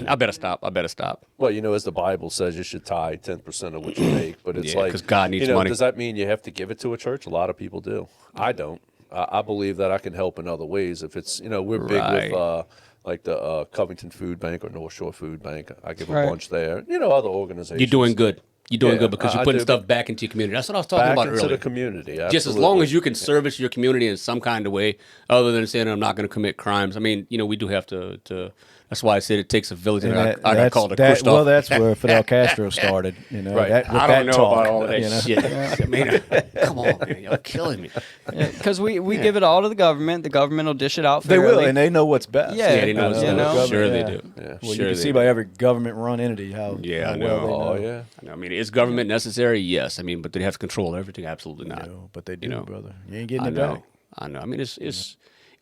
I better stop. Well, as the Bible says, you should tithe 10% of what you make. But it's Yeah, like 'cause God needs money. Does that mean you have to give it to a church? A lot of people do. I don't. I believe that I can help in other ways. If it's we're big Right. with like the Covington Food Bank or North Shore Food Bank. I give a Right. bunch there. Other organizations. You're doing good. You're doing Yeah, good because you're I putting do. stuff back into your community. That's what I was talking back about into earlier. the community. Just as long as you can service your community in some kind of way, other than saying I'm not going to commit crimes. I mean, we do have to. That's why I said it takes a village, and I got called a Christoph. Well, that's where Fidel Castro started. Right. That, with I that don't know talk, about all of that shit. I mean, come on, man, y'all killing me. Because we give it all to the government. The government will dish it out They fairly. will, and they know what's best. Yeah, Yeah, they know what's you best. know? Sure they Yeah. do. Yeah. Well, Sure you can they see do. by every government-run entity how Yeah, I how know. well they Oh know. yeah. I mean, is government necessary? Yes. I mean, but do they have to control everything? Absolutely not. No, but they do, know. brother. You ain't getting I it know. back. I know. I mean, it's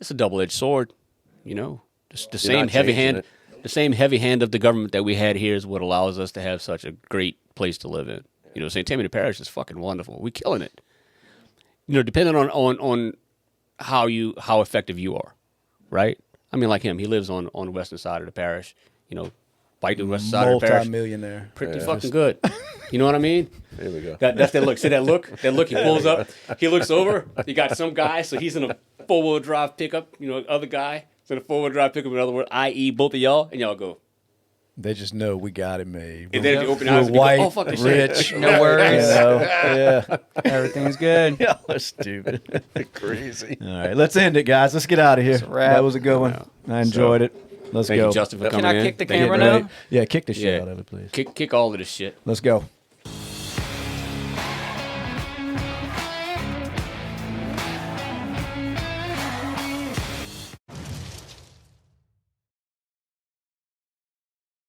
a double-edged sword. It's the You're same not heavy changing hand. it. the same heavy hand of the government that we had here is what allows us to have such a great place to live in. You know, St. Tammany Parish is fucking wonderful. We're killing it. You know, depending on how effective you are, right? I mean, like him, he lives on the western side of the parish. You know, fight the western side of the parish. Multi-millionaire. Pretty fucking good. You know what I mean? There we go. That's that look. See that look? That look. He pulls up. He looks over. You got some guy. So he's in a 4-wheel drive pickup. You know, other guy is in a 4-wheel drive pickup. In other words, i.e., both of y'all, and y'all go. They just know we got it made. And then you open your eyes and white, go, oh fuck this shit. rich. No worries. Yeah. Everything's good. Y'all are stupid. Crazy. All right, let's end it, guys. Let's get out of here. a wrap. That was a good one. I enjoyed it. Let's Thank go. you, Justin, for Can coming I in. kick the Thank you. camera Right. now? Yeah, kick the shit Yeah. out of it, please. Kick all of this shit. Let's go.